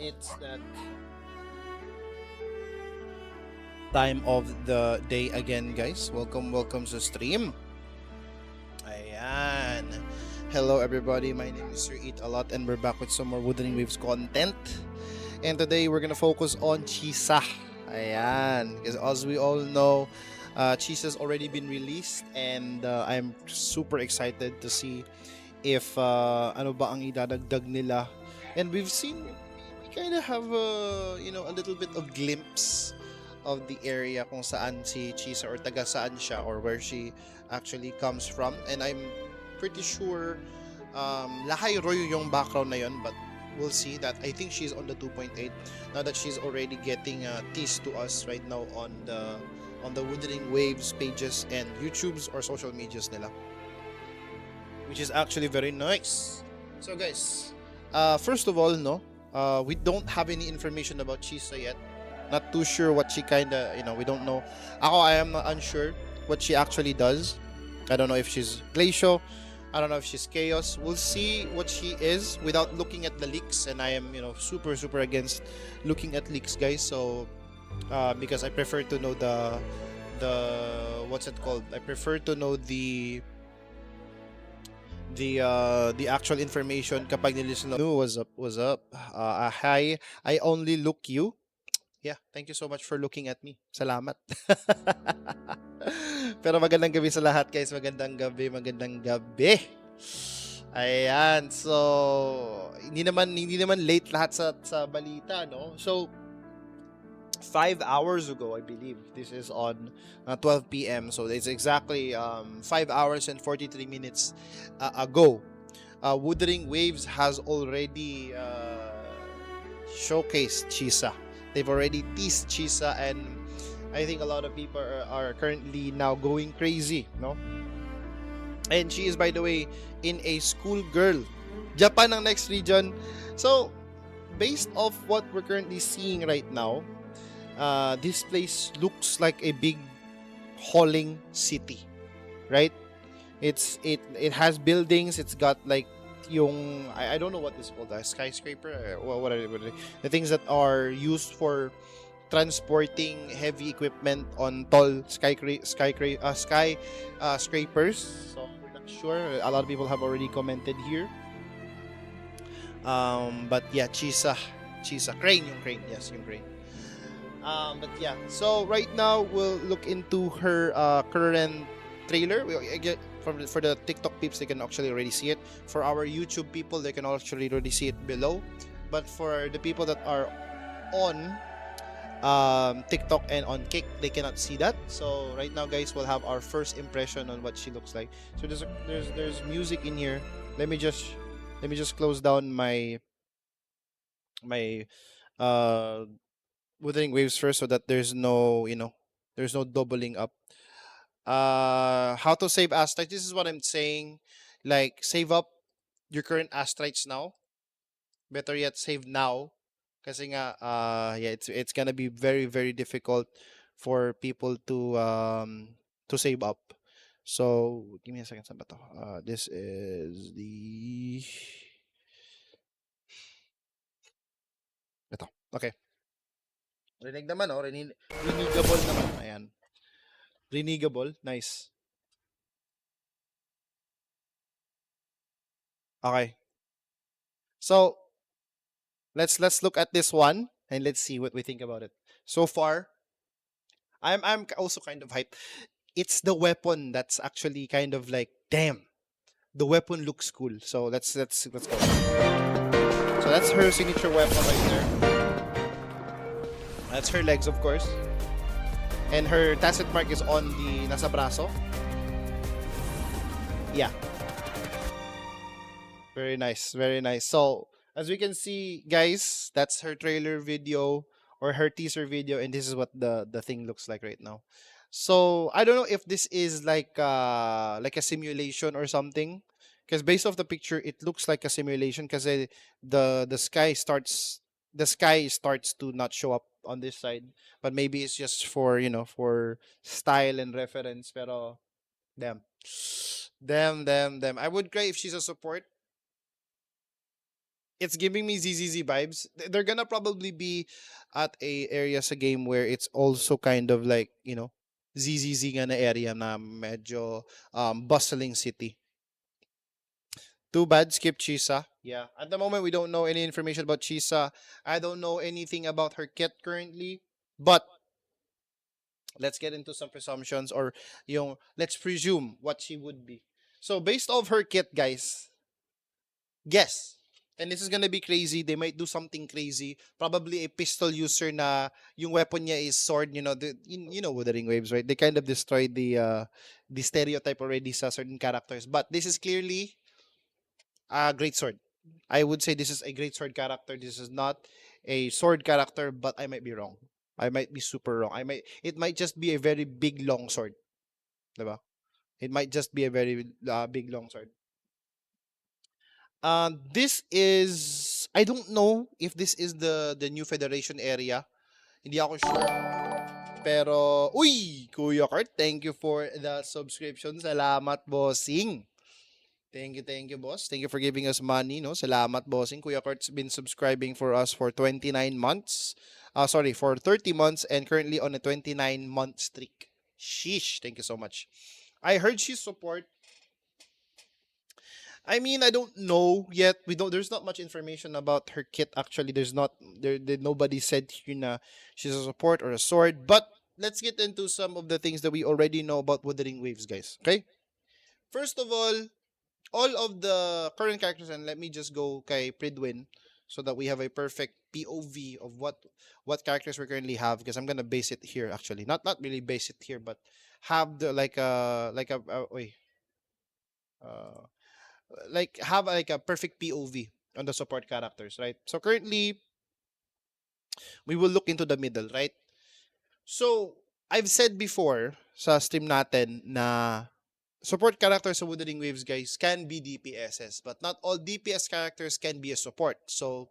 it's that time of the day again, guys. Welcome sa stream. Ayan. Hello everybody, my name is SirEatAlot and we're back with some more Wuthering Waves content. And today we're gonna focus on Chisa. Ayan. Because as we all know, Chisa's already been released and I'm super excited to see if ano ba ang idadagdag nila. And we've seen, we kind of have a little bit of glimpse of the area kung saan si Chisa or taga saan siya or where she actually comes from. And I'm pretty sure Lahay Royo yung background na yun, but we'll see that. I think she's on the 2.8 now that she's already getting teased to us right now on the Wuthering Waves pages and YouTube's or social medias nila, which is actually very nice. So guys, first of all, we don't have any information about Chisa yet. Not too sure what she we don't know. I am not unsure what she actually does. I don't know if she's Glacio. I don't know if she's Chaos. We'll see what she is without looking at the leaks. And I am, super against looking at leaks, guys. So, because I prefer to know the what's it called? I prefer to know the actual information kapag nilisten. No, what's up? Hi, I only look you. Yeah, thank you so much for looking at me. Salamat. Pero magandang gabi sa lahat, guys. Magandang gabi. Ayan, so hindi naman late lahat sa balita, no? So 5 hours ago, I believe this is on 12 p.m. So it's exactly 5 hours and 43 minutes ago. Wuthering Waves has already showcased Chisa. They've already teased Chisa, and I think a lot of people are currently now going crazy, no? And she is, by the way, in a school girl. Japan ang next region. So, based off what we're currently seeing right now, this place looks like a big hauling city, right? It has buildings. It's got like yung I don't know what this is called, a skyscraper or what are the things that are used for transporting heavy equipment on tall scrapers. So we're not sure. A lot of people have already commented here. But yeah, Chisa crane, yes, yung crane. But yeah, so right now we'll look into her current trailer. For the TikTok peeps, they can actually already see it. For our YouTube people, they can actually already see it below. But for the people that are on TikTok and on Kick, they cannot see that. So right now, guys, we'll have our first impression on what she looks like. So there's music in here. Let me just close down my Wuthering Waves first, so that there's no there's no doubling up. How to save astrites. This is what I'm saying. Like, save up your current astrites now. Better yet, save now. Kasi nga, yeah, it's gonna be very difficult for people to save up. So, give me a second. Saan ba to? This is the... Ito. Okay. Rinig naman, oh. Renegable naman. Ayan. Renegable. Nice. Okay. So, let's look at this one and let's see what we think about it. So far, I'm also kind of hyped. It's the weapon that's actually kind of like, damn, the weapon looks cool. So let's go. So that's her signature weapon right there. That's her legs, of course. And her tacit mark is on the nasa braso. Yeah. Very nice, very nice. So, as we can see, guys, that's her trailer video or her teaser video, and this is what the thing looks like right now. So, I don't know if this is like a simulation or something, because based off the picture, it looks like a simulation because the sky starts to not show up on this side, but maybe it's just for for style and reference. Pero damn, damn. I would cry if she's a support. It's giving me ZZZ vibes. They're gonna probably be at a area sa game where it's also kind of like, you know, ZZZ nga na area na medyo bustling city. Too bad, skip Chisa. Yeah. At the moment, we don't know any information about Chisa. I don't know anything about her kit currently. But let's get into some presumptions or yung let's presume what she would be. So based off her kit, guys, guess. And this is gonna be crazy. They might do something crazy. Probably a pistol user na yung weapon niya is sword. You know, you know Wuthering Waves, right? They kind of destroyed the stereotype already sa certain characters. But this is clearly a great sword. I would say this is a great sword character. This is not a sword character, but I might be wrong. I might be super wrong. It might just be a very big long sword. Diba? It might just be a very big long sword. This is I don't know if this is the new Federation area. Hindi ako sure. Pero uy, Kuya Kurt, thank you for the subscription. Salamat, bossing. Thank you, boss. Thank you for giving us money, no? Salamat, bossing. Kuya Kurt's been subscribing for us for 29 months. Sorry, for 30 months and currently on a 29-month streak. Sheesh. Thank you so much. I heard she's support. I mean, I don't know yet. We don't. There's not much information about her kit. Actually, there's not. Nobody said here na she's a support or a sword. But let's get into some of the things that we already know about Wuthering Waves, guys. Okay. First of all of the current characters, and let me just go kay Pridwin so that we have a perfect POV of what characters we currently have. Because I'm gonna base it here. Actually, not really base it here, but have the wait. Uh, like have like a perfect POV on the support characters, right? So currently we will look into the middle, right? So I've said before sa stream natin na support characters sa Wuthering Waves, guys, can be DPSs, but not all DPS characters can be a support. So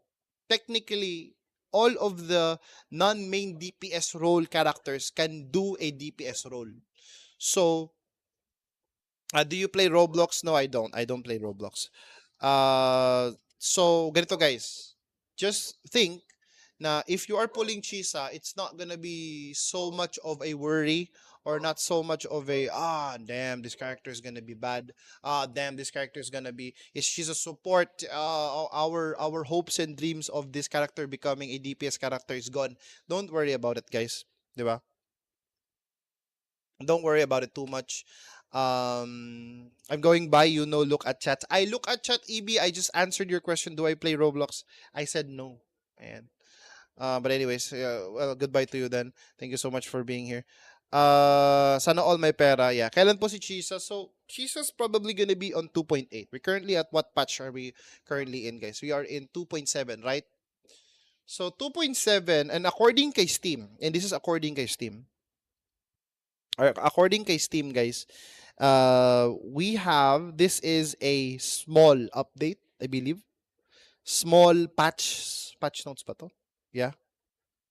technically all of the non-main DPS role characters can do a DPS role. So do you play Roblox? No, I don't. I don't play Roblox. So ganito, guys. Just think na if you are pulling Chisa, it's not gonna be so much of a worry or not so much of a damn, this character is gonna be bad. Damn, this character is gonna be is she's a support. Our hopes and dreams of this character becoming a DPS character is gone. Don't worry about it, guys. Diba? Don't worry about it too much. I'm going by, look at chat. I look at chat, EB. I just answered your question. Do I play Roblox? I said no. And but anyways, well, goodbye to you then. Thank you so much for being here. Sana all my pera. Yeah. Kailan po si Chisa? So, Chisa's probably gonna be on 2.8. We're currently at what patch are we currently in, guys? We are in 2.7, right? So, 2.7, and according kay Steam, and this is according kay Steam, or according kay Steam, guys, we have, this is a small update, I believe. Small patch notes pa to? Yeah.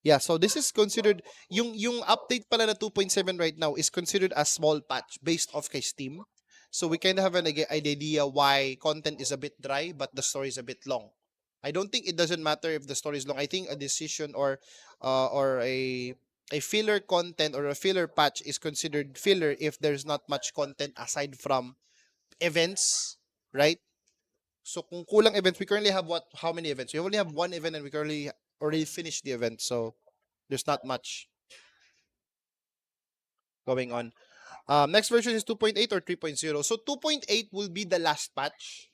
Yeah, so this is considered, yung update pala na 2.7 right now is considered a small patch based off kay Steam. So we kind of have an idea why content is a bit dry, but the story is a bit long. I don't think it doesn't matter if the story is long. I think a decision or a filler content or a filler patch is considered filler if there's not much content aside from events, right? So kung kulang events, we currently have how many events? We only have one event and we currently already finished the event. So there's not much going on. Next version is 2.8 or 3.0. So 2.8 will be the last patch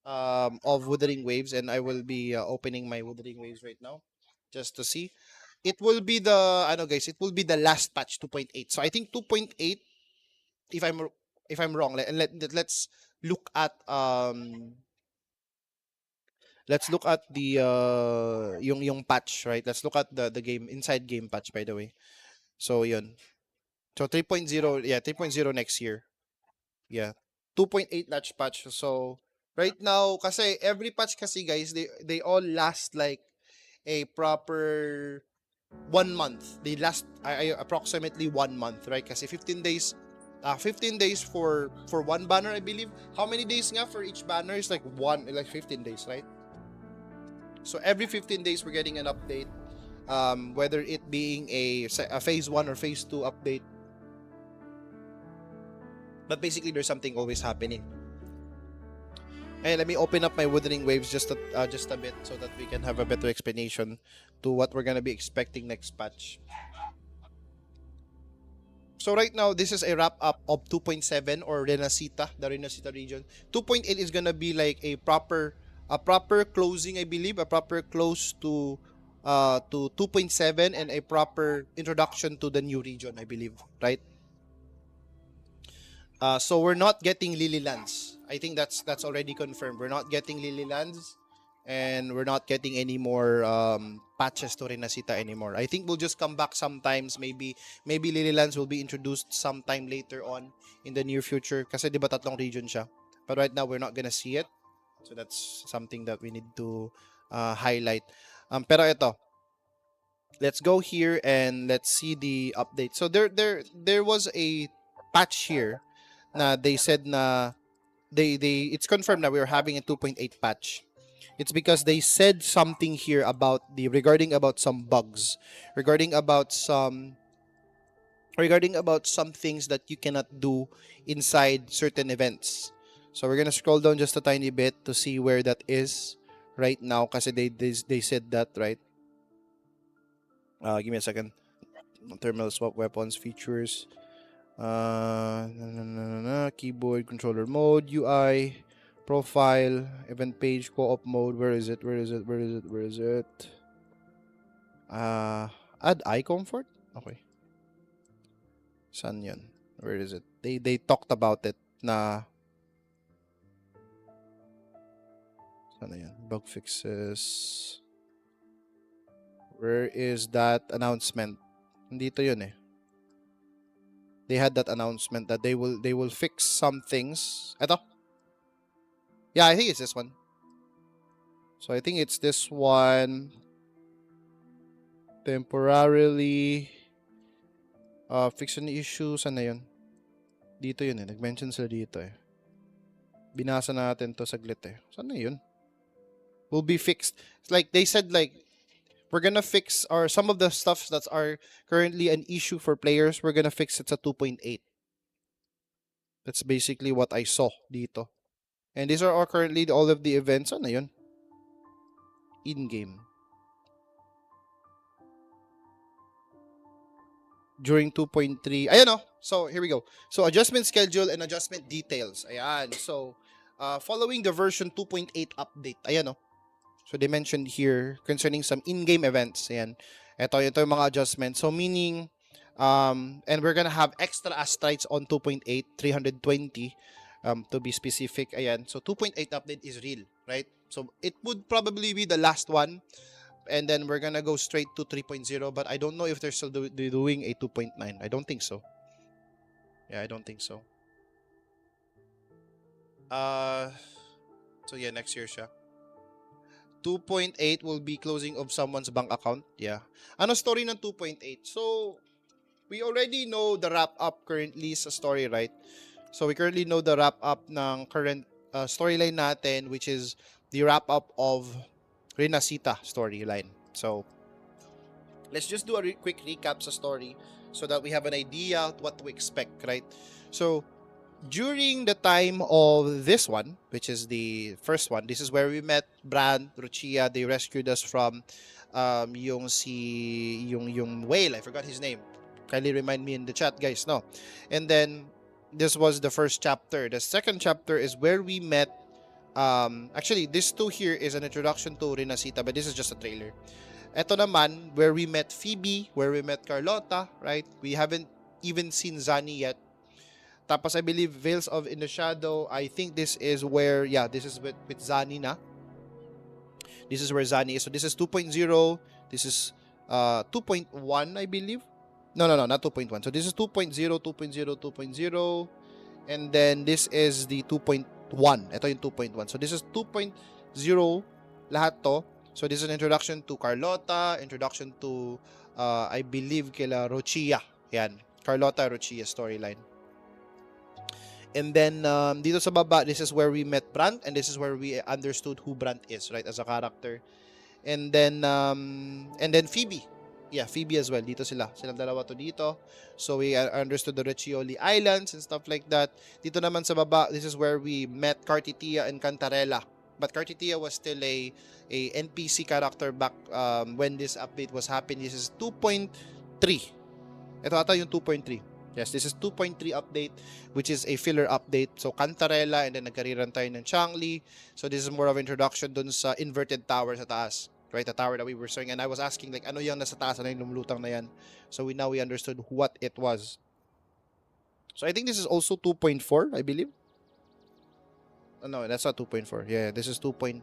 of Wuthering Waves, and I will be opening my Wuthering Waves right now just to see. It will be it will be the last patch 2.8. So I think 2.8, if I'm wrong, and let's look at the yung patch, right? Let's look at the game inside game patch, by the way. So yun. So 3.0, yeah, 3.0 next year. Yeah. 2.8 patch. So right now kasi every patch kasi, guys, they all last like a proper 1 month. They last approximately 1 month, right? Kasi 15 days 15 days for one banner, I believe. How many days nga for each banner is like 15 days, right? So every 15 days, we're getting an update. Whether it being a phase 1 or phase 2 update. But basically, there's something always happening. Hey, let me open up my Wuthering Waves just a bit so that we can have a better explanation to what we're gonna be expecting next patch. So right now, this is a wrap-up of 2.7 or Renacita, the Renacita region. 2.8 is gonna be like a proper closing, I believe, a proper close to 2.7 and a proper introduction to the new region, I believe, right? So we're not getting Lilylands. I think that's already confirmed. We're not getting Lilylands, and we're not getting any more patches to Renacita anymore. I think we'll just come back sometimes. Maybe Lilylands will be introduced sometime later on in the near future. Kasi di ba tatlong region siya? But right now, we're not gonna see it. So that's something that we need to highlight. Pero ito, let's go here and let's see the update. So there was a patch here na they said na it's confirmed that we're having a 2.8 patch. It's because they said something here about regarding about some bugs, regarding about some things that you cannot do inside certain events. So we're gonna scroll down just a tiny bit to see where that is right now, kasi they said that, right? Give me a second. Terminal swap weapons features. Keyboard controller mode, UI, profile, event page, co-op mode. Where is it? Add eye comfort? Okay. Saan yun? Where is it? They talked about it na. Saan na yan? Bug fixes. Where is that announcement? Nandito yun eh. They had that announcement that they will fix some things. Ito? Yeah, I think it's this one. So I think it's this one. Temporarily fix an issue. Saan na yun? Dito yun eh. Nag-mention sila dito eh. Binasa natin to saglit eh. Saan na yun? Will be fixed. It's like they said, like, we're gonna fix some of the stuff that are currently an issue for players. We're gonna fix it sa 2.8. That's basically what I saw dito. And these are all currently all of the events. Ano yun? In-game. During 2.3. Ayan o. So, here we go. So, adjustment schedule and adjustment details. Ayan. So, following the version 2.8 update. Ayan o. So, they mentioned here concerning some in-game events. Ayan. Ito yung mga adjustments. So, meaning, and we're gonna have extra astrites on 2.8, 320, to be specific. Ayan. So, 2.8 update is real, right? So, it would probably be the last one. And then we're gonna go straight to 3.0. But I don't know if they're still doing a 2.9. I don't think so. Yeah, I don't think so. So, yeah, next year siya. 2.8 will be closing of someone's bank account. Yeah. Ano story ng 2.8? So, we already know the wrap-up currently sa story, right? So, we currently know the wrap-up ng current storyline natin, which is the wrap-up of Renacita storyline. So, let's just do a quick recap sa story so that we have an idea what to expect, right? So, during the time of this one, which is the first one, this is where we met Bran, Ruchia. They rescued us from yung whale. I forgot his name. Kindly remind me in the chat, guys. No. And then this was the first chapter. The second chapter is where we met. Actually, this two here is an introduction to Renacita, but this is just a trailer. Ito naman, where we met Phoebe, where we met Carlota, right? We haven't even seen Zani yet. Tapos, I believe, Veils of in the Shadow, I think this is where, yeah, this is with Zani na. This is where Zani is. So, this is 2.0. This is 2.1, I believe. No, not 2.1. So, this is 2.0, 2.0, 2.0. And then, this is the 2.1. Ito yung 2.1. So, this is 2.0 lahat to. So, this is an introduction to Carlota, introduction to, I believe, kila Rochia. Yan. Carlota, Rochia storyline. And then, dito sa baba, this is where we met Brant, and this is where we understood who Brant is, right, as a character. and then Phoebe. Yeah, Phoebe as well. Dito sila. Silang dalawa to dito. So we understood the Riccioli Islands and stuff like that. Dito naman sa baba, this is where we met Cartitia and Cantarella. But Cartitia was still a NPC character back when this update was happening. This is 2.3. Ito ata yung 2.3. Yes, this is 2.3 update, which is a filler update. So, Cantarella, and then nagkariran tayo ng Changli. So, this is more of introduction dun sa inverted tower sa taas. Right, the tower that we were showing. And I was asking, like, ano yung nasa taas? Ano yung lumulutang na yan? So, now we understood what it was. So, I think this is also 2.4, I believe. Oh, no, that's not 2.4. Yeah, this is 2.2.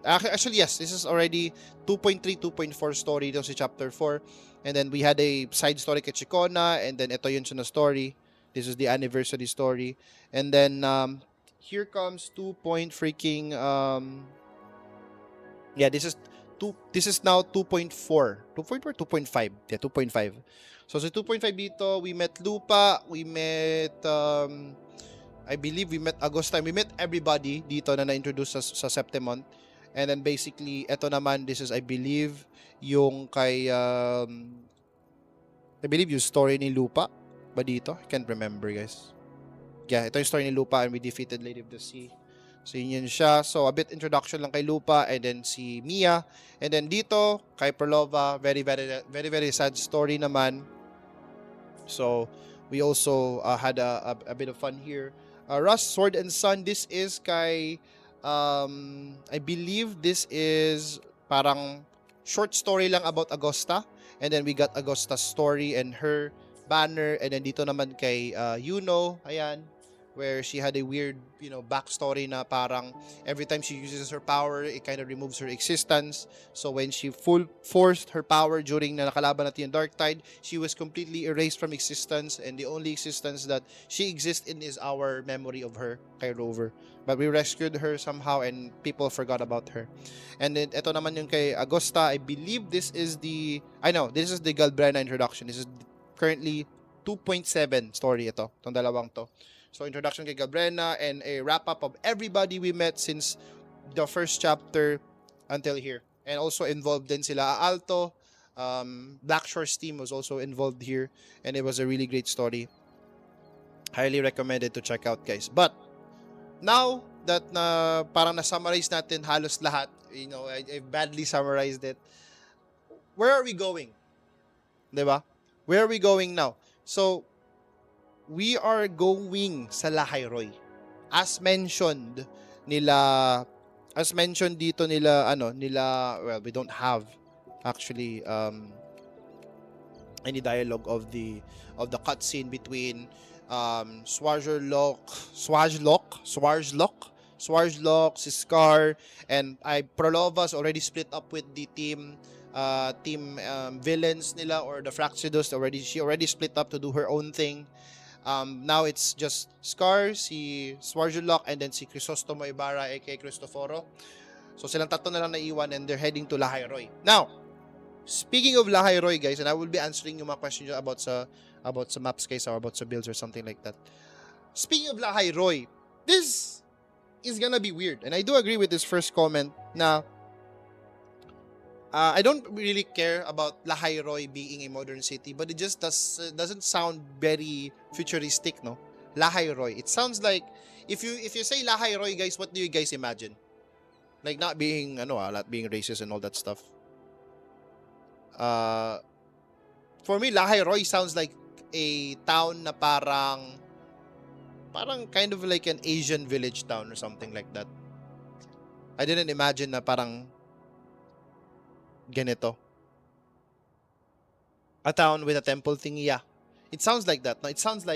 Actually, yes, this is already 2.3, 2.4 story dito si chapter 4. And then we had a side story kay Chicona, and then ito yun siya na story. This is the anniversary story. And then here comes 2. Freaking yeah, this is now 2.4. 2.4, 2.5. Yeah, 2.5. So 2.5 dito, we met Lupa, we met I believe we met Agosta. We met everybody dito na na-introduce sa Septemont. And then basically, eto naman, this is, I believe, yung kay, I believe yung story ni Lupa ba dito? I can't remember, guys. Yeah, ito yung story ni Lupa, and we defeated Lady of the Sea. So, yun siya. So, a bit introduction lang kay Lupa, and then si Mia. And then dito, kay Perlova, very, very, very, very sad story naman. So, we also had a bit of fun here. Rust, Sword and Sun, this is kay, I believe this is parang short story lang about Agosta. And then we got Agosta's story and her banner. And then dito naman kay Yuno, ayan, where she had a weird, backstory na parang every time she uses her power, it kind of removes her existence. So when she forced her power during na nakalaban natin yung Dark Tide, she was completely erased from existence, and the only existence that she exists in is our memory of her, kay Rover. But we rescued her somehow, and people forgot about her. And then ito naman yung kay Agosta. I believe this is the Galbrena introduction. This is currently 2.7 story ito, itong dalawang to. So, introduction kay Galbrena and a wrap-up of everybody we met since the first chapter until here. And also involved din sila Alto. Blackshore's team was also involved here. And it was a really great story. Highly recommended to check out, guys. But, now that parang na-summarize natin halos lahat, I badly summarized it. Where are we going? Diba? Where are we going now? So, we are going sa Lahayroy. As mentioned dito nila, well, we don't have actually any dialogue of the cutscene between Swarzlok, si Scar, and Prolova's already split up with the team villains nila, or the Fraxidos. She already split up to do her own thing. Now it's just Scar, si Swarzlok, and then si Crisostomo Ibarra aka Cristoforo. So silang tatlo na lang naiwan, and they're heading to Lahayroy. Now, speaking of Lahayroy, guys, and I will be answering yung mga questions about sa maps, guys, or about sa builds or something like that. Speaking of Lahayroy, this is gonna be weird, and I do agree with this first comment na I don't really care about Lahayroy being a modern city, but it just doesn't sound very futuristic, no? Lahayroy. It sounds like if you say Lahayroy, guys, what do you guys imagine? Like, not being not being racist and all that stuff. For me, Lahayroy sounds like a town na parang kind of like an Asian village town or something like that. I didn't imagine na parang ganito. A town with a temple thingy, yeah. It sounds like that. No, it sounds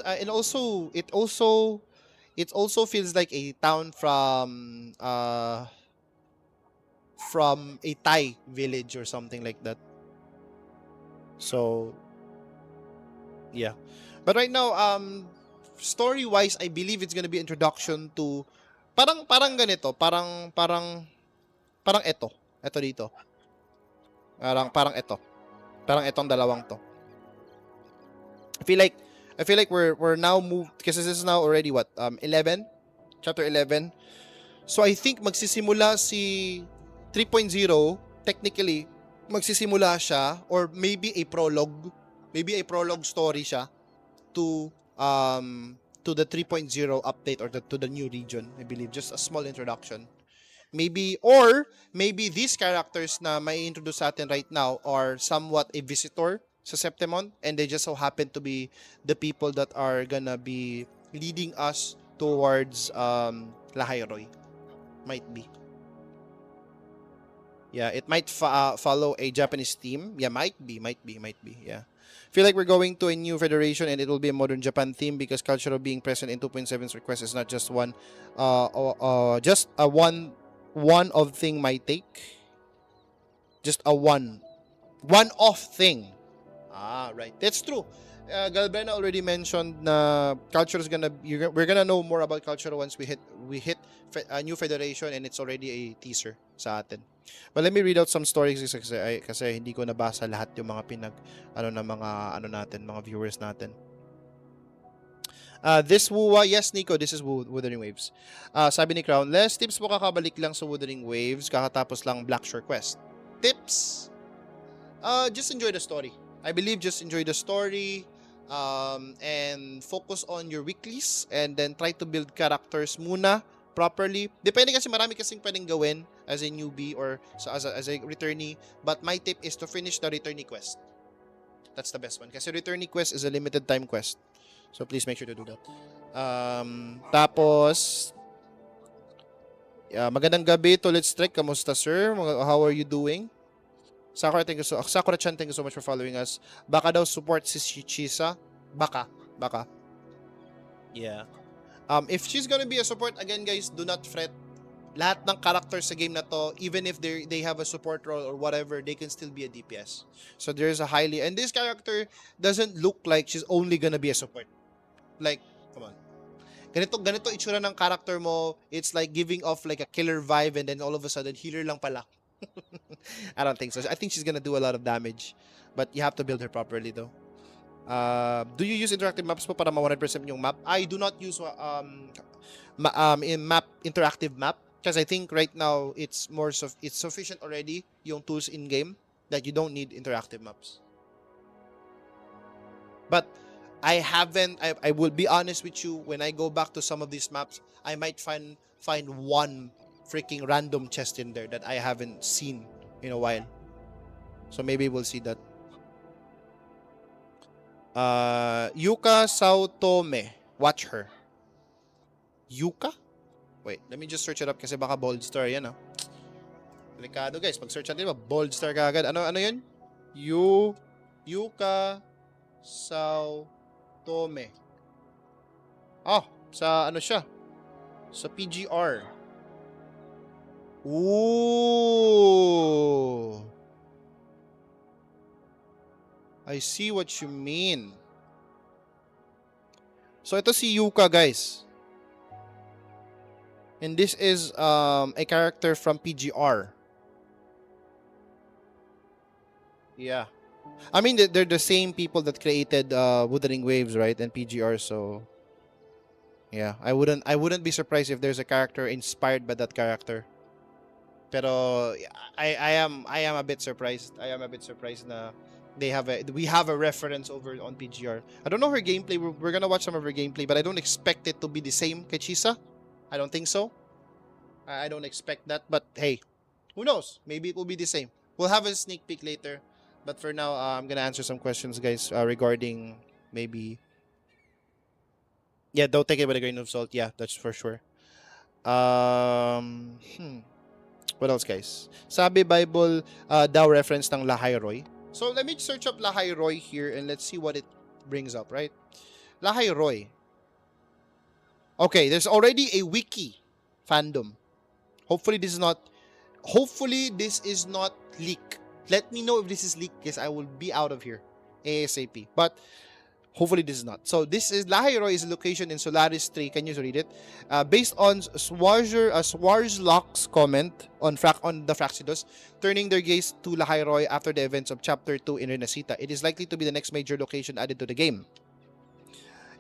and also it also feels like a town from a Thai village or something like that. So yeah. But right now, story-wise, I believe it's gonna be introduction to parang ganito, parang ito dito. Parang ito. Parang itong dalawang to. I feel like we're now moved, kasi this is now already 11, chapter 11. So I think magsisimula si 3.0, technically, magsisimula siya or maybe a prologue. Maybe a prologue story siya to the 3.0 update or to the new region, I believe. Just a small introduction. Maybe these characters na may introduce sa atin right now are somewhat a visitor sa Septemon, and they just so happen to be the people that are gonna be leading us towards Lahayroy. Might be. Yeah, it might follow a Japanese theme. Yeah, might be. Yeah. Feel like we're going to a new federation and it will be a modern Japan theme because cultural being present in 2.7's request is not just one just a one of thing my take. Just a one-off thing. Ah, right. That's true. Galbrena already mentioned na culture is we're gonna know more about culture once we hit a new federation, and it's already a teaser sa atin. But let me read out some stories kasi hindi ko nabasa lahat yung mga mga viewers natin. This Wuwa, yes Nico, this is Wuthering Waves. Sabi ni Crown, less tips mo kakabalik lang sa Wuthering Waves, kakatapos lang Blackshore Quest. Tips? Just enjoy the story. I believe just enjoy the story and focus on your weeklies and then try to build characters muna properly. Depende kasi marami kasing pwedeng gawin as a newbie or as a returnee, but my tip is to finish the returnee quest. That's the best one kasi returnee quest is a limited time quest. So please make sure to do that. Tapos magandang gabi to Let's Trek. Kamusta sir? How are you doing? Sakura-chan, thank you so much for following us. Baka daw support si Chisa. Baka. Yeah. If she's gonna be a support, again guys, do not fret. Lahat ng characters sa game na to, even if they have a support role or whatever, they can still be a DPS. So there's a highly... And this character doesn't look like she's only gonna be a support. Like, come on. Ganito itsura ng character mo, it's like giving off like a killer vibe and then all of a sudden, healer lang pala. I don't think so. I think she's gonna do a lot of damage. But you have to build her properly though. Do you use interactive maps po para ma-100% yung map? I do not use interactive map because I think right now it's sufficient already yung tools in game that you don't need interactive maps. But I will be honest with you, when I go back to some of these maps, I might find one freaking random chest in there that I haven't seen in a while. So maybe we'll see that. Yuka Saotome. Watch her. Yuka? Wait, let me just search it up kasi baka bold star yan. Delikado guys, pag search natin, bold star ka agad. Ano yun? Yuka Saotome. Sa ano siya? Sa PGR. Ooh. I see what you mean. So ito si Yuka guys. And this is a character from PGR. Yeah. I mean they're the same people that created Wuthering Waves, right? And PGR, so yeah, I wouldn't be surprised if there's a character inspired by that character. Pero I am a bit surprised. I am a bit surprised na we have a reference over on PGR. I don't know her gameplay. We're gonna watch some of her gameplay, but I don't expect it to be the same kay Chisa. I don't think so. I don't expect that, but hey, who knows? Maybe it will be the same. We'll have a sneak peek later. But for now, I'm gonna answer some questions, guys, regarding maybe. Yeah, don't take it with a grain of salt. Yeah, that's for sure. What else, guys? Sabi Bible daw reference ng Lahayroy. So let me search up Lahayroy here and let's see what it brings up, right? Lahayroy. Okay, there's already a wiki fandom. Hopefully this is not leak. Let me know if this is leaked because I will be out of here ASAP. But hopefully this is not. So this is Lahayroy is a location in Solaris 3. Can you read it? Based on Swarzlock's comment on the Fraxidos, turning their gaze to Lahayroy after the events of Chapter 2 in Renacita. It is likely to be the next major location added to the game.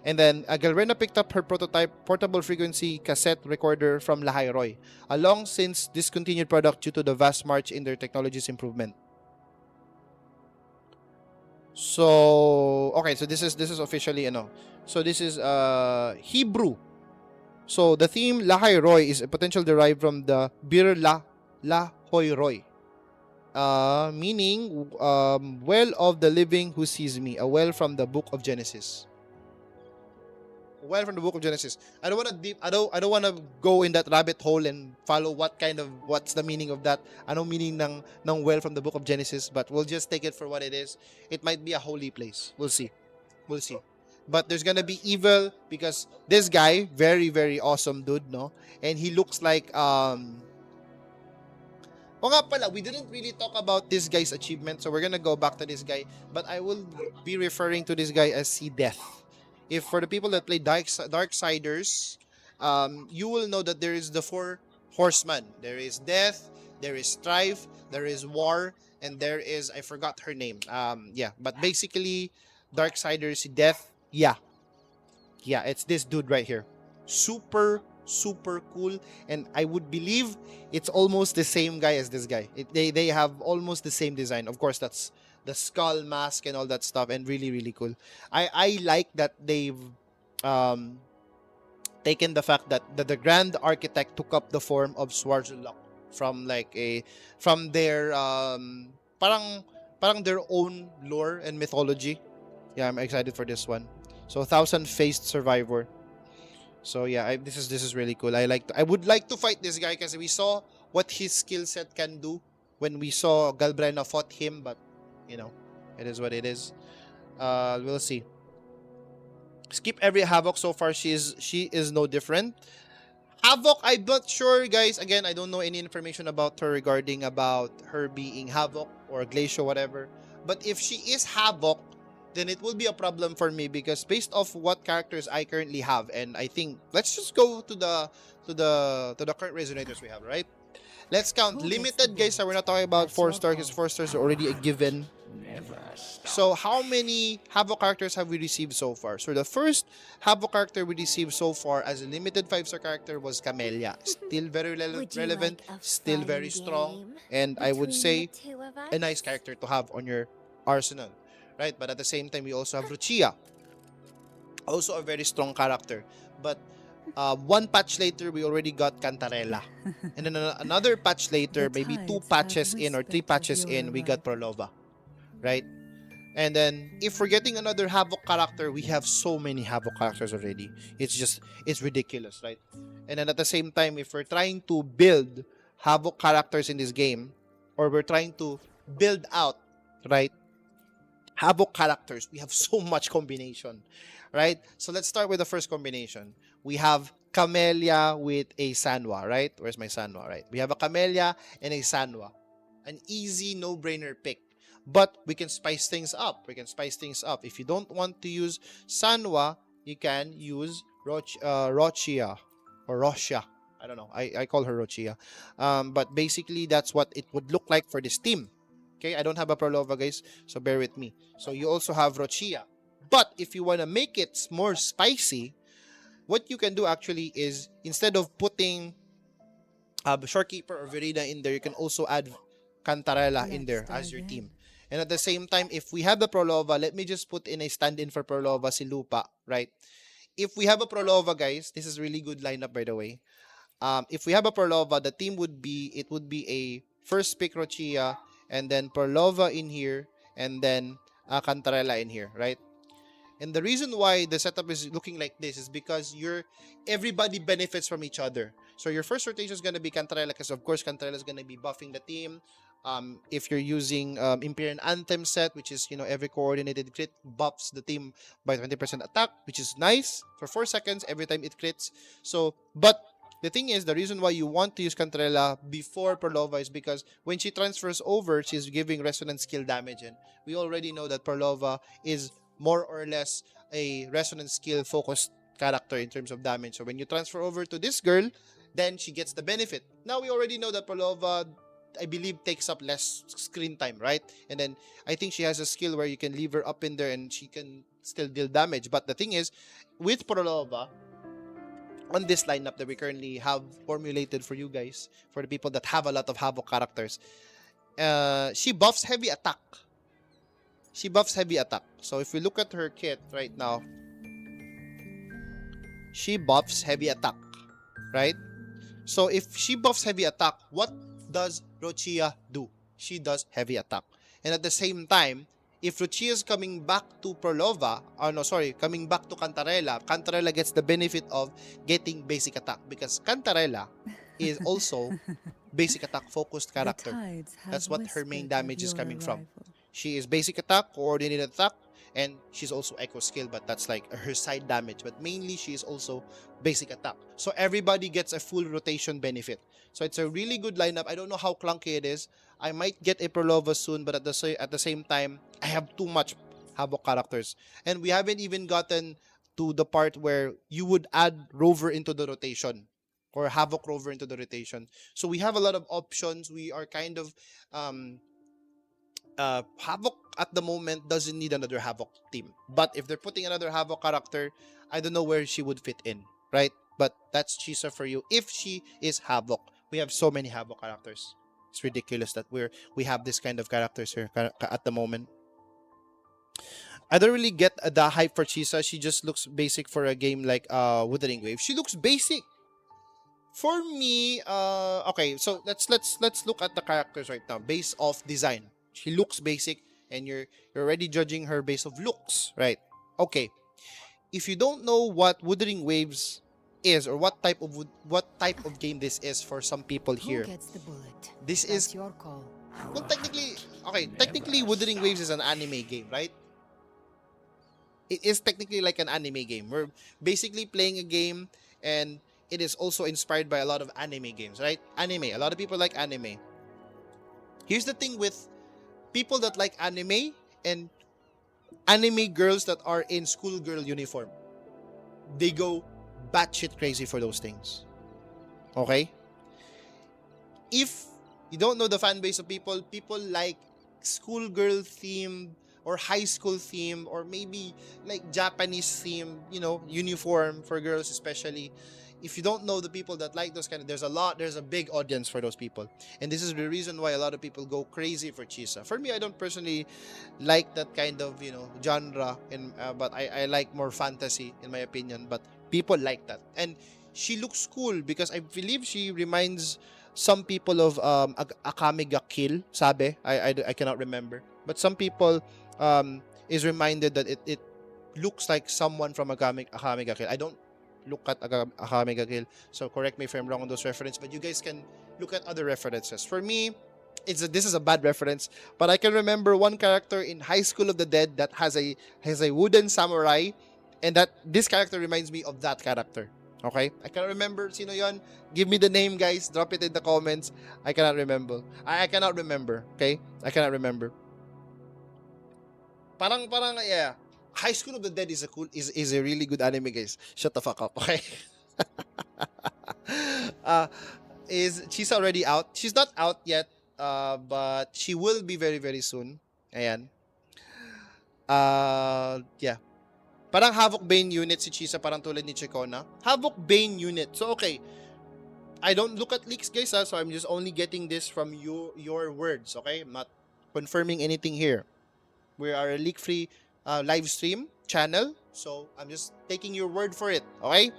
And then Galrena picked up her prototype portable frequency cassette recorder from Lahay Roy, a long since discontinued product due to the vast march in their technology's improvement. So okay, so this is officially So this is Hebrew. So the theme Lahay Roy is a potential derived from the Bir La Hoy Roy. Meaning well of the living who sees me, a well from the book of Genesis. Well from the book of Genesis. I don't want to I don't want to go in that rabbit hole and follow what's the meaning of that. Anong meaning ng well from the book of Genesis, but we'll just take it for what it is. It might be a holy place. We'll see. We'll see. But there's gonna be evil because this guy, very very awesome dude, no? And he looks like O nga pala, we didn't really talk about this guy's achievement, so we're gonna go back to this guy. But I will be referring to this guy as C Death. If for the people that play Darksiders, you will know that there is the 4 horsemen. There is Death, there is Strife, there is War, and there is, I forgot her name. Yeah, but basically, Darksiders, Death, yeah, it's this dude right here. Super cool, and I would believe it's almost the same guy as this guy. They have almost the same design. Of course, that's the skull mask and all that stuff, and really really cool. I like that they've taken the fact that the Grand Architect took up the form of Swarzulok from their parang their own lore and mythology. Yeah, I'm excited for this one. So 1,000-faced survivor. So yeah, this is really cool. I would like to fight this guy because we saw what his skill set can do when we saw Galbrena fought him, but it is what it is. We'll see. Skip every Havoc so far. She is no different. Havoc, I'm not sure, guys. Again, I don't know any information about her regarding about her being Havoc or Glacio, whatever. But if she is Havoc, then it will be a problem for me because based off what characters I currently have, and I think let's just go to the current resonators we have, right? Let's count limited, guys. So we're not talking about 4-star because 4 stars are already a given. So how many Havoc characters have we received so far? So the first Havoc character we received so far as a limited 5-star character was Camellia. Still very relevant, still very strong, and I would say a nice character to have on your arsenal. Right, but at the same time, we also have Ruchia. Also a very strong character. But one patch later, we already got Cantarella. And then another patch later, maybe 2 patches in or 3 patches in, we got Prolova. Right? And then, if we're getting another Havoc character, we have so many Havoc characters already. It's ridiculous, right? And then at the same time, if we're trying to build Havoc characters in this game, or we're trying to build out, right, Havoc characters, we have so much combination, right? So let's start with the first combination. We have Camellia with a Sanwa, right? Where's my Sanwa, right? We have a Camellia and a Sanwa. An easy, no-brainer pick. But we can spice things up. If you don't want to use Sanwa, you can use Rochia or Roshia. I don't know. I call her Rochia. But basically, that's what it would look like for this team. Okay, I don't have a Prolova, guys, so bear with me. So you also have Rochia. But if you want to make it more spicy, what you can do actually is, instead of putting Shorekeeper or Verena in there, you can also add Cantarella in there as your team. And at the same time, if we have the Prolova, let me just put in a stand-in for Prolova, si Lupa, right? If we have a Prolova, guys, this is really good lineup, by the way. If we have a Prolova, the team would be a first pick Rochia, and then Prolova in here, and then Cantarella in here, right? And the reason why the setup is looking like this is because everybody benefits from each other. So your first rotation is going to be Cantarella, because of course Cantarella is going to be buffing the team. If you're using Imperial Anthem set, which is, every coordinated crit buffs the team by 20% attack, which is nice for 4 seconds every time it crits. So, but the thing is, the reason why you want to use Cantarella before Prolova is because when she transfers over, she's giving resonance skill damage. And we already know that Prolova is more or less a resonance skill focused character in terms of damage. So when you transfer over to this girl, then she gets the benefit. Now we already know that Prolova, I believe, takes up less screen time, right? And then I think she has a skill where you can leave her up in there and she can still deal damage. But the thing is, with Prolova, on this lineup that we currently have formulated for you guys, for the people that have a lot of Havoc characters, she buffs heavy attack. She buffs heavy attack. So if we look at her kit right now, she buffs heavy attack, right? So if she buffs heavy attack, what does Rochia do? She does heavy attack. And at the same time, if Rochia is coming back to Prolova, coming back to Cantarella, Cantarella gets the benefit of getting basic attack because Cantarella is also basic attack focused character. That's what her main damage is coming from. She is basic attack, coordinated attack, and she's also echo skill, but that's like her side damage. But mainly she is also basic attack. So everybody gets a full rotation benefit. So it's a really good lineup. I don't know how clunky it is. I might get a Prolova soon, but at the same time, I have too much Havoc characters. And we haven't even gotten to the part where you would add Rover into the rotation or Havoc Rover into the rotation. So we have a lot of options. We are kind of Havoc at the moment doesn't need another Havoc team. But if they're putting another Havoc character, I don't know where she would fit in, right? But that's Chisa for you if she is Havoc. We have so many Havoc characters. It's ridiculous that we have this kind of characters here at the moment. I don't really get the hype for Chisa. She just looks basic for a game like Wuthering Waves. She looks basic. For me, okay, so let's look at the characters right now based off design. She looks basic, and you're already judging her based of looks, right? Okay. If you don't know what Wuthering Waves is or what type of game this is for some people here, this is your call. Well, technically Wuthering Waves is an anime game, right? It is technically like an anime game. We're basically playing a game, and it is also inspired by a lot of anime games, right? Anime. A lot of people like anime. Here's the thing with people that like anime and anime girls that are in schoolgirl uniform. They go batshit crazy for those things. Okay? If you don't know the fan base of people like schoolgirl themed or high school theme or maybe like Japanese theme, uniform for girls especially. If you don't know the people that like those kind of, there's a big audience for those people. And this is the reason why a lot of people go crazy for Chisa. For me, I don't personally like that kind of, genre, but I like more fantasy in my opinion, but people like that. And she looks cool because I believe she reminds some people of Akame ga Kill, sabe? I cannot remember. But some people is reminded that it looks like someone from Akame ga Kill. I don't look at Akame ga Kill, so correct me if I'm wrong on those references, but you guys can look at other references. For me, this is a bad reference, but I can remember one character in High School of the Dead that has a wooden samurai, and that this character reminds me of that character. Okay? I cannot remember sino yon. Give me the name, guys. Drop it in the comments. I cannot remember. I cannot remember. Okay? I cannot remember. Parang yeah. High School of the Dead is a really good anime, guys. Shut the fuck up, okay? Is Chisa already out? She's not out yet, but she will be very, very soon. Ayan. Yeah. Parang Havoc Bane unit si Chisa, parang tulad ni Chikona. Havoc Bane unit. So, okay. I don't look at leaks, guys, so I'm just only getting this from your words, okay? I'm not confirming anything here. We are a leak-free live stream channel, so I'm just taking your word for it, okay?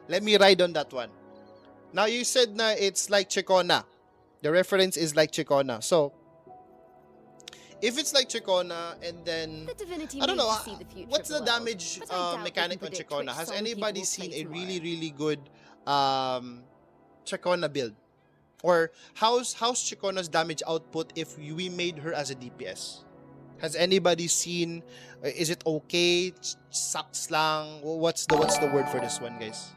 Let me ride on that one. Now, you said na it's like Chikona. The reference is like Chikona. So, if it's like Chikona, and then I don't know, what's the damage mechanic on Chikona? Has anybody seen a really, really good Chikona build? Or how's Chikona's damage output if we made her as a DPS? Has anybody seen? Is it okay? Sucks lang. What's the word for this one, guys?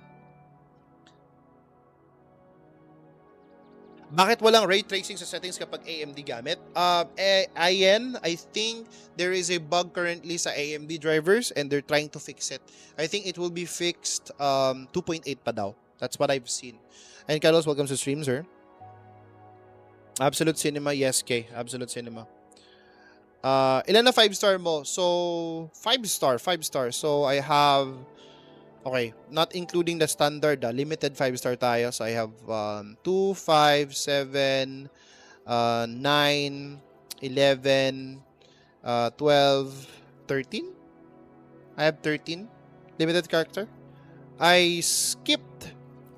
Bakit walang ray tracing sa settings kapag AMD gamit? Ayan, I think there is a bug currently sa AMD drivers and they're trying to fix it. I think it will be fixed 2.8 pa daw. That's what I've seen. And Carlos, welcome to stream, sir. Absolute Cinema, yes, Kay. Absolute Cinema. Ilan na 5-star mo? So, 5-star, 5-star. So, I have, okay, not including the standard, limited 5-star tayo. So, I have 2, 5, 7, 9, 11, 12, 13? I have 13 limited character. I skipped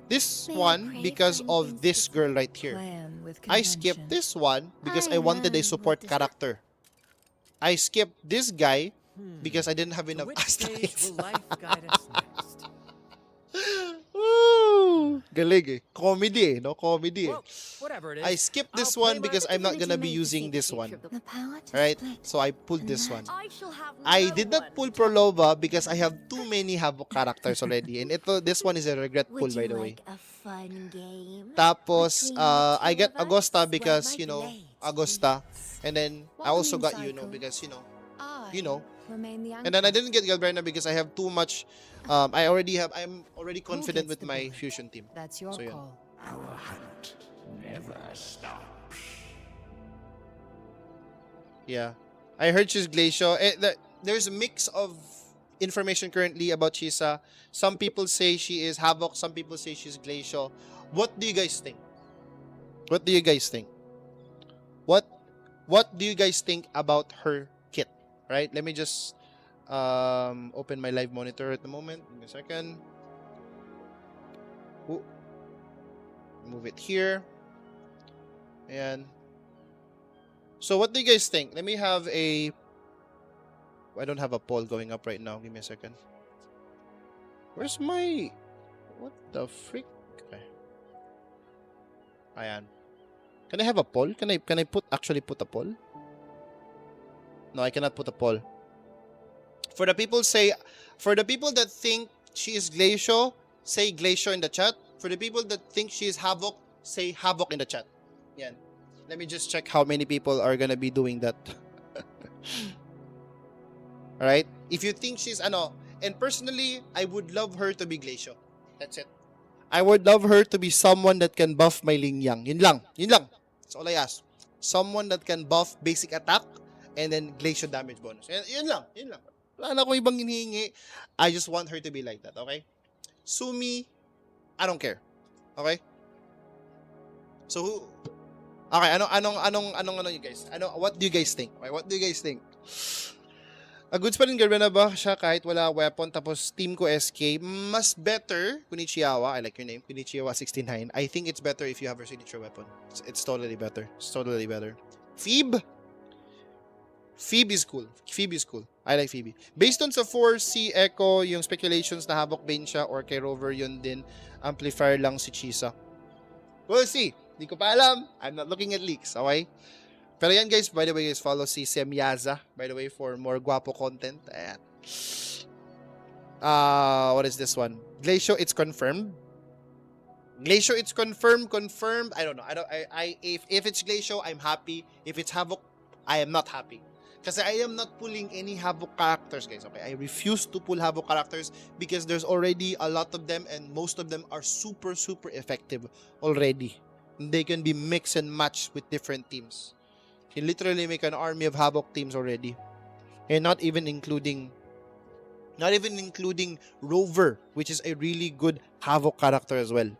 this one because of this girl right here. I skipped this one because I wanted a support character. I skipped this guy because I didn't have enough asteroids. Woo! Galing eh. Comedy eh, no? Comedy eh. I skipped this one because I'm not gonna be using this one. Right? So I pulled this one. I did not pull Prolova because I have too many Havok characters already. And this one is a regret pull, by the way. Tapos, I got Agosta because, you know, Agosta. And then, I also got Yuno because, you know. And then I didn't get Galberna because I have too much. I'm already confident with my fusion team. That's your call. Our hunt never stops. Yeah. I heard she's Glacio. There's a mix of information currently about Chisa. Some people say she is Havok. Some people say she's Glacio. What do you guys think? What do you guys think? What do you guys think about her kit? Right? Let me just open my live monitor at the moment. Give me a second. Ooh. Move it here. And so what do you guys think? Let me have a... I don't have a poll going up right now. Give me a second. Where's my... What the frick? Okay. Ayan. Can I have a poll? Can I actually put a poll? No, I cannot put a poll. For the people that think she is Glacio, say Glacio in the chat. For the people that think she is Havok, say Havok in the chat. Yan. Let me just check how many people are gonna be doing that. Alright? If you think she's ano, and personally, I would love her to be Glacio. That's it. I would love her to be someone that can buff my Ling Yang. Yun lang. Yun lang. That's all I ask. Someone that can buff basic attack and then Glacio damage bonus. Yun lang. Yun lang. Wala na akong ibang hinihingi. I just want her to be like that, okay? Sumi, I don't care. Okay? So who... Okay, anong you guys? What do you guys think? Okay, what do you guys think? A good pa rin girl na ba siya kahit wala weapon tapos team ko SK? Mas better, Kunichiwa, I like your name, Kunichiwa69. I think it's better if you have her signature weapon. It's totally better. It's totally better. Phoebe? Phoebe is cool. Phoebe is cool. I like Phoebe. Based on sa 4C Echo, yung speculations na Havok Bane siya or kay Rover yun din, amplifier lang si Chisa. We'll see. Di ko pa alam. I'm not looking at leaks, okay? Pero yan guys, by the way guys, follow si Semyaza, by the way, for more guapo content. Ayan. What is this one? Glacio, it's confirmed. Glacio, it's confirmed. I don't know. If it's Glacio, I'm happy. If it's Havok, I am not happy. Kasi I am not pulling any Havok characters, guys. Okay, I refuse to pull Havok characters because there's already a lot of them and most of them are super effective already. They can be mixed and matched with different teams. You literally make an army of Havok teams already. And not even including Rover, which is a really good Havok character as well.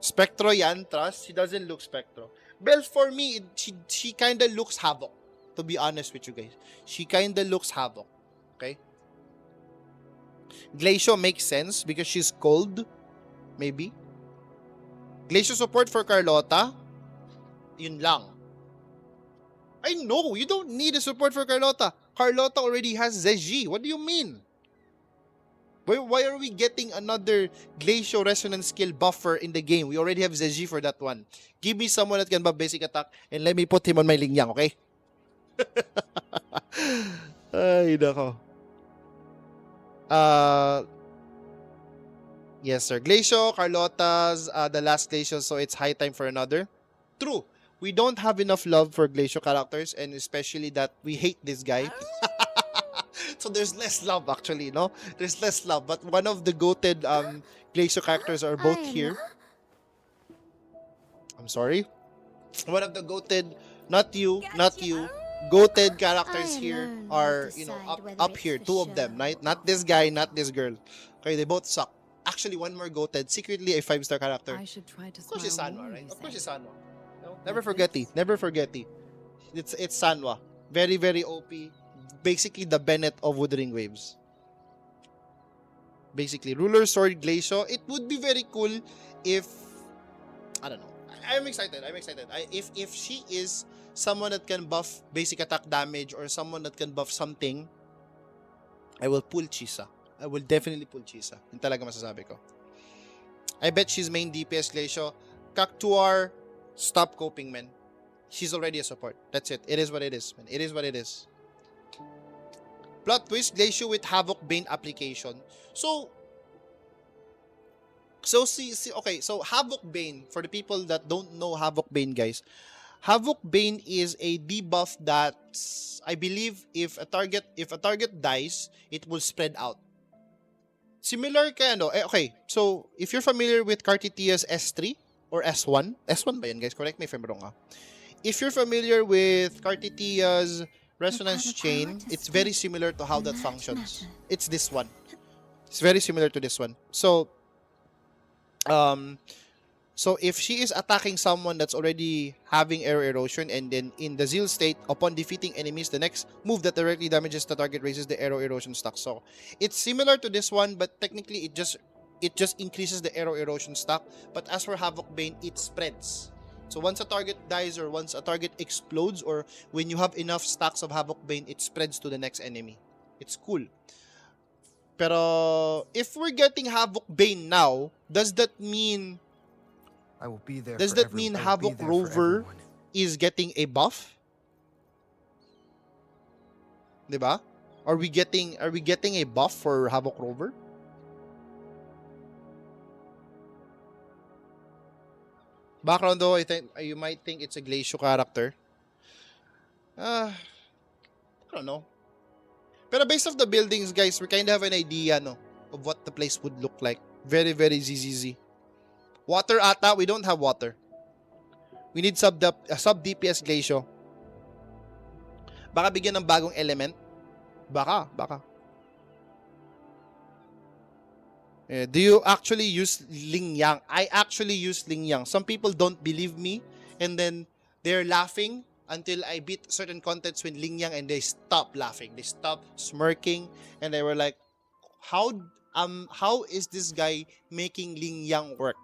Spectro yan, trust. She doesn't look Spectro. Well, for me, she kind of looks Havok. To be honest with you guys. She kind of looks Havok. Okay? Glacio makes sense because she's cold. Maybe. Glacio support for Carlota? Yun lang. I know, you don't need a support for Carlota. Carlota already has ZG. What do you mean? Why are we getting another Glacio resonance skill buffer in the game? We already have ZG for that one. Give me someone that can buff basic attack and let me put him on my Ling Yang, okay? Ay, nako. Yes, sir. Glacio, Carlota's the last Glacio, so it's high time for another. True. We don't have enough love for Glacio characters, and especially that we hate this guy. So there's less love, actually, no? There's less love. But one of the goated Glacio characters are both here. I'm sorry. One of the goated, not you, goated characters here are, up here. Two of them, right? Not this guy, not this girl. Okay, they both suck. Actually, one more goated. Secretly a 5-star character. I should try to Of course, it's smile Sanwa, more, right? you Of course, say. it's Sanwa. No? Never Like forget this? it. Never forget it. It's Sanwa. Very, very OP. Basically, the Bennett of Wuthering Waves. Basically, Ruler Sword Glacio. It would be very cool if, I don't know. I'm excited. If she is someone that can buff basic attack damage or someone that can buff something, I will pull Chisa. I will definitely pull Chisa. Yun talaga masasabi ko. I bet she's main DPS Glacio. Cactuar, stop coping, man. She's already a support. That's it. It is what it is, man. It is what it is. Plot twist, Glacio with Havoc Bane application. So see, okay, so Havoc Bane, for the people that don't know Havoc Bane, guys, Havoc Bane is a debuff that I believe if a target dies, it will spread out. Similar kay okay, so if you're familiar with Cartitia's S3 or S1 ba yan, guys? Correct me if I'm wrong. If you're familiar with Cartitia's resonance chain, it's very similar to how that functions. It's this one. It's very similar to this one. So if she is attacking someone that's already having arrow erosion, and then in the zeal state, upon defeating enemies, the next move that directly damages the target raises the arrow erosion stack. So it's similar to this one, but technically it just increases the arrow erosion stack. But as for Havoc Bane, it spreads. So once a target dies or once a target explodes, or when you have enough stacks of Havoc Bane, it spreads to the next enemy. It's cool. Pero if we're getting Havoc Bane now, does that mean I will be there. Does that mean Havoc Rover is getting a buff? Diba? Are we getting a buff for Havoc Rover? Background though, I think you might think it's a Glacio character. I don't know. Pero based off the buildings, guys, we kind of have an idea, no, of what the place would look like. Very, very ZZZ. Water ata, we don't have water. We need sub DPS Glacio. Baka bigyan ng bagong element. Baka. Do you actually use Ling Yang? I actually use Ling Yang. Some people don't believe me, and then they're laughing until I beat certain contents with Ling Yang, and they stop laughing. They stop smirking, and they were like, how is this guy making Ling Yang work?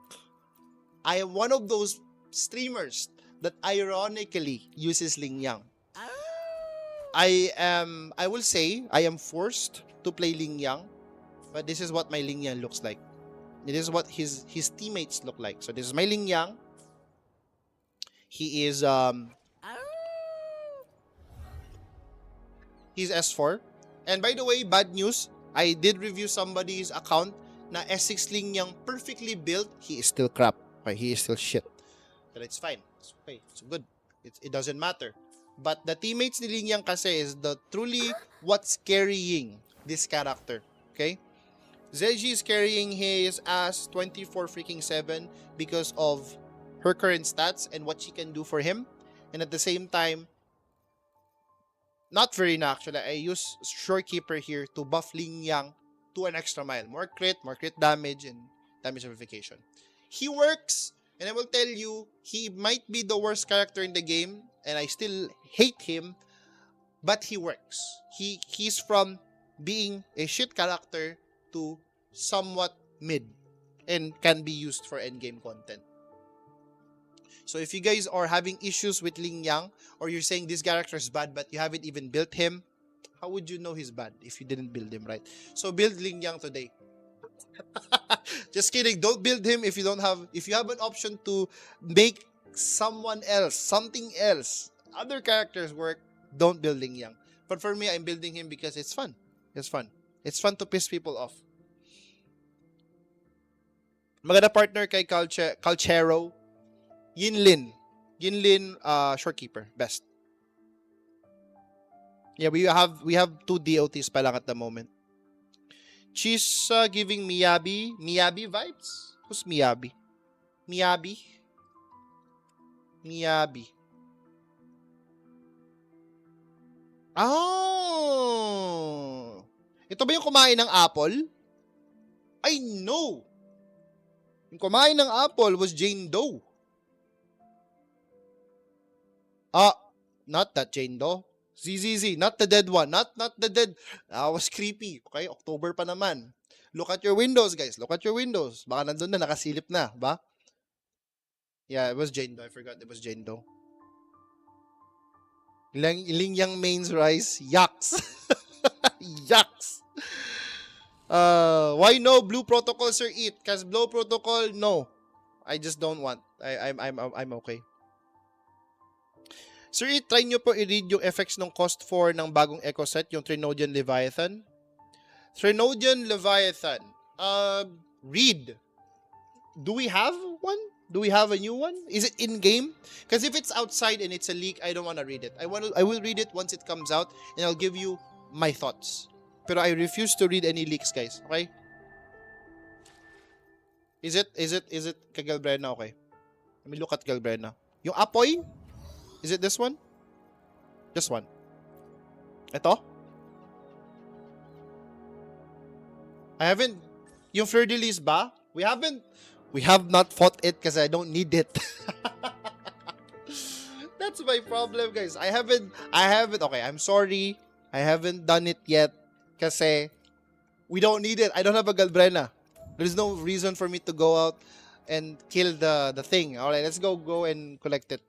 I am one of those streamers that ironically uses Ling Yang. I will say I am forced to play Ling Yang, but this is what my Ling Yang looks like. It is what his teammates look like. So this is my Ling Yang. He is he's S4. And by the way, bad news, I did review somebody's account na S6 Ling Yang perfectly built. He is still crap. Okay, he is still shit. But it's fine. It's okay. It's good. It doesn't matter. But the teammates ni Ling Yang kasi is the truly what's carrying this character. Okay? Zeji is carrying his ass 24/7 because of her current stats and what she can do for him. And at the same time, not very na actually, I use Shorekeeper here to buff Ling Yang to an extra mile. More crit damage, and damage amplification. He works, and I will tell you, he might be the worst character in the game, and I still hate him, but he works. He's from being a shit character to somewhat mid, and can be used for endgame content. So if you guys are having issues with Ling Yang, or you're saying this character is bad but you haven't even built him, how would you know he's bad if you didn't build him right? So build Ling Yang today. Just kidding. Don't build him if you have an option to make someone else, something else, other characters work. Don't build Ling Yang. But for me, I'm building him because it's fun. It's fun. It's fun to piss people off. Maganda partner kay Calchero, Yinlin, Shorekeeper, best. Yeah, we have 2 DOTs pa lang at the moment. Chisa giving Miyabi vibes. Who's Miyabi? Miyabi. Oh! Ito ba yung kumain ng apple? I know! Yung kumain ng apple was Jane Doe. Not that Jane Doe. ZZZ, not the dead one. Not the dead. That was creepy. Okay, October pa naman. Look at your windows, guys. Look at your windows. Baka nandun na, nakasilip na, ba? Yeah, it was Jane Doe. I forgot it was Jane Doe. Ling Yang Main's rice. Yucks. Yucks. Why no Blue Protocol, Sir Eat? Cause Blue Protocol, no. I just don't want. I'm okay. Sir Eat, try nyo po i-read yung effects ng cost 4 ng bagong echo set, yung Trinodian Leviathan. Trinodian Leviathan. Read. Do we have one? Do we have a new one? Is it in-game? Because if it's outside and it's a leak, I don't want to read it. I will read it once it comes out, and I'll give you my thoughts. Pero I refuse to read any leaks, guys. Okay? Is it kay Galbrena? Okay. Let me look at Galbrena. Yung Apoy? Is it this one? This one. Ito? I haven't... Yung Fleur-de-Lis ba? We have not fought it because I don't need it. That's my problem, guys. I haven't... Okay, I'm sorry. I haven't done it yet kasi we don't need it. I don't have a Galbrena. There's no reason for me to go out and kill the thing. Alright, let's go and collect it.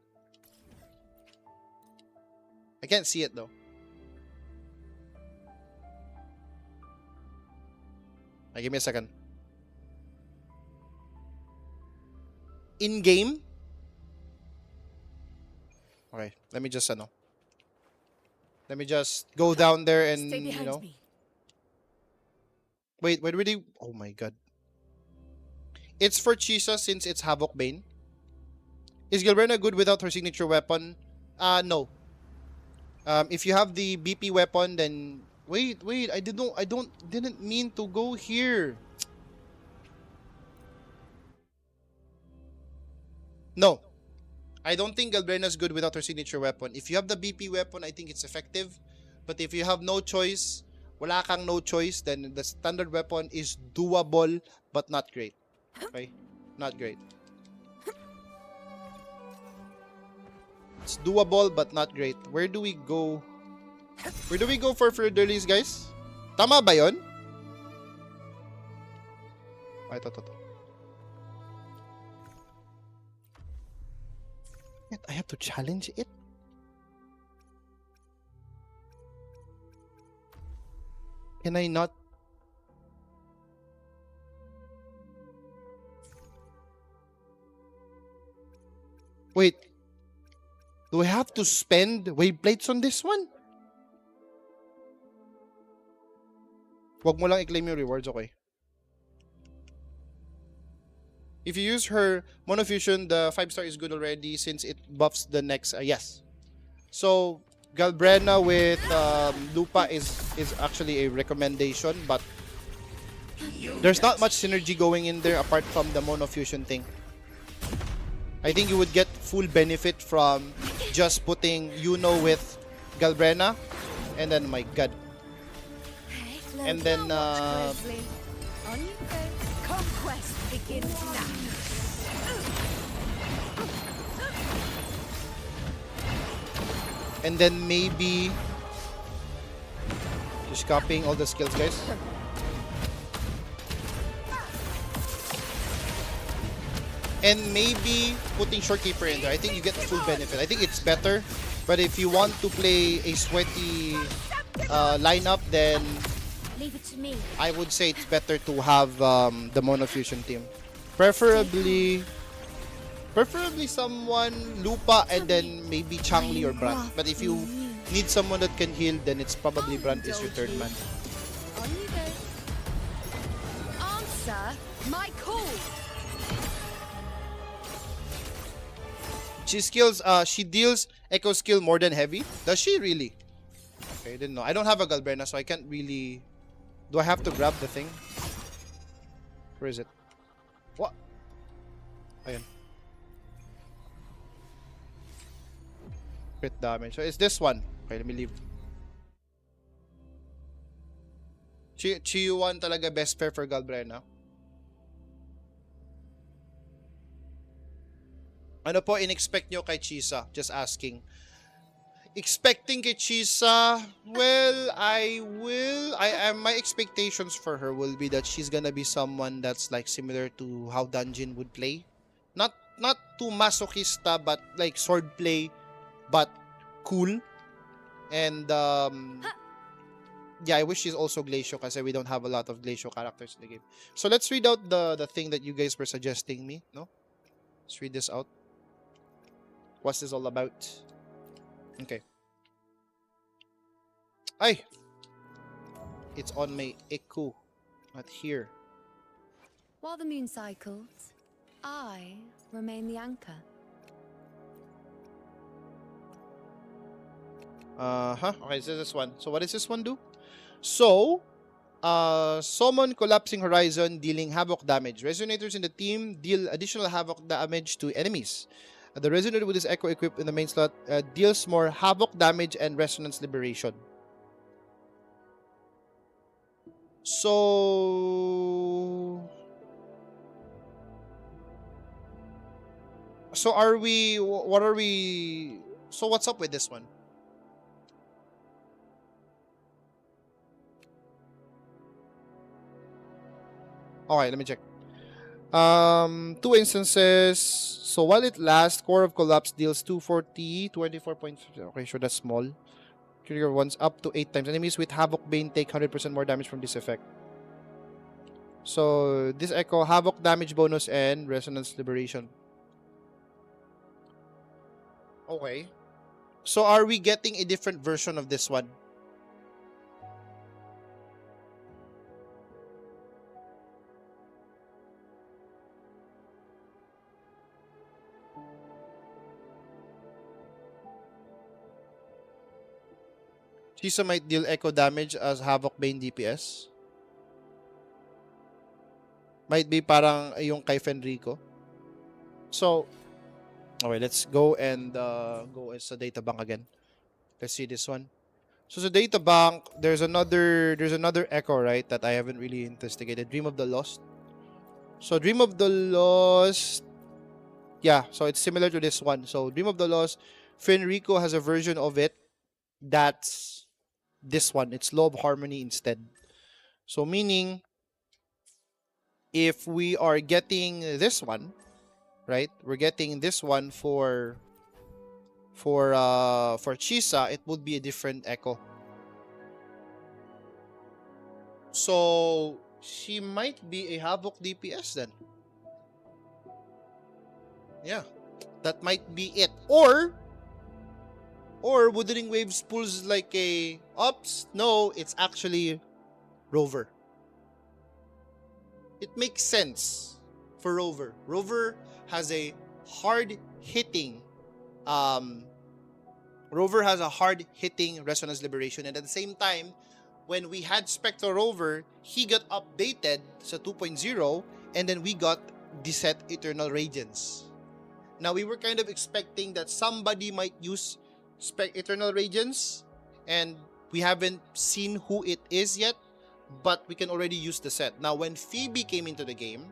I can't see it though. Give me a second. In game. Okay, let me just go down there and Me. Wait, where did he? Oh my god. It's for Chisa since it's Havoc Bane. Is Galbrena good without her signature weapon? No. If you have the BP weapon, then wait, I didn't mean to go here. No. I don't think Galbrena's good without her signature weapon. If you have the BP weapon, I think it's effective. But if you have no choice, wala kang no choice, then the standard weapon is doable but not great. Okay? Not great. It's doable but not great. Where do we go? Where do we go for Fleur-de-Lis, guys? Tama ba yun? Ay, ito. Yet I have to challenge it? Can I not? Wait. Do I have to spend wave plates on this one? Wag mo lang i-claim yung rewards, okay? If you use her Monofusion, the 5-star is good already since it buffs the next... yes. So, Galbrena with Lupa is actually a recommendation, but there's not much synergy going in there apart from the Monofusion thing. I think you would get full benefit from just putting Yuno with Galbrena, and then, my god. And then, On you go. Conquest begins now. and then maybe just copying all the skills, guys. And maybe putting Shorekeeper in there. I think you get the full benefit. I think it's better. But if you want to play a sweaty lineup, then Leave it to me. I would say it's better to have the Monofusion team. Preferably someone Lupa and then maybe Changli or Brand. But if you need someone that can heal, then it's probably Brand is your third man. On you go. Answer my call. She deals Echo skill more than heavy. Does she really? Okay, I didn't know. I don't have a Galbrena, so I can't really... Do I have to grab the thing? Where is it? What? Ayan. crit damage. So it's this one. Okay, let me leave. Chi1 talaga best pair for Galbrena. Ano po in-expect nyo kay Chisa? Just asking. Expecting kay Chisa, well, my expectations for her will be that she's gonna be someone that's like similar to how Dungeon would play. Not too masochista, but like sword play, but cool. And yeah, I wish she's also Glacio kasi we don't have a lot of Glacio characters in the game. So let's read out the thing that you guys were suggesting me, no? Let's read this out. What's this all about? Okay. Ay! It's on my Echo. Not here. While the moon cycles, I remain the anchor. Okay, so this one. So what does this one do? So, summon Collapsing Horizon, dealing havoc damage. Resonators in the team deal additional havoc damage to enemies. The resonator with this echo equipped in the main slot deals more havoc damage and resonance liberation. So are we, what are we, so what's up with this one? Alright, let me check. 2 instances. So while it lasts, Core of Collapse deals 240, 24 points. Okay, sure, that's small. Trigger once up to 8 times. Enemies with Havoc Bane take 100% more damage from this effect. So this echo, Havoc damage bonus and Resonance Liberation. Okay. So are we getting a different version of this one? Chisa might deal echo damage as Havoc Bane DPS. Might be parang yung kay Fenrico. So, okay, let's go and go sa data bank again. Let's see this one. So sa data bank, there's another echo, right, that I haven't really investigated. Dream of the Lost. So Dream of the Lost, yeah, so it's similar to this one. So Dream of the Lost, Fenrico has a version of it that's this one. It's Law of Harmony instead. So meaning, if we are getting this one, right? We're getting this one for Chisa, it would be a different echo. So she might be a Havoc DPS then. Yeah, that might be it. Or Wuthering Waves pulls like a ops. No, it's actually Rover. It makes sense for Rover. Rover has a hard-hitting Resonance Liberation, and at the same time, when we had Spectral Rover, he got updated sa 2.0, and then we got Deset Eternal Radiance. Now, we were kind of expecting that somebody might use Eternal Radiance, and we haven't seen who it is yet, but we can already use the set. Now, when Phoebe came into the game,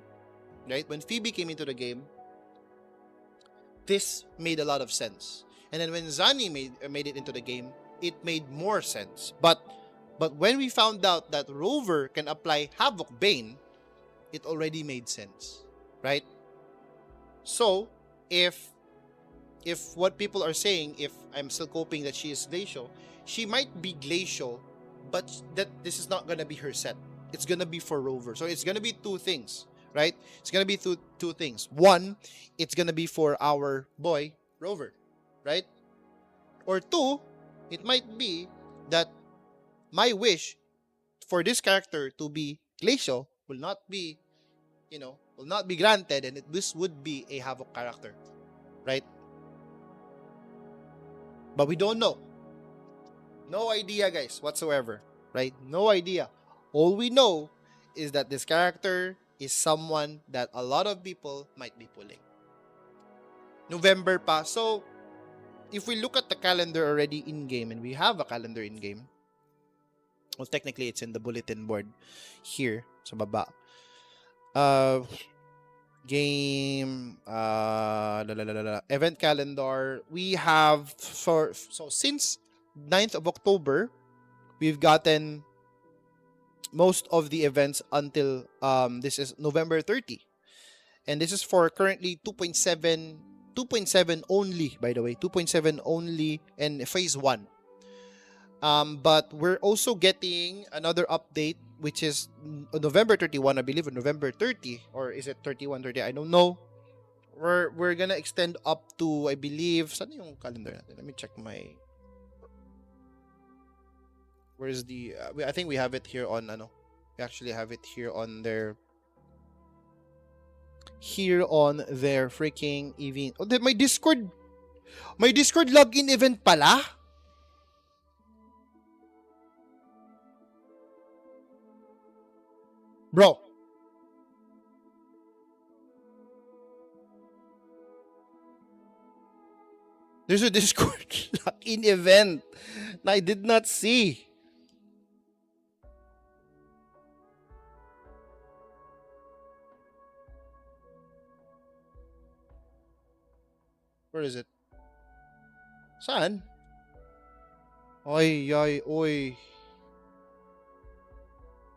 right? When Phoebe came into the game, this made a lot of sense. And then when Zani made it into the game, it made more sense. But when we found out that Rover can apply Havoc Bane, it already made sense, right? So, if what people are saying, if I'm still coping that she is Glacio, she might be Glacio, but that this is not gonna be her set. It's gonna be for Rover. So it's gonna be two things, right? It's gonna be two things. One, it's gonna be for our boy Rover, right? Or two, it might be that my wish for this character to be Glacio will not be granted, and this would be a Havoc character, right? But we don't know. No idea, guys, whatsoever, right? No idea. All we know is that this character is someone that a lot of people might be pulling. November pa. So, if we look at the calendar already in-game, and we have a calendar in-game, well, technically, it's in the bulletin board here sa baba. Game, event calendar. We have, so since 9th of October, we've gotten most of the events until, this is November 30. And this is for currently 2.7 only, by the way, 2.7 only, and phase 1. But we're also getting another update, which is November 31, I believe, or November 30, or is it 31, 30? I don't know. We're gonna extend up to, I believe, saan yung calendar natin? Let me check my... Where's the... I think we have it here on, we actually have it here on their... Here on their freaking event. Oh, my Discord login event pala? Bro. There's a Discord login event na I did not see. Where is it? Saan? Oy.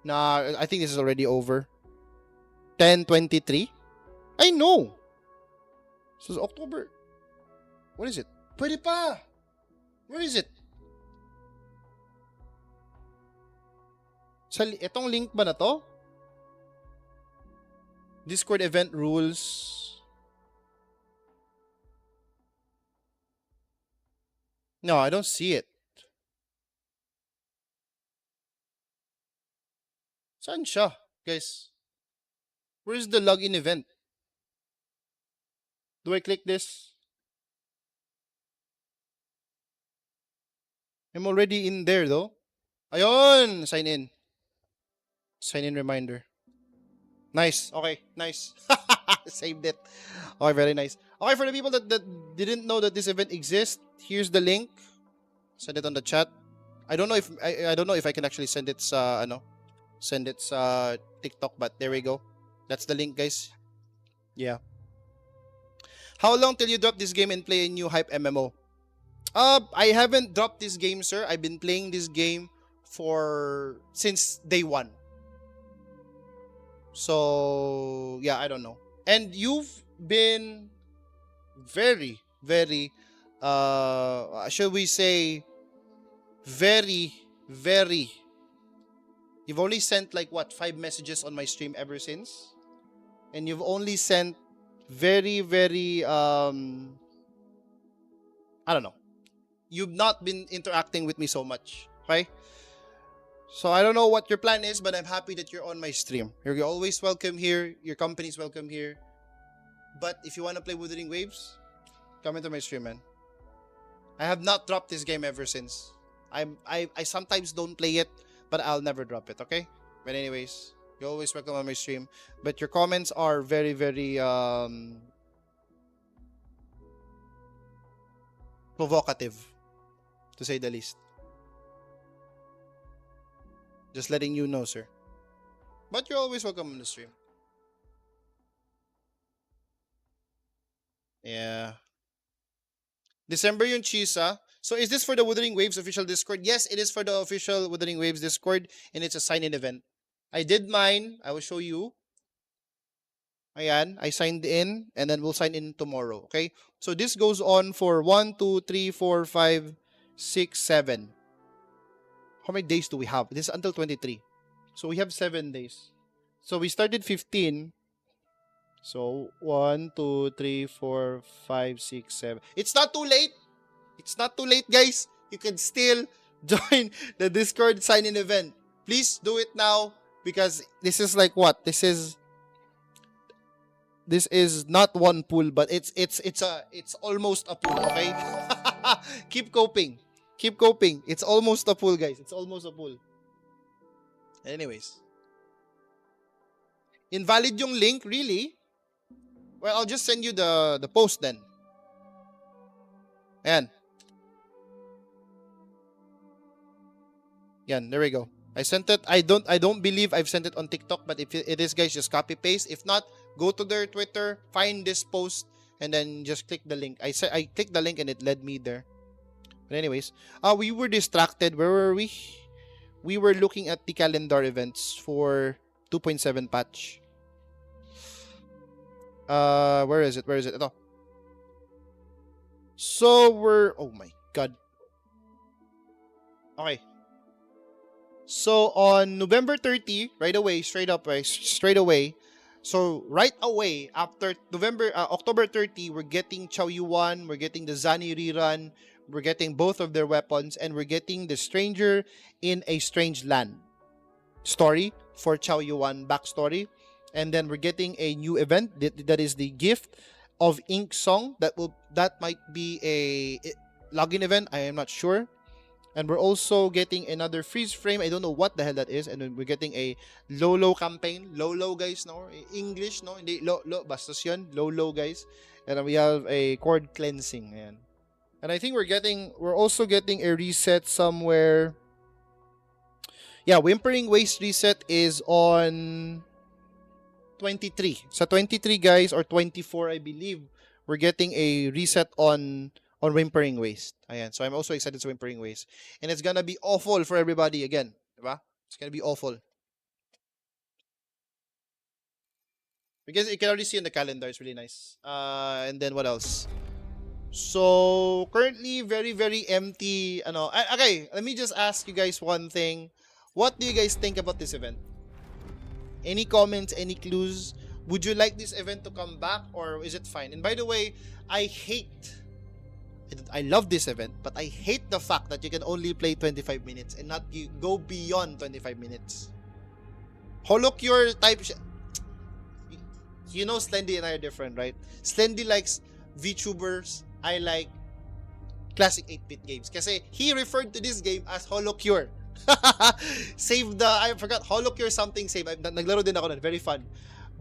Nah, I think this is already over. 10:23? I know. So it's October. What is it? Pwede pa. Where is it? Itong link ba na to? Discord event rules. No, I don't see it. Saan siya, guys? Where's the login event? Do I click this? I'm already in there though. Ayun! Sign in. Sign in reminder. Nice. Okay, nice. Saved it. Okay, very nice. Okay, for the people that didn't know that this event exists, here's the link. Send it on the chat. I don't know if I can actually send it sa TikTok, but there we go. That's the link, guys. Yeah. How long till you drop this game and play a new hype MMO? I haven't dropped this game, sir. I've been playing this game since day 1. So, yeah, I don't know. And you've been very, very, shall we say, very, very... You've only sent like, 5 messages on my stream ever since? And you've only sent very, very, I don't know. You've not been interacting with me so much, okay? So I don't know what your plan is, but I'm happy that you're on my stream. You're always welcome here. Your company's welcome here. But if you want to play Wuthering Waves, come into my stream, man. I have not dropped this game ever since. I sometimes don't play it, but I'll never drop it, okay? But anyways, you're always welcome on my stream. But your comments are very, very provocative, to say the least. Just letting you know, sir. But you're always welcome on the stream. Yeah. December yung Chisa. So is this for the Wuthering Waves official Discord? Yes, it is for the official Wuthering Waves Discord, and it's a sign-in event. I did mine. I will show you. Ayan, I signed in, and then we'll sign in tomorrow, okay? So this goes on for 1, 2, 3, 4, 5, 6, 7. How many days do we have? This is until 23. So we have 7 days. So we started 15. So 1, 2, 3, 4, 5, 6, 7. It's not too late. It's not too late, guys. You can still join the Discord sign-in event. Please do it now, because this is like what? This is not one pool, but it's almost a pool, okay? Keep coping. Keep coping. It's almost a pool, guys. It's almost a pool. Anyways. Invalid yung link, really? Well, I'll just send you the post then. Ayan. Yan, there we go. I sent it. I don't believe I've sent it on TikTok, but if it is, guys, just copy paste. If not, go to their Twitter, find this post, and then just click the link. I clicked the link and it led me there. But anyways, we were distracted. Where were we? We were looking at the calendar events for 2.7 patch. Where is it? Where is it? Ito. So we're, oh my god. Okay. So on November 30, right away, straight away. So right away after October 30, we're getting Chow Yuan, we're getting the Zani rerun, we're getting both of their weapons, and we're getting the Stranger in a Strange Land story for Chow Yuan backstory. And then we're getting a new event that is the Gift of Ink Song. That might be a login event. I am not sure. And we're also getting another freeze frame. I don't know what the hell that is. And then we're getting a Lolo campaign. Lolo, guys, no? English, no? Hindi, bastos yun. Lolo, guys. And then we have a cord cleansing. Ayan. And I think we're also getting a reset somewhere. Yeah, Whimpering Waste reset is on 23. So 23, guys, or 24, I believe, we're getting a reset on Whimpering Waste. Ayan. So I'm also excited to Whimpering Waste. And it's gonna be awful for everybody again. Diba? It's gonna be awful. Because you can already see in the calendar, it's really nice. And then what else? So currently very, very empty. Okay, let me just ask you guys one thing. What do you guys think about this event? Any comments, any clues? Would you like this event to come back, or is it fine? And by the way, I love this event, but I hate the fact that you can only play 25 minutes and not go beyond 25 minutes. Holocure type you know, Slendy and I are different, right? Slendy likes VTubers. I like classic 8-bit games. Kasi he referred to this game as Holocure. I forgot, Holocure something save. Naglaro din ako nun. Very fun.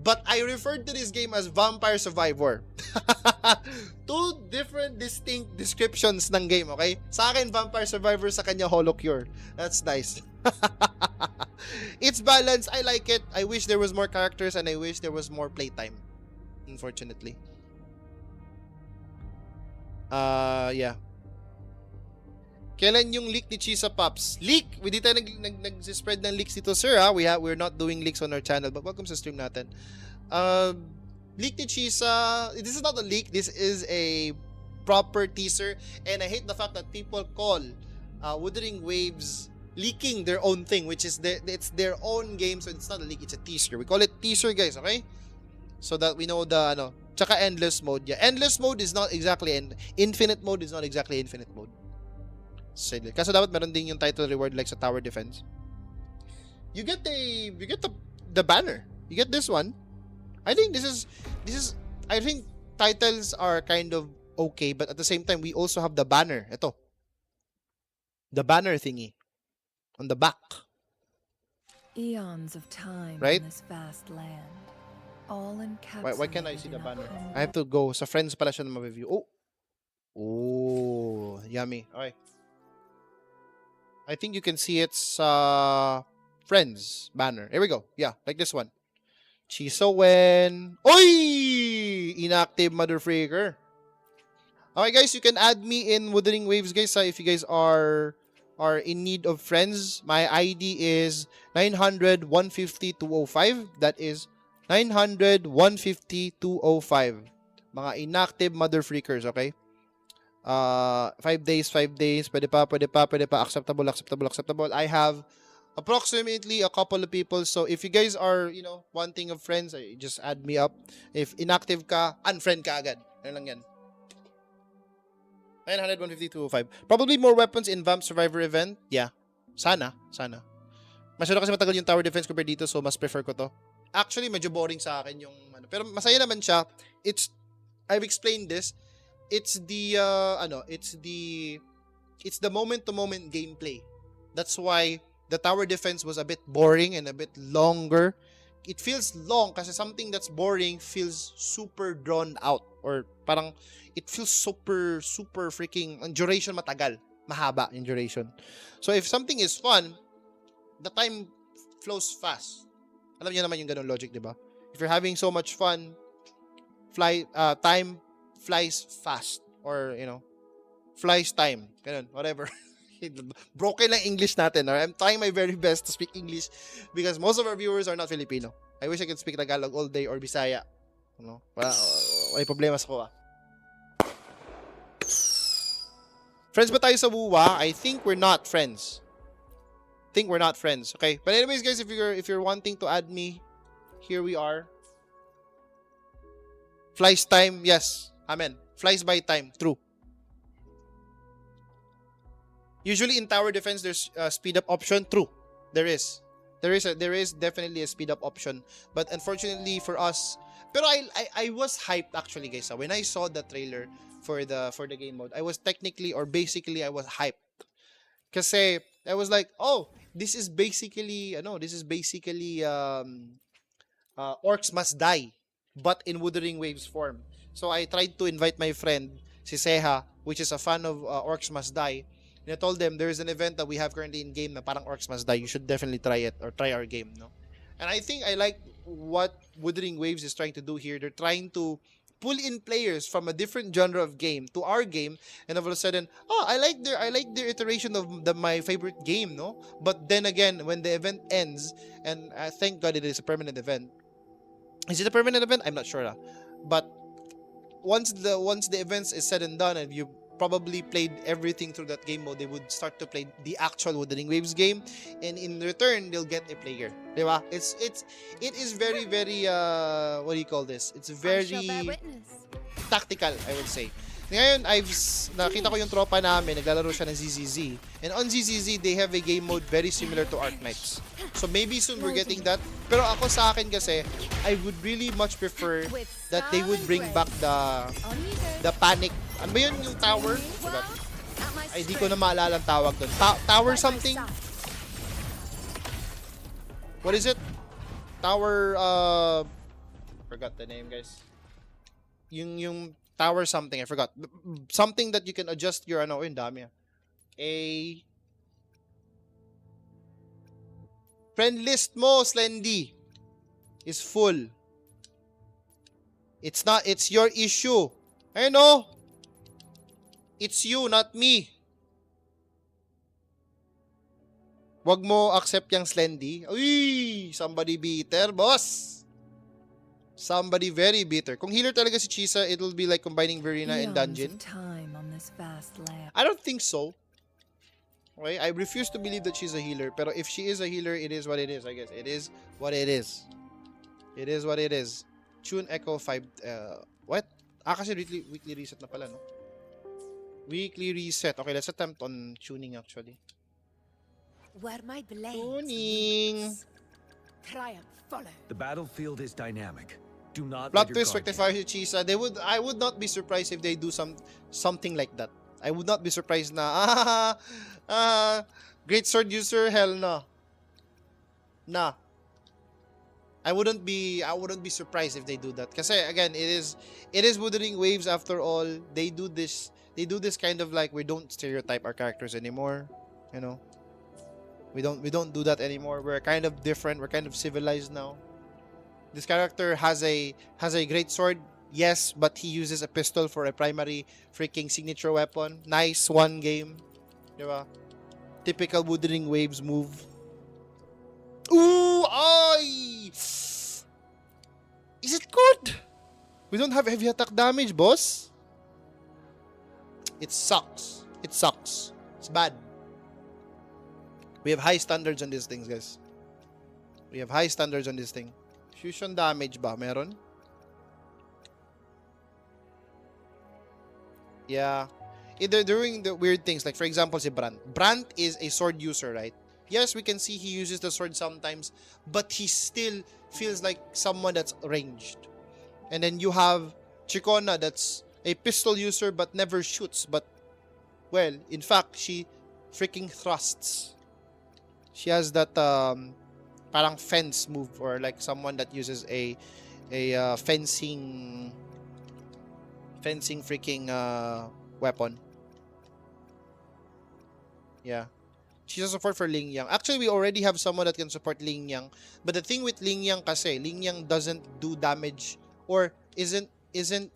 But I referred to this game as Vampire Survivor. Two different distinct descriptions ng game, okay? Sa akin, Vampire Survivor, sa kanya, Holocure. That's nice. It's balanced. I like it. I wish there was more characters and I wish there was more playtime. Unfortunately. Yeah. Kailan yung leak ni Chisa Pops? Leak! Hindi tayo nag-spread ng leaks dito, sir, ha? We're not doing leaks on our channel, but welcome sa stream natin. Leak ni Chisa, this is not a leak, this is a proper teaser, and I hate the fact that people call Wuthering Waves leaking their own thing, which is it's their own game, so it's not a leak, it's a teaser. We call it teaser, guys, okay? So that we know the, tsaka endless mode. Yeah, endless mode is not exactly, and infinite mode is not exactly infinite mode. Kaso dapat meron din yung title reward like sa tower defense. You get the banner. You get this one. I think I think titles are kind of okay, but at the same time we also have the banner. Ito. The banner thingy on the back. Eons of time right? in this vast land. All Why can't I see the banner? I have to go. Sa friends pala siya na ma-review. Oh, yummy. Okay. I think you can see its friends banner. Here we go. Yeah, like this one. Chisa when... Oy! Inactive mother freaker. Okay, guys, you can add me in Wuthering Waves, guys, if you guys are in need of friends. My ID is 900-150-205. That is 900-150-205. Mga inactive mother freakers, okay? 5 days. Pwede pa. Acceptable. I have approximately a couple of people. So if you guys are, wanting of friends, just add me up. If inactive ka, unfriend ka agad. Ano lang yan. 900, 150, 205. Probably more weapons in Vamp Survivor event. Yeah. Sana. Masyado kasi matagal yung tower defense compared dito, so mas prefer ko to. Actually, medyo boring sa akin yung pero masaya naman siya. I've explained this. It's the moment to moment gameplay. That's why the tower defense was a bit boring and a bit longer. It feels long kasi something that's boring feels super drawn out, or parang it feels super freaking, ang duration matagal, mahaba in duration. So if something is fun, the time flows fast. Alam niyo naman yung ganun logic, di ba? If you're having so much fun, time flies fast. Or, flies time. Ganun, whatever. Broken lang English natin. Or I'm trying my very best to speak English because most of our viewers are not Filipino. I wish I could speak Tagalog all day or Bisaya. May problema sa ko. Friends ba tayo sa WUWA? I think we're not friends. Okay. But anyways, guys, if you're wanting to add me, here we are. Flies time, yes. Amen. Flies by time, true. Usually in tower defense, there's a speed up option. True, there is. There is definitely a speed up option. But unfortunately for us, pero I was hyped actually, guys. When I saw the trailer for the game mode, I was basically I was hyped. Kasi I was like, oh, this is basically Orcs Must Die, but in Wuthering Waves form. So I tried to invite my friend, si Seha, which is a fan of Orcs Must Die. And I told them there's an event that we have currently in game na parang Orcs Must Die. You should definitely try it or try our game, no? And I think I like what Wuthering Waves is trying to do here. They're trying to pull in players from a different genre of game to our game, and all of a sudden, I like their iteration of my favorite game, no? But then again, when the event ends, and thank God it is a permanent event. Is it a permanent event? I'm not sure. But once the events is said and done, and you probably played everything through that game mode, they would start to play the actual Wuthering Waves game, and in return they'll get a player, diba? It is very what do you call this? It's very tactical, I would say. Ngayon, nakita ko yung tropa namin, naglalaro siya ng ZZZ. And on ZZZ, they have a game mode very similar to Arknights. So maybe soon we're getting that. Pero ako sa akin kasi, I would really much prefer that they would bring back the panic. Ano ba yun yung tower? Ay, di ko na maalala ang tawag doon. Tower something? What is it? Tower, forgot the name, guys. Yung tower something, I forgot. Something that you can adjust your yung dami. Friend list mo, Slendy, is full. It's your issue. I know. It's you, not me. Wag mo accept yung Slendy. Uy, somebody bitter, boss. Somebody very bitter. Kung healer talaga si Chisa, it'll be like combining Verena and Dungeon. I don't think so. Okay? I refuse to believe that she's a healer. Pero if she is a healer, it is what it is, I guess. It is what it is. It is what it is. Tune Echo 5. What? Kasi weekly reset na pala, no? Weekly reset. Okay, let's attempt on tuning actually. Where my blades Tuning. triumph follow. The battlefield is dynamic. Do not Plot let your twist guard rectifier si Chisa. I would not be surprised if they do something like that. I would not be surprised na great sword user, hell no. Nah. I wouldn't be surprised if they do that. Kasi again, it is Wuthering Waves after all. They do this kind of like, we don't stereotype our characters anymore, you know. We don't do that anymore. We're kind of different. We're kind of civilized now. This character has a great sword, yes, but he uses a pistol for a primary freaking signature weapon. Nice one game, diba? Typical Wuthering Waves move. Ooh, ay! Is it good? We don't have heavy attack damage, boss. It sucks. It sucks. It's bad. We have high standards on these things, guys. We have high standards on this thing. Fusion damage ba? Meron? Yeah. They're doing the weird things. Like, for example, si Brant. Brant is a sword user, right? Yes, we can see he uses the sword sometimes, but he still feels like someone that's ranged. And then you have Chikona, that's a pistol user but never shoots. But, well, in fact, she freaking thrusts. She has that parang fence move, or like someone that uses a fencing freaking weapon. Yeah. She's a support for Ling Yang. Actually, we already have someone that can support Ling Yang. But the thing with Ling Yang kasi, Ling Yang doesn't do damage or isn't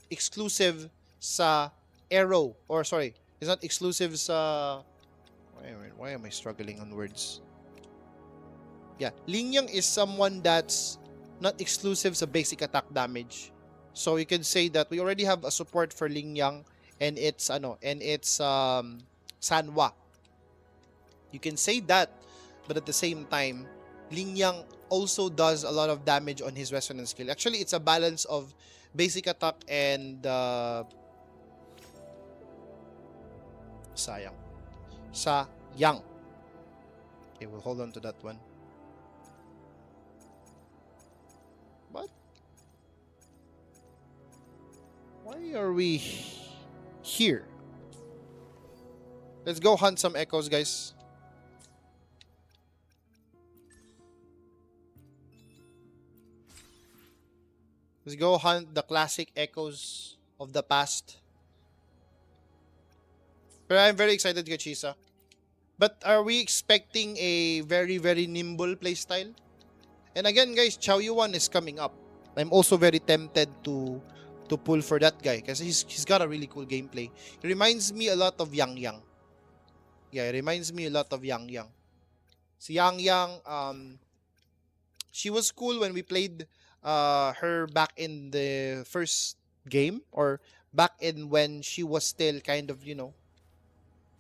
exclusive sa arrow. Or sorry, is not exclusive sa... Why am I struggling on words? Yeah, Ling Yang is someone that's not exclusive sa basic attack damage. So you can say that we already have a support for Ling Yang and it's Sanwa. You can say that, but at the same time, Ling Yang also does a lot of damage on his resonance skill. Actually, it's a balance of basic attack and sayang. Sayang. Okay, we'll hold on to that one. What? Why are we here? Let's go hunt some echoes, guys. Let's go hunt the classic echoes of the past. But I'm very excited to get Chisa. But are we expecting a very, very nimble playstyle? And again, guys, Chow Yuan is coming up. I'm also very tempted to pull for that guy because he's got a really cool gameplay. He reminds me a lot of Yang Yang. Yeah, it reminds me a lot of Yang Yang. Si Yang Yang, she was cool when we played her back in the first game or back in when she was still kind of, you know,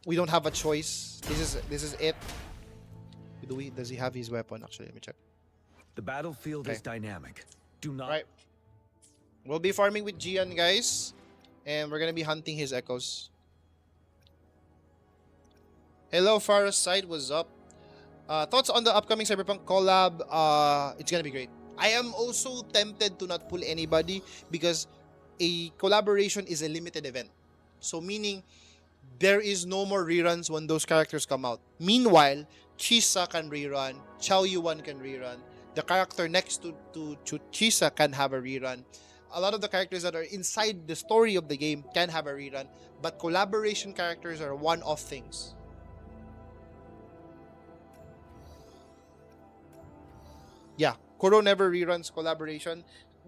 we don't have a choice. This is it. Does he have his weapon? Actually, let me check. The battlefield is dynamic. Do not... Right. We'll be farming with Gian, guys. And we're gonna be hunting his echoes. Hello, Farah's side. What's up? Thoughts on the upcoming Cyberpunk collab? It's gonna be great. I am also tempted to not pull anybody because a collaboration is a limited event. So meaning, there is no more reruns when those characters come out. Meanwhile, Chisa can rerun, Chow Yuan can rerun, the character next to Chisa can have a rerun. A lot of the characters that are inside the story of the game can have a rerun, but collaboration characters are one-off things. Yeah, Kuro never reruns collaboration.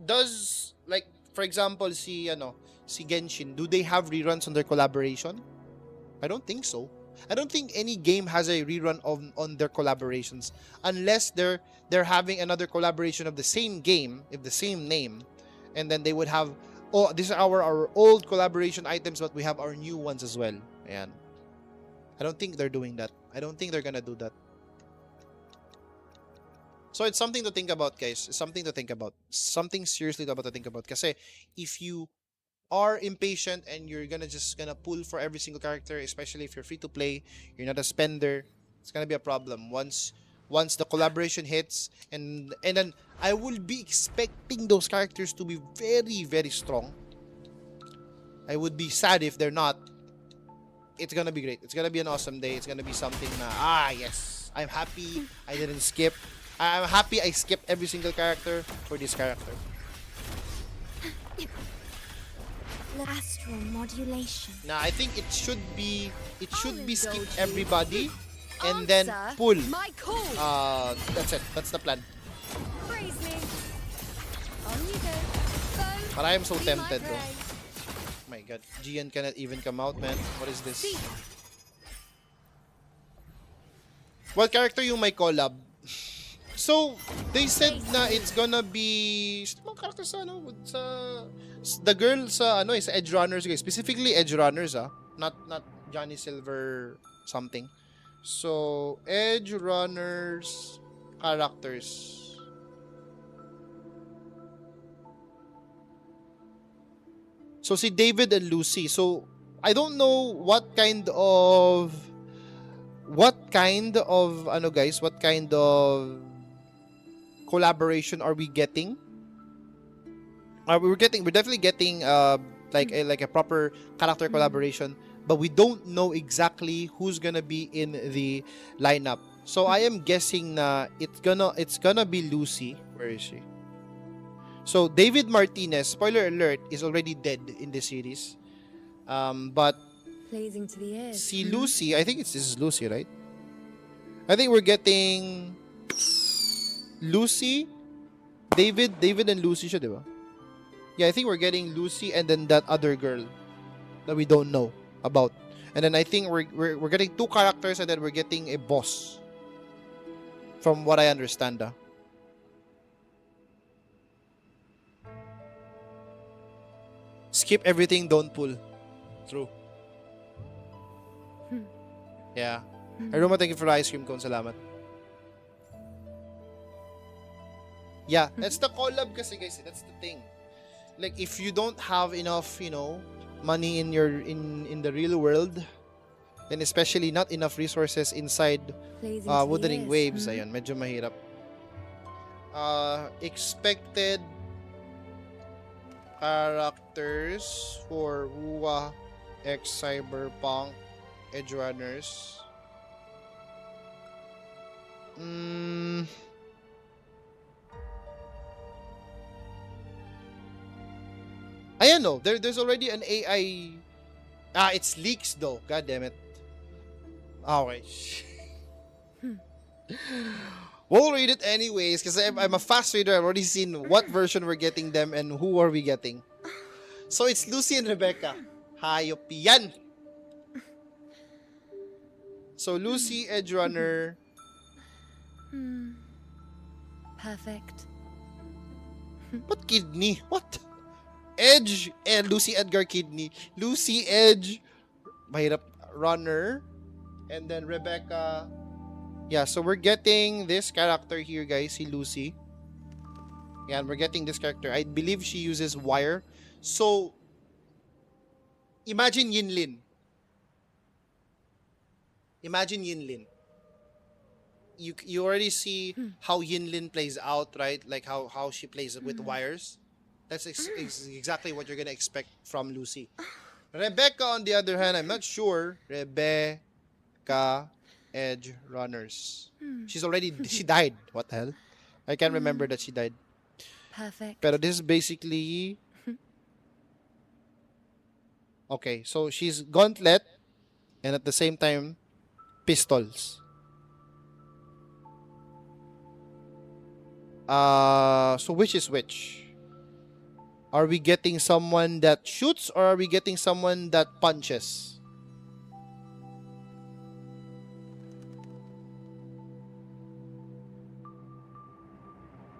Does, like, for example, si Genshin, do they have reruns on their collaboration? I don't think so. I don't think any game has a rerun on their collaborations unless they're having another collaboration of the same game, if the same name, and then they would have, oh, this is our old collaboration items, but we have our new ones as well. And I don't think they're doing that. I don't think they're gonna do that. So it's something to think about, guys. It's something to think about. Something seriously to think about. Kasi if you are impatient and you're just gonna pull for every single character, especially if you're free to play, you're not a spender, it's gonna be a problem once the collaboration hits, and then I will be expecting those characters to be very, very strong. I would be sad if they're not. It's gonna be great. It's gonna be an awesome day. It's gonna be something na, yes, I'm happy I didn't skip. I'm happy I skipped every single character for this character. Astral modulation. Now I think it should be skip everybody and then pull. That's it. That's the plan. Praise me. On you go. But I am so tempted though. My god, Gian cannot even come out, man. What is this? What character yung may collab? So, they said na it's gonna be character sa the girl sa sa Edge Runners, guys. Specifically Edge Runners, not Johnny Silver something. So, Edge Runners characters. So si David and Lucy. So, I don't know what kind of collaboration are we getting? We're definitely getting like a proper character collaboration, but we don't know exactly who's gonna be in the lineup. So I am guessing na it's gonna be Lucy. Where is she? So David Martinez, spoiler alert, is already dead in the series. But Pleasing to the ears. see Lucy, I think this is Lucy, right? I think we're getting Lucy, David and Lucy siya, di ba? Yeah, I think we're getting Lucy and then that other girl that we don't know about. And then I think we're getting 2 characters and then we're getting a boss. From what I understand. Skip everything, don't pull. True. Yeah. Aroma, thank you for the ice cream cone. Salamat. Yeah, that's the collab kasi guys. That's the thing. Like if you don't have enough, you know, money in your in the real world, then especially not enough resources inside Wuthering Waves, ayun, medyo mahirap. Expected characters for WUA X Cyberpunk Edge Runners. Ayan no, there's already an AI. It's leaks though. God damn it. Okay. We'll read it anyways because I'm a fast reader. I've already seen what version we're getting them and who are we getting. So it's Lucy and Rebecca. Hayop yan. So Lucy, Edge Runner. Perfect. What kidney? What? Edge and Lucy Edgar kidney. Lucy Edge mahirap runner and then Rebecca. Yeah, so we're getting this character here guys, si Lucy. Yeah, and we're getting this character. I believe she uses wire. So imagine Yinlin. Imagine Yinlin. You already see how Yinlin plays out, right? Like how she plays with wires. That's exactly what you're gonna expect from Lucy. Rebecca, on the other hand, I'm not sure. Rebecca Edge Runners. She died. What the hell? I can't remember that she died. Perfect. Pero this is basically... Okay, so she's gauntlet and at the same time, pistols. So which is which? Are we getting someone that shoots or are we getting someone that punches?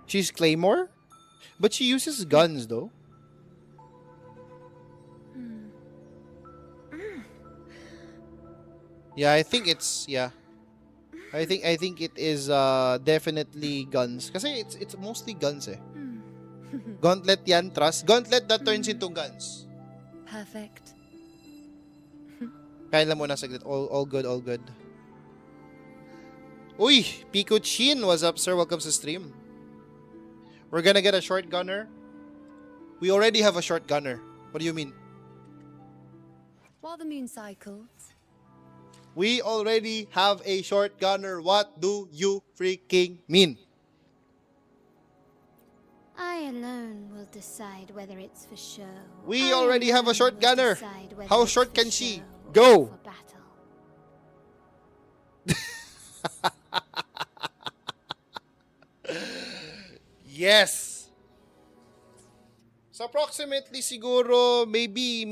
She's Claymore? But she uses guns though. Yeah, I think it's I think it is definitely guns. Kasi it's mostly guns eh. Gauntlet yan, trust. Gauntlet that turns into guns. Perfect. Kain lang muna saglit. All good, all good. Uy! Pico Chin, what's up, sir? Welcome to stream. We're gonna get a short gunner. We already have a short gunner. What do you mean? While the moon cycles, We already have a short gunner. What do you freaking mean? I alone will decide whether it's for show. We already have a short gunner. How short can she or go? for battle. Yes. So approximately siguro maybe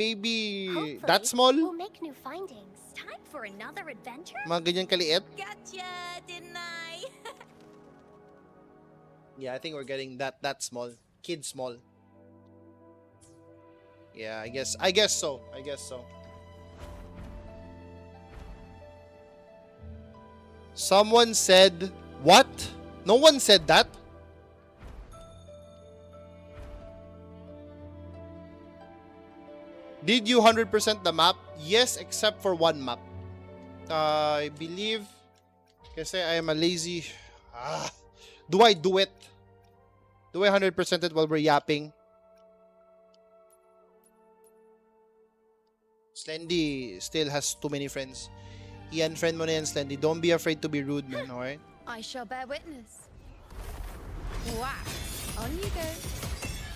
Hopefully, that small. We'll make new findings. Time for another adventure? Mga ganyan kaliit. Gotcha, didn't I? Yeah, I think we're getting that small. Kid small. Yeah, I guess so. Someone said what? No one said that. Did you 100% the map? Yes, except for one map. I believe kasi I am a lazy. Do I do it? Do I 100% it while we're yapping? Slendy still has too many friends. I-unfriend mo na yan, Slendy. Don't be afraid to be rude, man, alright? I shall bear witness. Wow. On you go.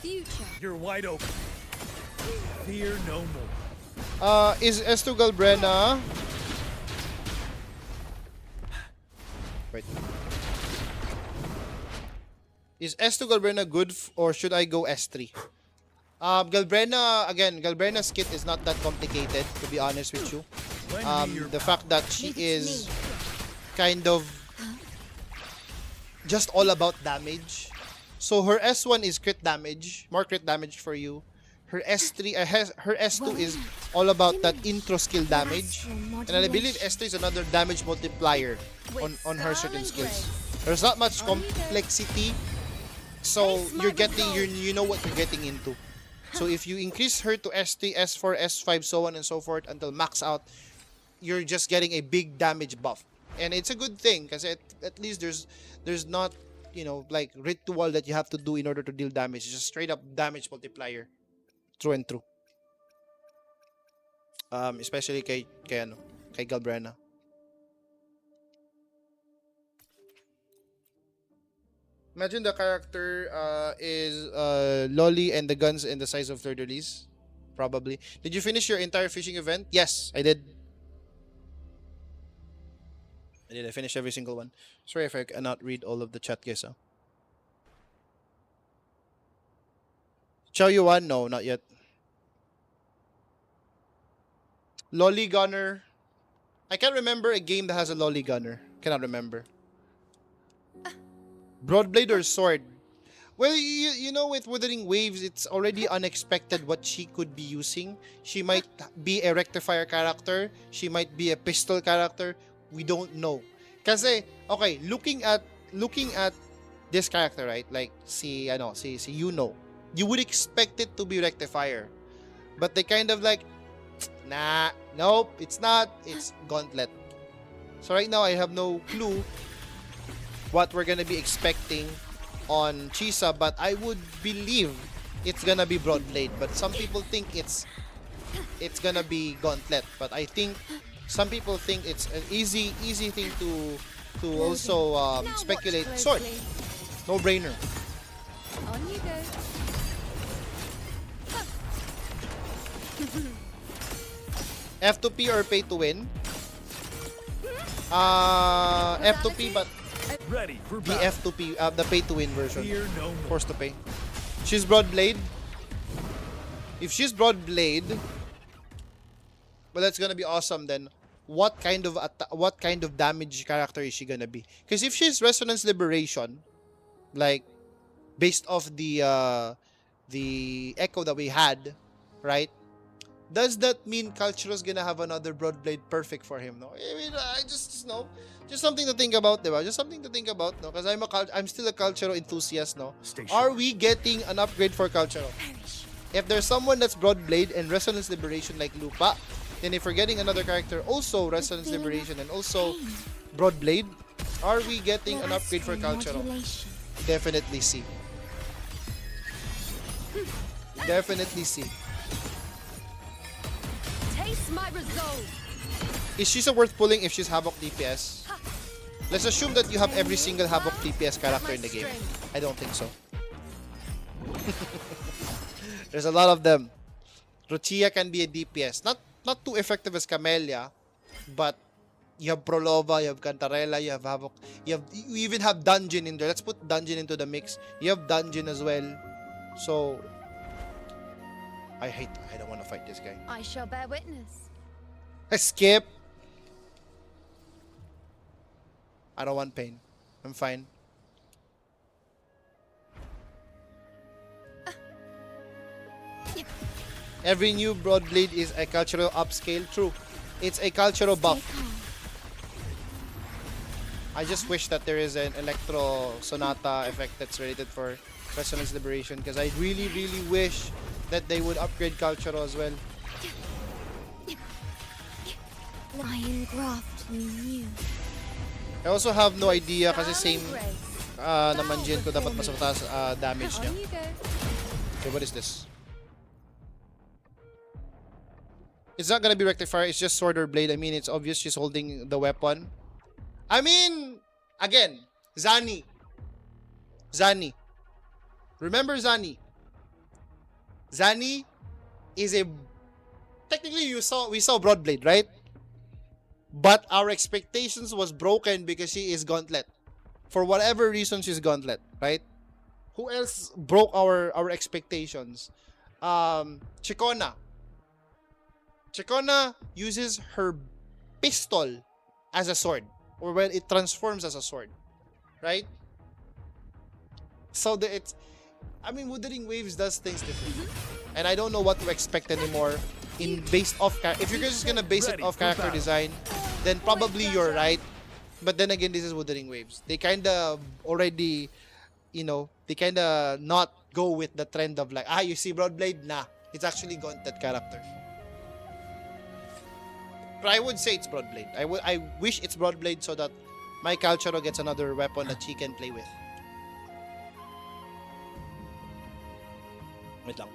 Future. You're wide open. Fear no more. Is Estugal Brenna? Wait. Is S2 Galbrena good or should I go S3? Galbrena's kit is not that complicated, to be honest with you. The fact that she is kind of just all about damage. So her S1 is crit damage, more crit damage for you. Her S3, her S2 is all about that intro skill damage. And I believe S3 is another damage multiplier on her certain skills. There's not much complexity. So you know what you're getting into. So if you increase her to S3, S4, S5, so on and so forth until max out, you're just getting a big damage buff. And it's a good thing because at least there's not, you know, like ritual that you have to do in order to deal damage. It's just straight up damage multiplier. True and true. Especially kay Galbrena. Imagine the character is Lolly and the guns in the size of third release. Probably. Did you finish your entire fishing event? Yes, I did. I finished every single one. Sorry if I cannot read all of the chat, guys. Chow Yuan? No, not yet. Lolly Gunner. I can't remember a game that has a Lolly Gunner. Cannot remember. Broadblade or sword? Well, you know, with Wuthering Waves, it's already unexpected what she could be using. She might be a rectifier character. She might be a pistol character. We don't know. Kasi, okay, looking at this character, right? Like, si Yuno. You would expect it to be rectifier. But they kind of like, nah, nope, it's not. It's Gauntlet. So right now, I have no clue what we're gonna be expecting on Chisa, but I would believe it's gonna be Broadblade. But some people think it's gonna be Gauntlet. But I think some people think it's an easy thing to also speculate. Sword, no brainer. On you go. F2P or pay to win? F2P, but Ready for the battle. F2P, the pay to win version. Fear no more. Forced to pay. She's Broadblade. If she's Broadblade, well, that's gonna be awesome then. What kind of damage character is she gonna be? Because if she's Resonance Liberation, like based off the echo that we had, right? Does that mean Culturo's gonna have another Broadblade perfect for him? No, I mean, I just know, just something to think about, diba? Just something to think about, no? Because I'm still a Culturo enthusiast, no? Are we getting an upgrade for Culturo? If there's someone that's Broadblade and Resonance Liberation like Lupa, then if we're getting another character also Resonance Liberation and also Broadblade, are we getting an upgrade for Culturo? Definitely see. Definitely see. Taste my resolve. Is Chisa worth pulling if she's Havoc DPS? Let's assume that you have every single Havoc DPS character in the game. I don't think so. There's a lot of them. Ruchia can be a DPS. Not too effective as Camellia, but you have Prolova, you have Cantarella, you have Havoc, you even have Dungeon in there. Let's put Dungeon into the mix. You have Dungeon as well. So I don't want to fight this guy. I shall bear witness. I skip. I don't want pain. I'm fine. Every new Broadblade is a cultural upscale. True. It's a cultural buff. I just wish that there is an Electro Sonata effect that's related for Resonance Liberation, because I really wish that they would upgrade Culturo as well. I engraft new. I also have no idea kasi same naman Jin ko dapat mas mataas damage niya. On you go. Okay, what is this? It's not gonna be Rectifier, it's just Sword or Blade. I mean, it's obvious she's holding the weapon. I mean, again, Zani. Remember Zani? Zani is a... Technically, we saw Broadblade, right? But our expectations was broken because she is Gauntlet. For whatever reason, she's Gauntlet, right? Who else broke our expectations? Chikona. Chikona uses her pistol as a sword, or when it transforms as a sword, right? So I mean, Wuthering Waves does things differently, and I don't know what to expect anymore. Based off, if you're just gonna base it off character design, then probably you're right. But then again, this is Wuthering Waves. They kind of already, they kind of not go with the trend of like, you see Broadblade? Nah, it's actually Gauntlet character. But I would say it's Broadblade. I wish it's Broadblade so that my Calcharo gets another weapon that she can play with. Wait lang.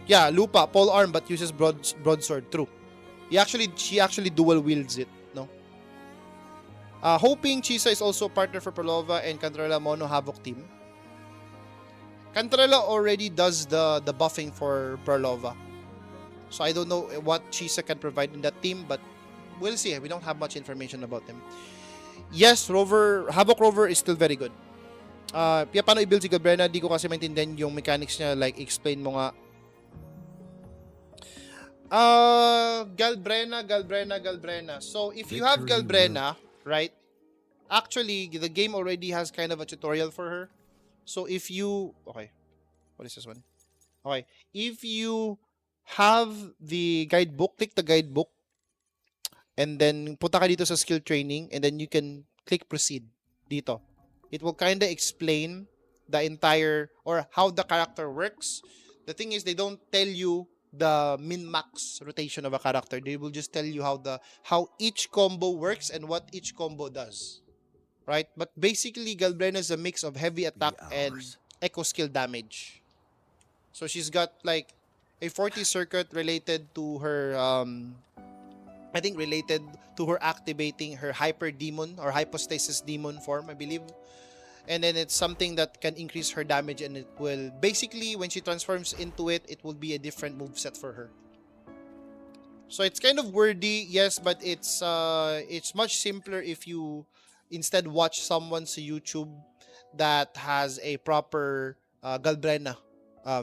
Yeah, Lupa, pole arm but uses broadsword. True. She actually dual wields it, no? Hoping Chisa is also partner for Perlova and Cantarella Mono Havoc team. Cantarella already does the buffing for Perlova. So I don't know what Chisa can provide in that team, but we'll see. We don't have much information about him. Yes, Havoc Rover is still very good. Paano i-build si Galbrena? Di ko kasi maintindihan yung mechanics niya. Like, explain mo nga. Galbrena. So, if you have Galbrena, right? Actually, the game already has kind of a tutorial for her. So, if you... Okay. What is this one? Okay. If you have the guidebook, click the guidebook. And then, punta ka dito sa skill training. And then, you can click proceed. Dito. It will kind of explain the entire or how the character works. The thing is, they don't tell you the min-max rotation of a character. They will just tell you how each combo works and what each combo does. Right? But basically, Galbrena is a mix of heavy attack and echo skill damage. So she's got like a 40 circuit related to her I think related to her activating her hyper demon or hypostasis demon form, I believe. And then it's something that can increase her damage, and it will basically, when she transforms into it, it will be a different moveset for her. So it's kind of wordy, yes, but it's much simpler if you instead watch someone's YouTube that has a proper Galbrena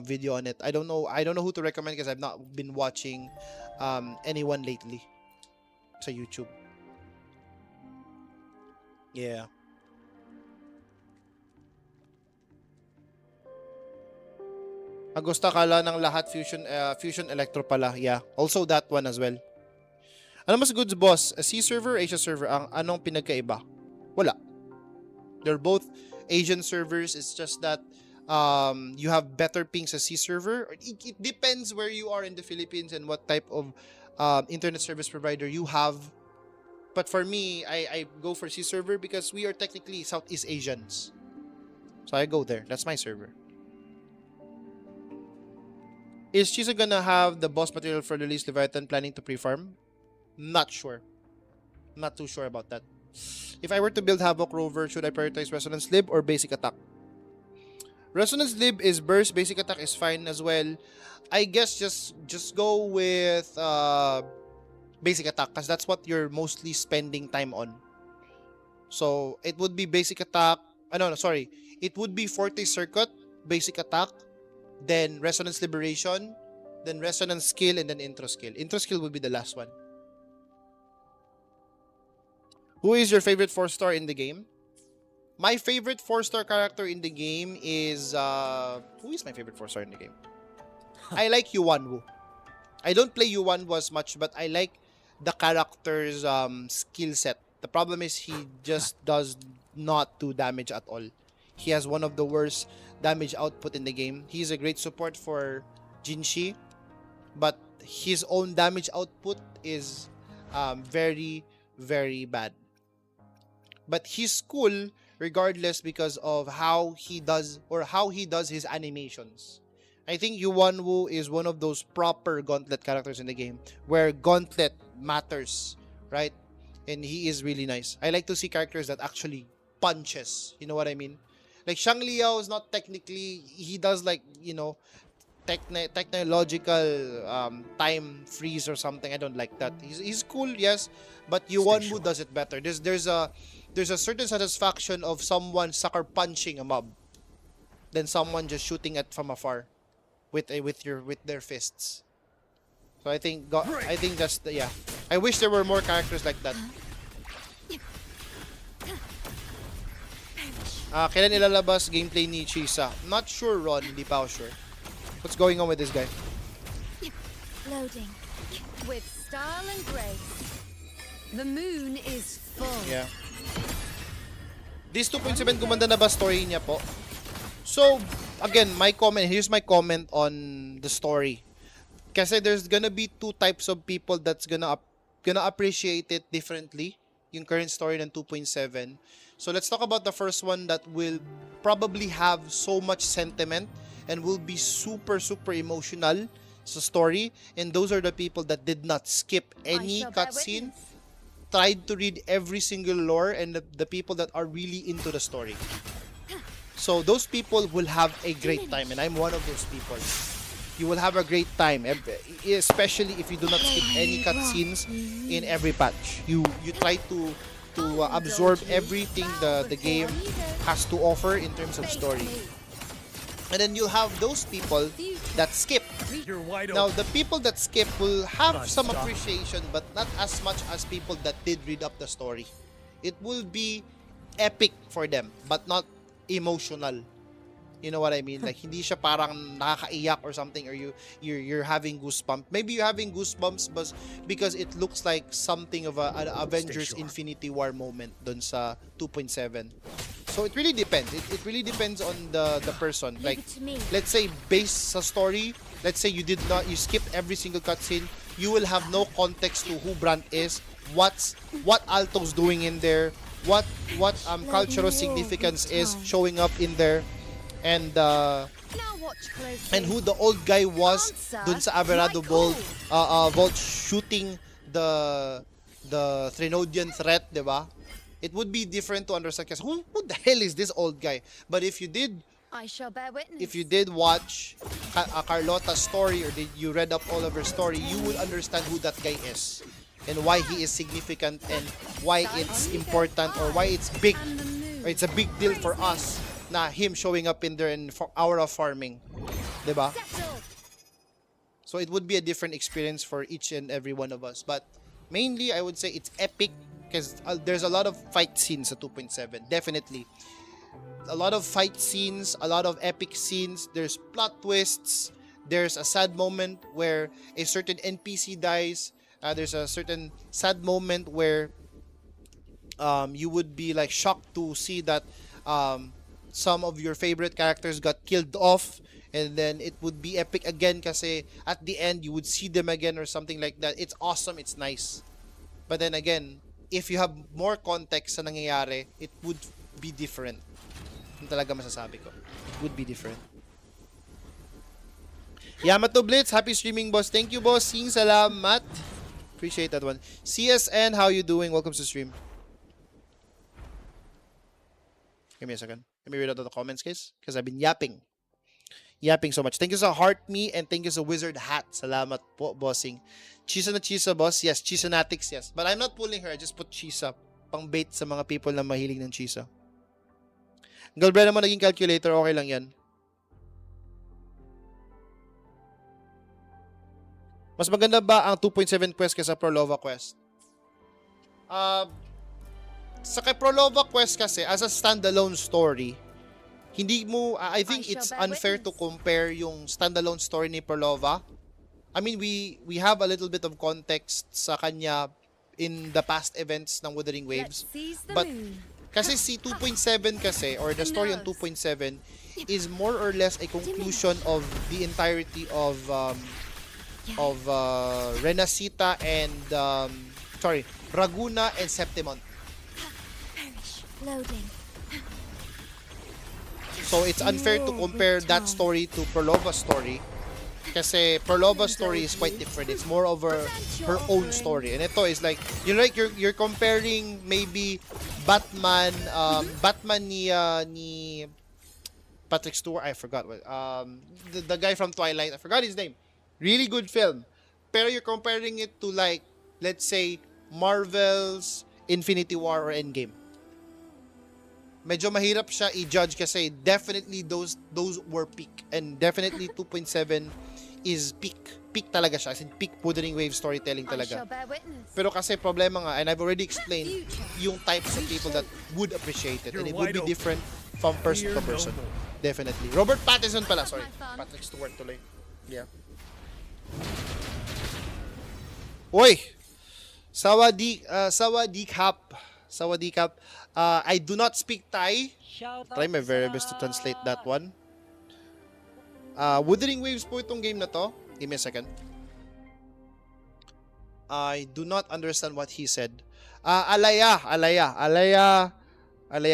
video on it. I don't know who to recommend because I've not been watching anyone lately sa YouTube. Yeah. Agosta kala ng lahat fusion electro pala. Yeah. Also that one as well. Ano mas goods, boss? A C server, Asia server? Anong pinagkaiba? Wala. They're both Asian servers. It's just that you have better ping sa C server. It depends where you are in the Philippines and what type of internet service provider you have. But for me, I go for C server because we are technically Southeast Asians. So I go there. That's my server. Is Chisa gonna have the boss material for release Leviathan planning to pre-farm? Not sure. Not too sure about that. If I were to build Havoc Rover, should I prioritize Resonance Lib or Basic Attack? Resonance Lib is burst, Basic Attack is fine as well. I guess just go with Basic Attack because that's what you're mostly spending time on. So it would be Basic Attack. No, sorry. It would be Forte Circuit, Basic Attack, then Resonance Liberation, then Resonance Skill, and then Intro Skill. Intro Skill would be the last one. Who is your favorite 4-star in the game? My favorite 4-star character in the game is... who is my favorite 4-star in the game? I like Yuanwu. I don't play Yuanwu as much, but I like the character's skill set. The problem is he just does not do damage at all. He has one of the worst damage output in the game. He's a great support for Jinshi, but his own damage output is very, very bad. But he's cool regardless because of how he does his animations. I think Yuanwu is one of those proper Gauntlet characters in the game where Gauntlet matters, right? And he is really nice. I like to see characters that actually punches. You know what I mean? Like Shang Liao is not technically, he does like, technological time freeze or something. I don't like that. He's cool, yes, but Yuwonmu does it better. There's a certain satisfaction of someone sucker punching a mob than someone just shooting it from afar with their fists. So I think that's the, yeah. I wish there were more characters like that. Kailan ilalabas gameplay ni Chisa? Not sure, Ron. Hindi pa ako sure. What's going on with this guy? Loading. With style and grace. The moon is full. Yeah. This 2.7 gumanda na ba story niya po? So, again, here's my comment on the story. Kasi there's gonna be two types of people that's gonna appreciate it differently. Yung current story ng 2.7. So let's talk about the first one that will probably have so much sentiment and will be super emotional sa story. And those are the people that did not skip any cutscene, tried to read every single lore, and the people that are really into the story. So those people will have a great time, and I'm one of those people. You will have a great time, especially if you do not skip any cutscenes in every patch. You try to absorb everything the game has to offer in terms of story. And then you'll have those people that skip. You're wide Now, open. the people that skip will have some appreciation, but not as much as people that did read up the story. It will be epic for them, but not emotional. You know what I mean? Like, hindi siya parang nakakaiyak or something, or you're having goosebumps. Maybe you're having goosebumps but because it looks like something of an Avengers Infinity War moment dun sa 2.7. So it really depends. It really depends on the person. Like, let's say based sa story, let's say you skipped every single cutscene, you will have no context to who Brand is, what Alto's doing in there, what cultural significance is showing up in there. And who the old guy was dun sa Averado Vault shooting the Trinodian threat, diba? It would be different to understand kasi who the hell is this old guy? But if you did watch Carlotta's story, or you read up all of her story, you will understand who that guy is and why he is significant and why it's important or why it's big, or it's a big deal for us na him showing up in there in hour of farming, diba? So it would be a different experience for each and every one of us, but mainly I would say it's epic because there's a lot of fight scenes at 2.7. Definitely a lot of fight scenes, a lot of epic scenes. There's plot twists, there's a sad moment where a certain NPC dies, there's a certain sad moment where you would be like shocked to see that some of your favorite characters got killed off, and then it would be epic again kasi at the end you would see them again or something like that. It's awesome, it's nice. But then again, if you have more context sa nangyayari, it would be different. Yung talaga masasabi ko. It would be different. Yamato Blitz, happy streaming, boss. Thank you, boss. Sing salamat. Appreciate that one. CSN, how you doing? Welcome to stream. Give me a second. Let me read out the comments, guys, because I've been yapping so much. Thank you sa Heart Me, and thank you sa Wizard Hat. Salamat po, bossing. Chisa na Chisa, boss. Yes, Chisanatics, yes. But I'm not pulling her. I just put Chisa. Pang bait sa mga people na mahilig ng Chisa. Galbrena mo naging calculator, okay lang yan. Mas maganda ba ang 2.7 quest kaysa Prolova quest? Sa kay Prolova quest kasi, as a standalone story, hindi mo, I think it's unfair to compare yung standalone story ni Prolova. I mean, we have a little bit of context sa kanya in the past events ng Wuthering Waves. But kasi si 2.7 kasi, or the story on 2.7 is more or less a conclusion of the entirety of Renacita and Raguna and Septimont. Loading. So it's unfair to compare that story to Prolova's story kasi Prolova's story is quite different. It's more over her own story, and ito is like you're comparing maybe Batman ni Patrick Stewart, I forgot what, the guy from Twilight, I forgot his name. Really good film. Pero you're comparing it to like, let's say, Marvel's Infinity War or Endgame. Medyo mahirap siya i-judge kasi definitely those were peak. And definitely 2.7 is peak. Peak talaga siya. As in peak Wuthering Waves storytelling I shall talaga. bear witness. Pero kasi problema nga, and I've already explained yung types of people that would appreciate it. And it would be different from person to person. Definitely. Robert Pattinson pala, sorry. Patrick Stewart tuloy. Yeah. Uy! Sawadikap. I do not speak Thai. Try my very best to translate that one. Wuthering Waves po itong game na to. Give me a second. I do not understand what he said. Alaya,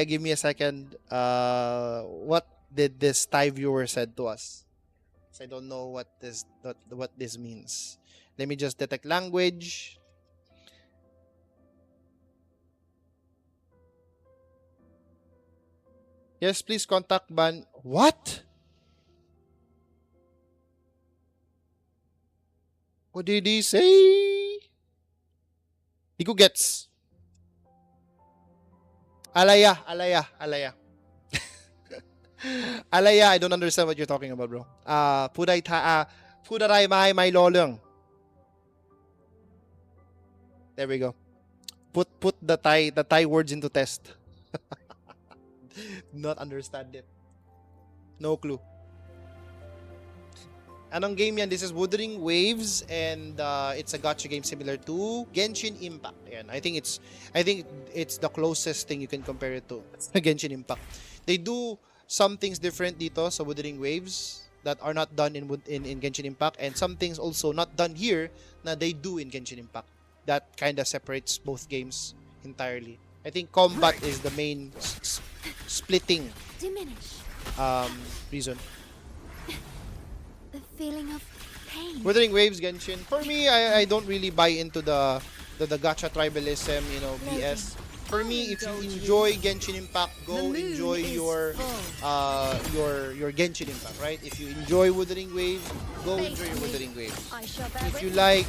give me a second. What did this Thai viewer said to us? I don't know what this means. Let me just detect language. Yes, please contact ban. What? What did he say? Di ko gets. Alaya. Alaya, I don't understand what you're talking about, bro. Pudaray mai lolong. There we go. Put the Thai words into test. Not understand it. No clue. Anong game yan? This is Wuthering Waves, and it's a gacha game similar to Genshin Impact. Ayan. I think it's the closest thing you can compare it to. Genshin Impact. They do some things different dito sa Wuthering Waves that are not done in Genshin Impact, and some things also not done here na they do in Genshin Impact. That kind of separates both games entirely. I think combat is the main splitting reason. The feeling of pain. Wuthering Waves, Genshin. For me, I don't really buy into the gacha tribalism, you know, BS. For me, if you enjoy Genshin Impact, go enjoy your Genshin Impact, right? If you enjoy Wuthering Waves, go enjoy your Wuthering Waves. If you like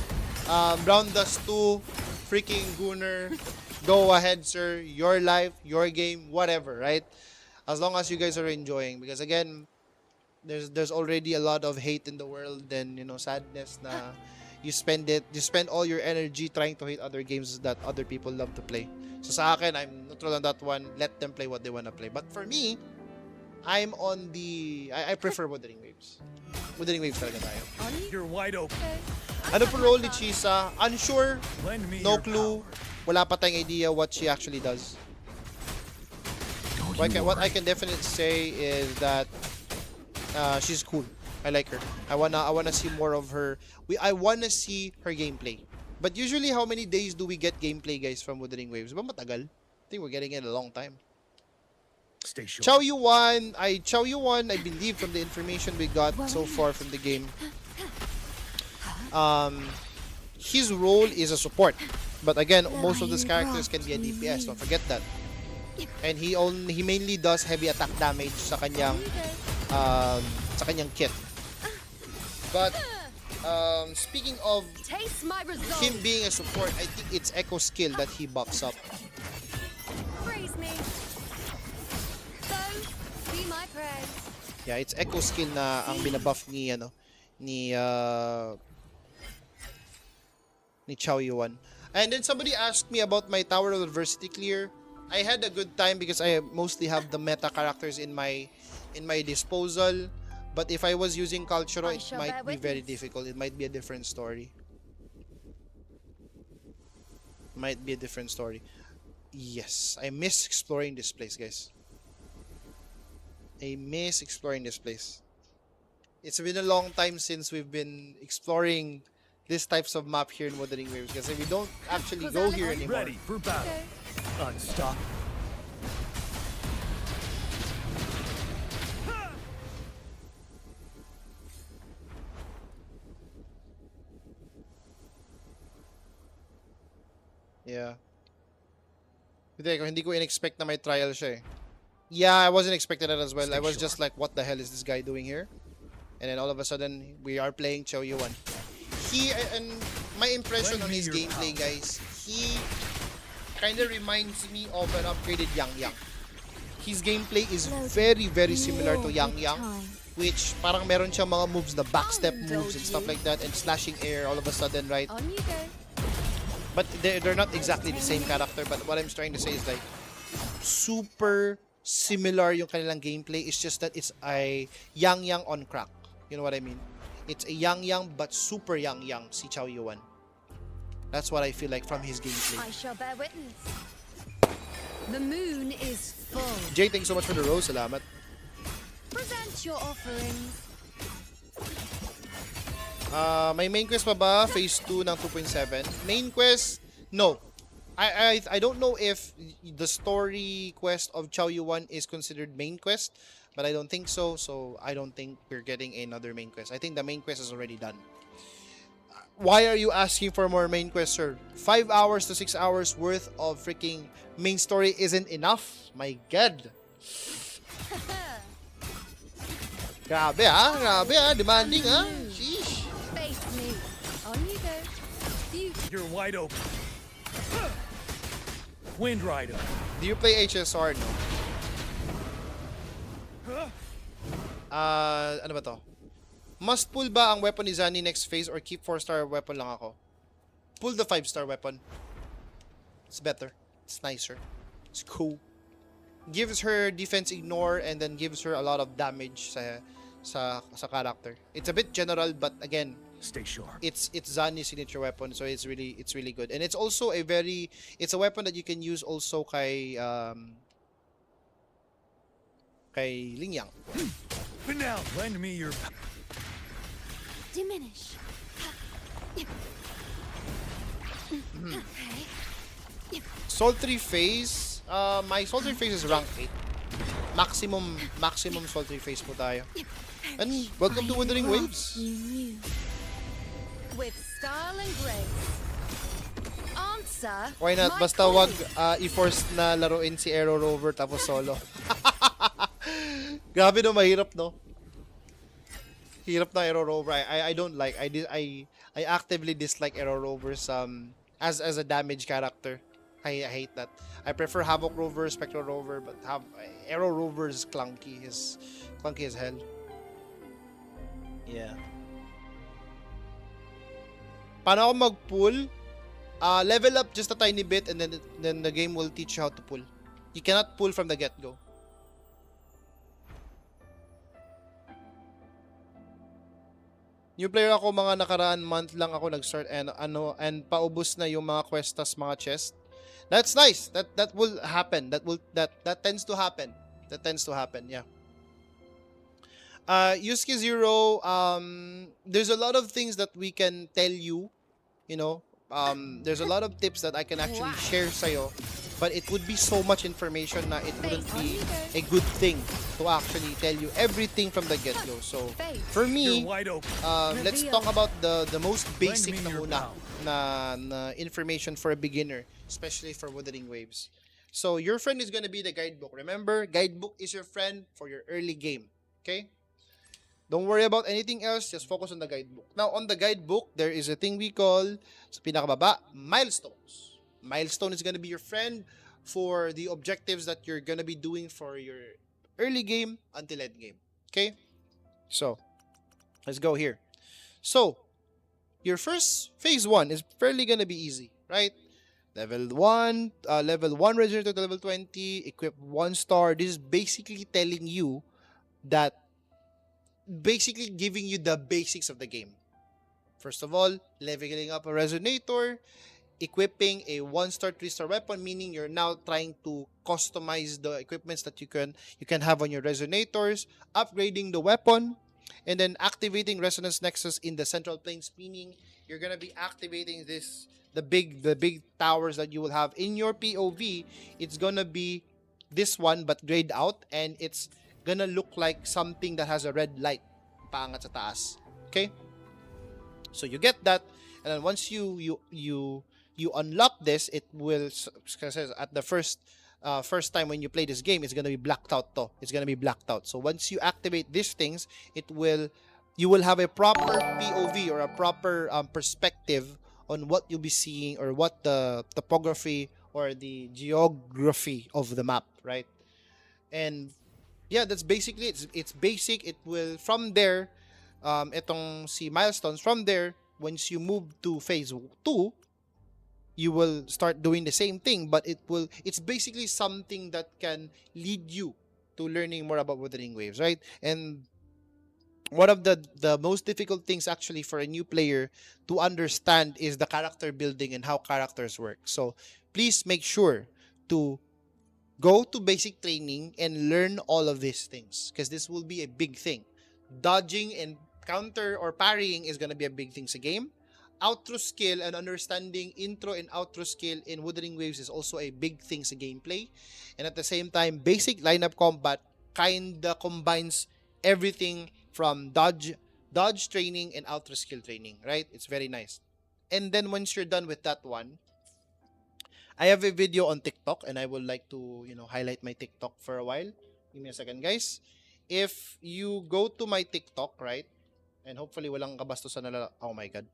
Brown Dust 2, freaking Gunner, go ahead, sir. Your life, your game, whatever, right? As long as you guys are enjoying, because again, there's already a lot of hate in the world, and you know, sadness na you spend all your energy trying to hate other games that other people love to play. So sa akin, I'm neutral on that one. Let them play what they wanna play. But for me, I'm on I prefer Wuthering Waves. Wuthering Waves talaga tayo. You're wide open. Ano po role ni Chisa? Unsure. Lend me No your clue. Wala pa tayong idea what she actually does. What I can definitely say is that she's cool. I like her. I wanna see more of her. I wanna see her gameplay. But usually, how many days do we get gameplay, guys, from Wuthering Waves? Ba matagal? I think we're getting it a long time. Stay sure. Chow Yuan, I believe from the information we got so far from the game, his role is a support. But again, most of these characters can be a DPS. Don't forget that. And he mainly does heavy attack damage sa kanyang kit. But speaking of him being a support, I think it's Echo skill that he buffs up. Praise me. So, be my prey. Yeah, it's Echo skill na ang binabuff ni Chow Yuan. And then somebody asked me about my Tower of Adversity clear. I had a good time because I mostly have the meta characters in my disposal. But if I was using Culturo, it might be very difficult. It might be a different story. Yes, I miss exploring this place, guys. I miss exploring this place. It's been a long time since we've been exploring these types of map here in Wuthering Waves because we don't actually go here anymore. Ready for battle. Unstoppable. Yeah. Hindi ko in-expect na may trial siya eh. Yeah, I wasn't expecting that as well. Stay I was sharp. just like, what the hell is this guy doing here? And then all of a sudden, we are playing Chow Yuan. And my impression Lend on me his your gameplay, power. guys, he kind of reminds me of an upgraded Yang Yang. His gameplay is very, very similar to Yang Yang, which parang meron siyang mga moves na backstep moves and stuff like that, and slashing air all of a sudden, right? On you go. But they're not exactly the same character, but what I'm trying to say is like, super similar yung kanilang gameplay. It's just that it's a Yang Yang on crack. You know what I mean? It's a Yang Yang but super Yang Yang, si Chow Yuan. That's what I feel like from his gameplay. I shall bear witness. The moon is full. Jay, thanks so much for the rose. Salamat. Present your offerings. May main quest pa ba? Phase 2 ng 2.7. Main quest? No. I don't know if the story quest of Chow Yuan is considered main quest, but I don't think so. So I don't think we're getting another main quest. I think the main quest is already done. Why are you asking for more main quest, sir? 5 hours to 6 hours worth of freaking main story isn't enough. My God. Grabe demanding Sheesh. Face me. On you go. You You're wide open. Wind Rider. Do you play HSR, no? Ano ba to? Must pull ba ang weapon ni Zani next phase or keep 4-star weapon lang ako? Pull the 5-star weapon. It's better. It's nicer. It's cool. Gives her defense ignore and then gives her a lot of damage sa character. It's a bit general, but again, Stay sharp. it's Zani's signature weapon, so it's really good. And it's also it's a weapon that you can use also kay Lingyang. But now, lend me your diminish. Sultry phase, my sultry phase is rank 8. Maximum sultry phase po tayo. And welcome to Wuthering Waves. You knew. With style and grace. Answer. Why not? my Basta call. wag i-force na laruin si Aero Rover tapos solo. Grabe no, mahirap no. Hirap na Aero Rover. I don't like. I actively dislike Aero Rovers as a damage character. I hate that. I prefer Havoc Rover, Spectral Rover, but Aero Rover is clunky. Is clunky as hell. Yeah. Paano ako mag-pull? Level up just a tiny bit and then the game will teach you how to pull. You cannot pull from the get-go. New player ako, mga nakaraan month lang ako nag-start and paubos na yung mga quests, mga chest. That's nice. That will happen. That tends to happen. That tends to happen. Yeah. Yusuke Zero, there's a lot of things that we can tell you, you know. There's a lot of tips that I can actually share sa'yo, but it would be so much information na it wouldn't be a good thing to actually tell you everything from the get-go. So, for me, You're wide open. let's talk about the most basic Lend me na your muna power. na information for a beginner, especially for Wuthering Waves. So, your friend is gonna be the guidebook. Remember, guidebook is your friend for your early game. Okay? Don't worry about anything else, just focus on the guidebook. Now, on the guidebook, there is a thing we call, sa pinakababa, milestones. Milestone is gonna be your friend for the objectives that you're gonna be doing for your early game until end game. Okay? So, let's go here. So, your first phase 1 is fairly gonna be easy, right? Level 1 regenerator to level 20, equip 1 star. This is basically telling you that, basically giving you the basics of the game. First of all, leveling up a resonator, equipping a 1-star, 3-star weapon, meaning you're now trying to customize the equipments that you can have on your resonators, upgrading the weapon, and then activating Resonance Nexus in the central planes, meaning you're gonna be activating the big towers that you will have in your POV. It's gonna be this one but grayed out, and it's gonna look like something that has a red light paangat sa taas. Okay? So you get that, and then once you unlock this, it will, kasi at the first first time when you play this game, it's gonna be blacked out. It's gonna be blacked out. So once you activate these things, you will have a proper POV or a proper perspective on what you'll be seeing or what the topography or the geography of the map, right? And yeah, that's basically it. It's basic. It will from there, itong si milestones from there. Once you move to phase 2, you will start doing the same thing, but it's basically something that can lead you to learning more about Wuthering Waves, right? And one of the most difficult things actually for a new player to understand is the character building and how characters work. So please make sure to go to basic training and learn all of these things, because this will be a big thing. Dodging and counter or parrying is going to be a big thing sa game. Outro skill and understanding intro and outro skill in Wuthering Waves is also a big thing sa gameplay. And at the same time, basic lineup combat kinda combines everything from dodge training and outro skill training, right? It's very nice. And then once you're done with that one, I have a video on TikTok, and I would like to, highlight my TikTok for a while. Give me a second, guys. If you go to my TikTok, right? And hopefully walang kabastusan na oh my god.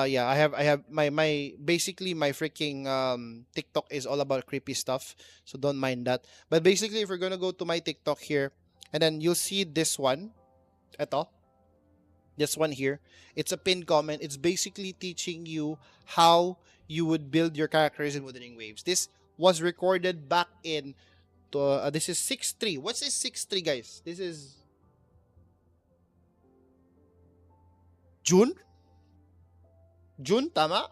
Yeah, I have my basically my freaking TikTok is all about creepy stuff, so don't mind that. But basically, if we're gonna go to my TikTok here, and then you'll see this one, this one here. It's a pinned comment. It's basically teaching you how you would build your characters in Wuthering Waves. This was recorded back in this is 6.3. What's this 6.3, guys? This is June? June, tama?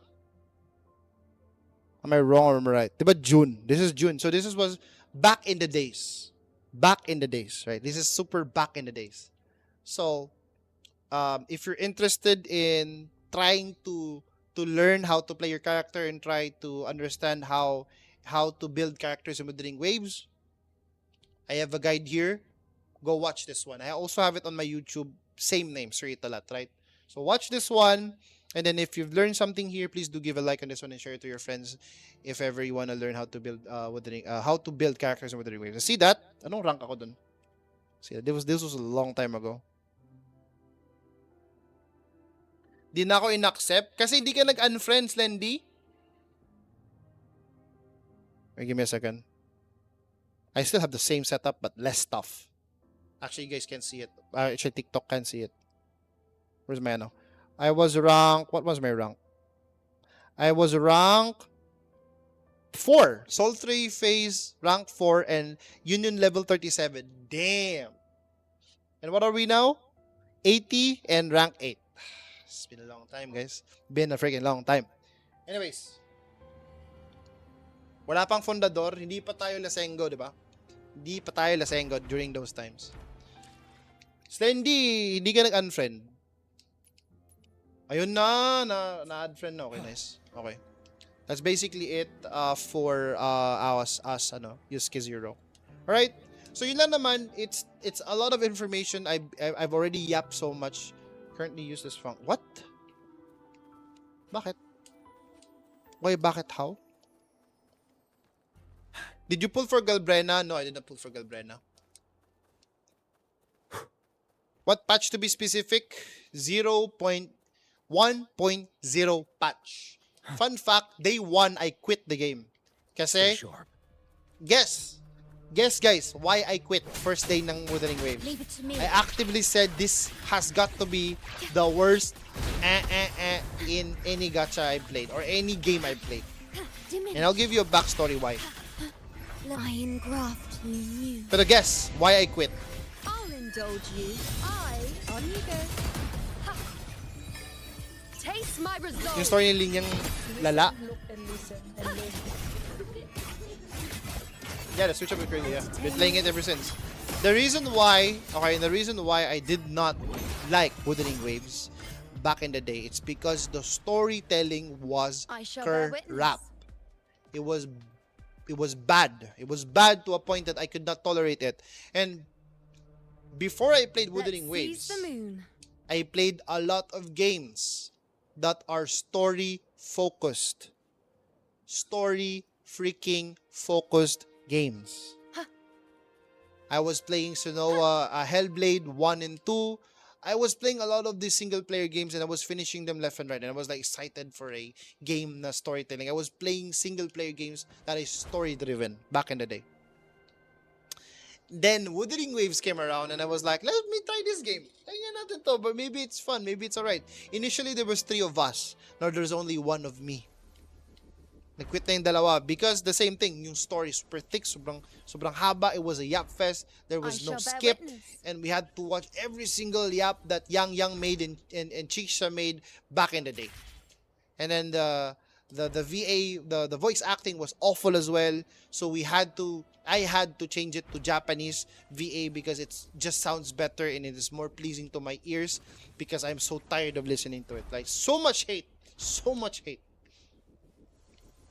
Am I wrong or am I right? Diba June? This is June. So this was back in the days. Back in the days, right? This is super back in the days. So, if you're interested in trying to learn how to play your character and try to understand how to build characters in Wuthering Waves, I have a guide here. Go watch this one. I also have it on my YouTube. Same name, SirEatAlot, right? So watch this one. And then if you've learned something here, please do give a like on this one and share it to your friends if ever you want to learn how to build how to build characters in Wuthering Waves. See that? Anong rank ako dun? See, this was a long time ago. Di na ako in-accept kasi hindi ka nag-unfriend, Slendy. Wait, give me a second. I still have the same setup but less stuff. Actually, you guys can see it. Actually, TikTok can see it. Where's my ano? I was rank. What was my rank? I was rank 4. Sultry phase rank 4 and Union level 37. Damn. And what are we now? 80 and rank 8. It's been a long time, guys. Been a freaking long time. Anyways. Wala pang fundador. Hindi pa tayo lasenggo, di ba? Hindi pa tayo lasenggo during those times. Slendy, hindi ka nag-unfriend. Ayun na-add friend na. Okay, nice. Okay. That's basically it for us, Yusuke Zero. Alright? So yun lang naman, it's a lot of information. I've already yapped so much. Currently use this function. What? Bakit? Why, bakit, how? Did you pull for Galbrena? No, I did not pull for Galbrena. What patch to be specific? 0.1.0 patch. Fun fact, day 1, I quit the game. Kasi, guess guys, why I quit first day ng Wuthering Waves. Leave it to me. I actively said this has got to be the worst in any gacha I played or any game I played. And I'll give you a backstory why. I engraft you. Pero guess why I quit. I'll indulge you. On you go. Ha. Taste my result. Yung story ng linyang lala. Yeah, the switch up is crazy, yeah. Been playing it ever since. The reason why I did not like Wuthering Waves back in the day, it's because the storytelling was crap. It was bad. It was bad to a point that I could not tolerate it. And before I played Wuthering Waves, I played a lot of games that are story focused. Story freaking focused games. I was playing Sonoa, Hellblade 1 and 2. I was playing a lot of these single player games and I was finishing them left and right. And I was like excited for a game na storytelling. I was playing single player games that is story driven back in the day. Then Wuthering Waves came around and I was like, let me try this game. Tingnan natin to, but maybe it's fun, maybe it's alright. Initially, there was 3 of us. Now there's only 1 of me. Nag-quit na yung dalawa because the same thing, yung story super thick, sobrang haba. It was a yap fest. There was no skip. And we had to watch every single yap that Yang made and Chisa made back in the day. And then the VA, the voice acting was awful as well. So I had to change it to Japanese VA because it just sounds better and it is more pleasing to my ears because I'm so tired of listening to it. Like, so much hate. So much hate.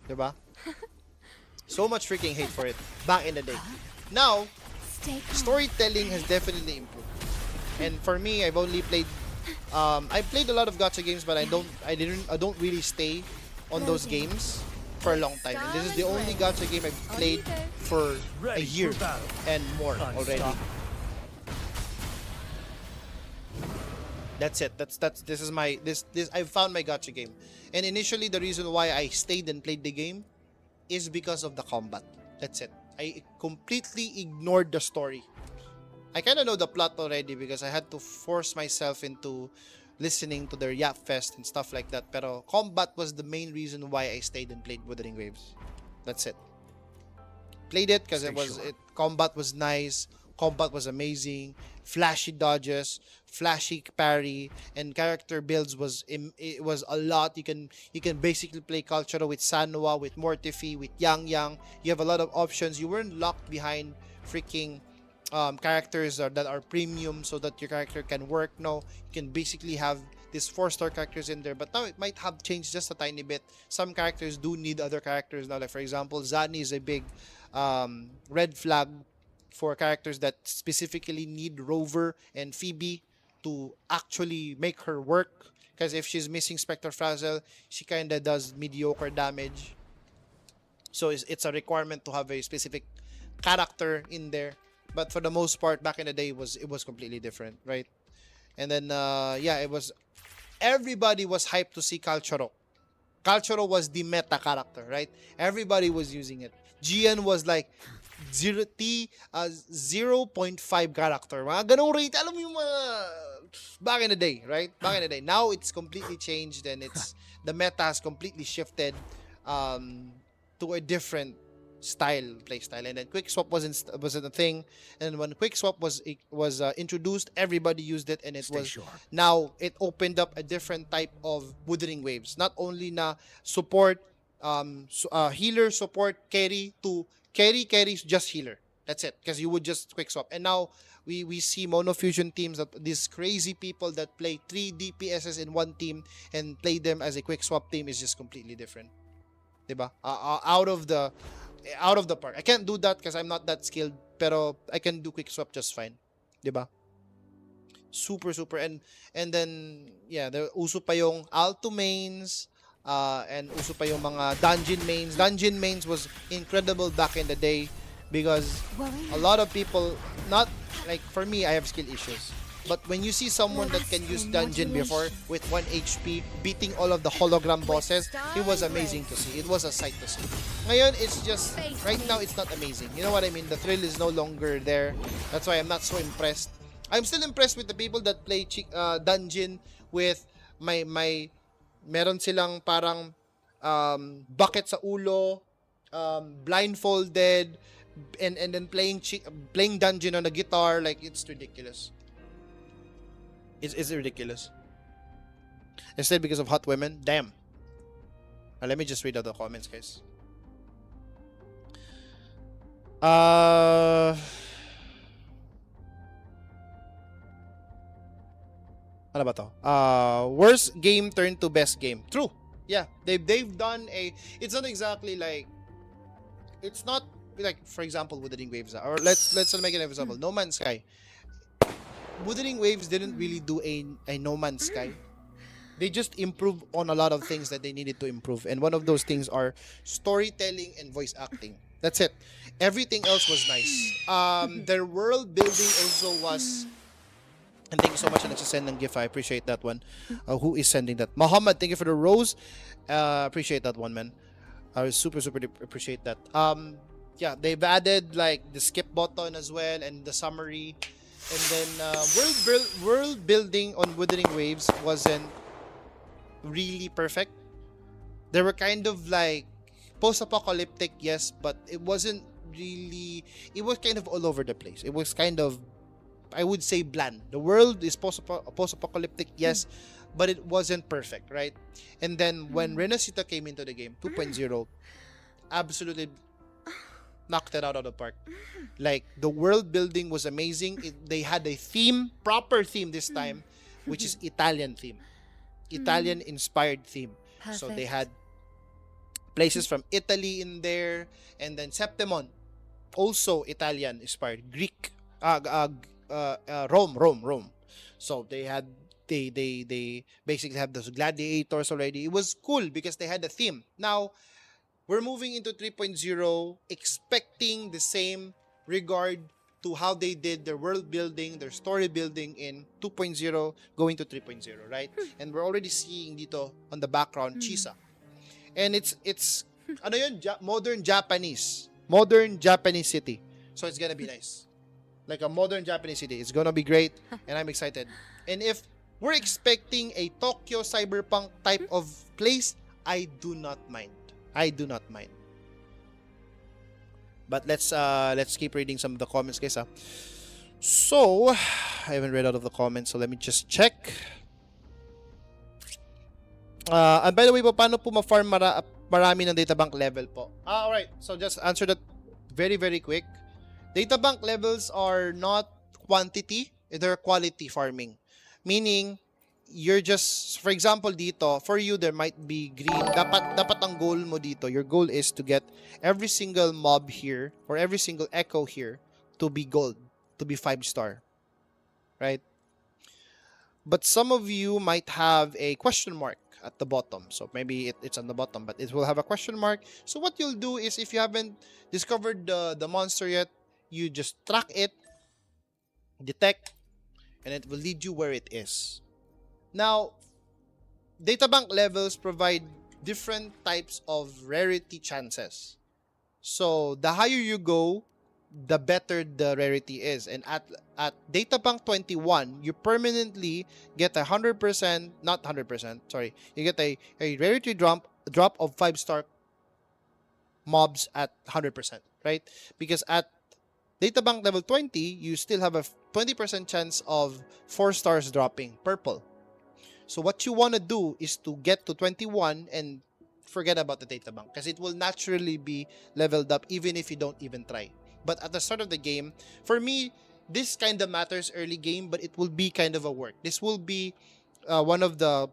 Diba? So much freaking hate for it back in the day. Now, storytelling has definitely improved. And for me, I've only played I played a lot of gacha games, but I don't really stay on those games for a long time. And this is the only gacha game I've played for a year and more already. That's it. This is my I found my gacha game. And initially the reason why I stayed and played the game is because of the combat. That's it. I completely ignored the story. I kind of know the plot already because I had to force myself into listening to their Yap Fest and stuff like that. Pero combat was the main reason why I stayed and played Wuthering Waves. That's it. Played it because combat was nice, combat was amazing, flashy dodges, flashy parry, and character builds it was a lot. You can basically play Cultura with Sanwa, with Mortifi, with Yang. You have a lot of options. You weren't locked behind freaking characters that are premium so that your character can work. No, you can basically have these 4-star characters in there, but now it might have changed just a tiny bit. Some characters do need other characters now. Like for example, Zani is a big red flag for characters that specifically need Rover and Phoebe to actually make her work, because if she's missing Spectre Frazzle, she kind of does mediocre damage. So it's a requirement to have a specific character in there. But for the most part, back in the day, it was completely different, right? And then everybody was hyped to see Cultura. Cultura was the meta character, right? Everybody was using it. Gian was like 0.5 character. Mga ganong rate. Alam mo yung mga back in the day, right? Back in the day. Now it's completely changed and the meta has completely shifted to a different play style, and then quick swap wasn't a thing. And when quick swap was introduced, everybody used it, and now it opened up a different type of Wuthering Waves. Not only na support, healer, support, carry, to carry just healer. That's it, because you would just quick swap. And now we see monofusion teams, that these crazy people that play 3 DPSs in one team and play them as a quick swap team is just completely different. Diba? Out of the park. I can't do that because I'm not that skilled, pero I can do quick swap just fine. Diba? Super. And then, yeah, there uso pa yung Alto mains, and uso pa yung mga dungeon mains. Dungeon mains was incredible back in the day because a lot of people, not like for me, I have skill issues. But when you see someone that can use dungeon before with 1 HP, beating all of the hologram bosses, it was amazing to see. It was a sight to see. Ngayon, it's just, right now, it's not amazing. You know what I mean? The thrill is no longer there. That's why I'm not so impressed. I'm still impressed with the people that play dungeon with meron silang parang bucket sa ulo, blindfolded, and then playing dungeon on a guitar. Like, it's ridiculous. It's ridiculous. Instead, because of hot women. Damn. Now, let me just read out the comments, guys. Ano ba to? Worst game turned to best game. True. Yeah, they've done it's not exactly like, it's not like, for example, Wuthering Waves, or let's make an example. No Man's Sky. Wuthering Waves didn't really do a No Man's Sky. they just improve on a lot of things that they needed to improve. And one of those things are storytelling and voice acting. That's it. Everything else was nice. Their world building also was. And thank you so much, and send ng GIF. I appreciate that one. Who is sending that? Muhammad, thank you for the rose. Appreciate that one, man. I super appreciate that. Yeah, they've added like the skip button as well and the summary, and then world building on Wuthering Waves wasn't really perfect. They were kind of like post-apocalyptic, yes, but it wasn't really. It was kind of all over the place. It was kind of, I would say, bland. The world is post-apocalyptic, yes, but it wasn't perfect, right? And then when Renesita came into the game, 2.0, absolutely knocked it out of the park. Like, the world building was amazing. They had a theme, proper theme this time, which is Italian theme. Italian inspired theme. So they had places from Italy in there, and then Septimon, also Italian inspired. Greek, Rome. So they basically have those gladiators already. It was cool because they had a theme. Now we're moving into 3.0, expecting the same regard to how they did their world building, their story building in 2.0 going to 3.0, right? And we're already seeing dito on the background Chisa. And it's ano yun? Modern Japanese city. So it's gonna be nice. Like a modern Japanese city. It's gonna be great, and I'm excited. And if we're expecting a Tokyo cyberpunk type of place, I do not mind. But let's keep reading some of the comments, guys. So I haven't read out of the comments, so let me just check. And by the way po, paano po ma-farm marami ng databank level po? Alright, so just answer that very quick. Databank levels are not quantity, they're quality farming. Meaning, you're just, for example dito, for you there might be green. Dapat ang goal mo dito, your goal is to get every single mob here, or every single echo here, to be gold, to be 5-star. Right? But some of you might have a question mark at the bottom. So maybe it's on the bottom, but it will have a question mark. So what you'll do is, if you haven't discovered the monster yet, you just track it, detect, and it will lead you where it is. Now, databank levels provide different types of rarity chances. So the higher you go, the better the rarity is. And at databank 21, you permanently get 100%, not 100%, sorry, you get a rarity drop of 5-star mobs at 100%, right? Because at databank level 20, you still have a 20% chance of 4 stars dropping purple. So what you want to do is to get to 21 and forget about the databank, because it will naturally be leveled up even if you don't even try. But at the start of the game, for me, this kind of matters early game, but it will be kind of a work. This will be one of the...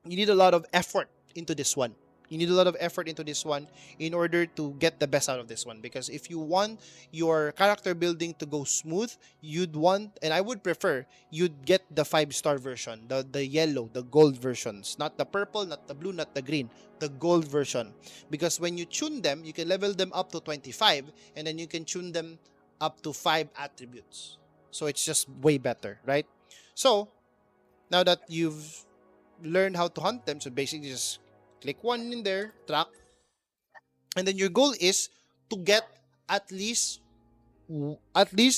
You need a lot of effort into this one. You need a lot of effort into this one in order to get the best out of this one. Because if you want your character building to go smooth, you'd want, and I would prefer, you'd get the 5-star version, the yellow, the gold versions. Not the purple, not the blue, not the green. The gold version. Because when you tune them, you can level them up to 25, and then you can tune them up to 5 attributes. So it's just way better, right? So, now that you've learned how to hunt them, so basically just click one in there, track, and then your goal is to get at least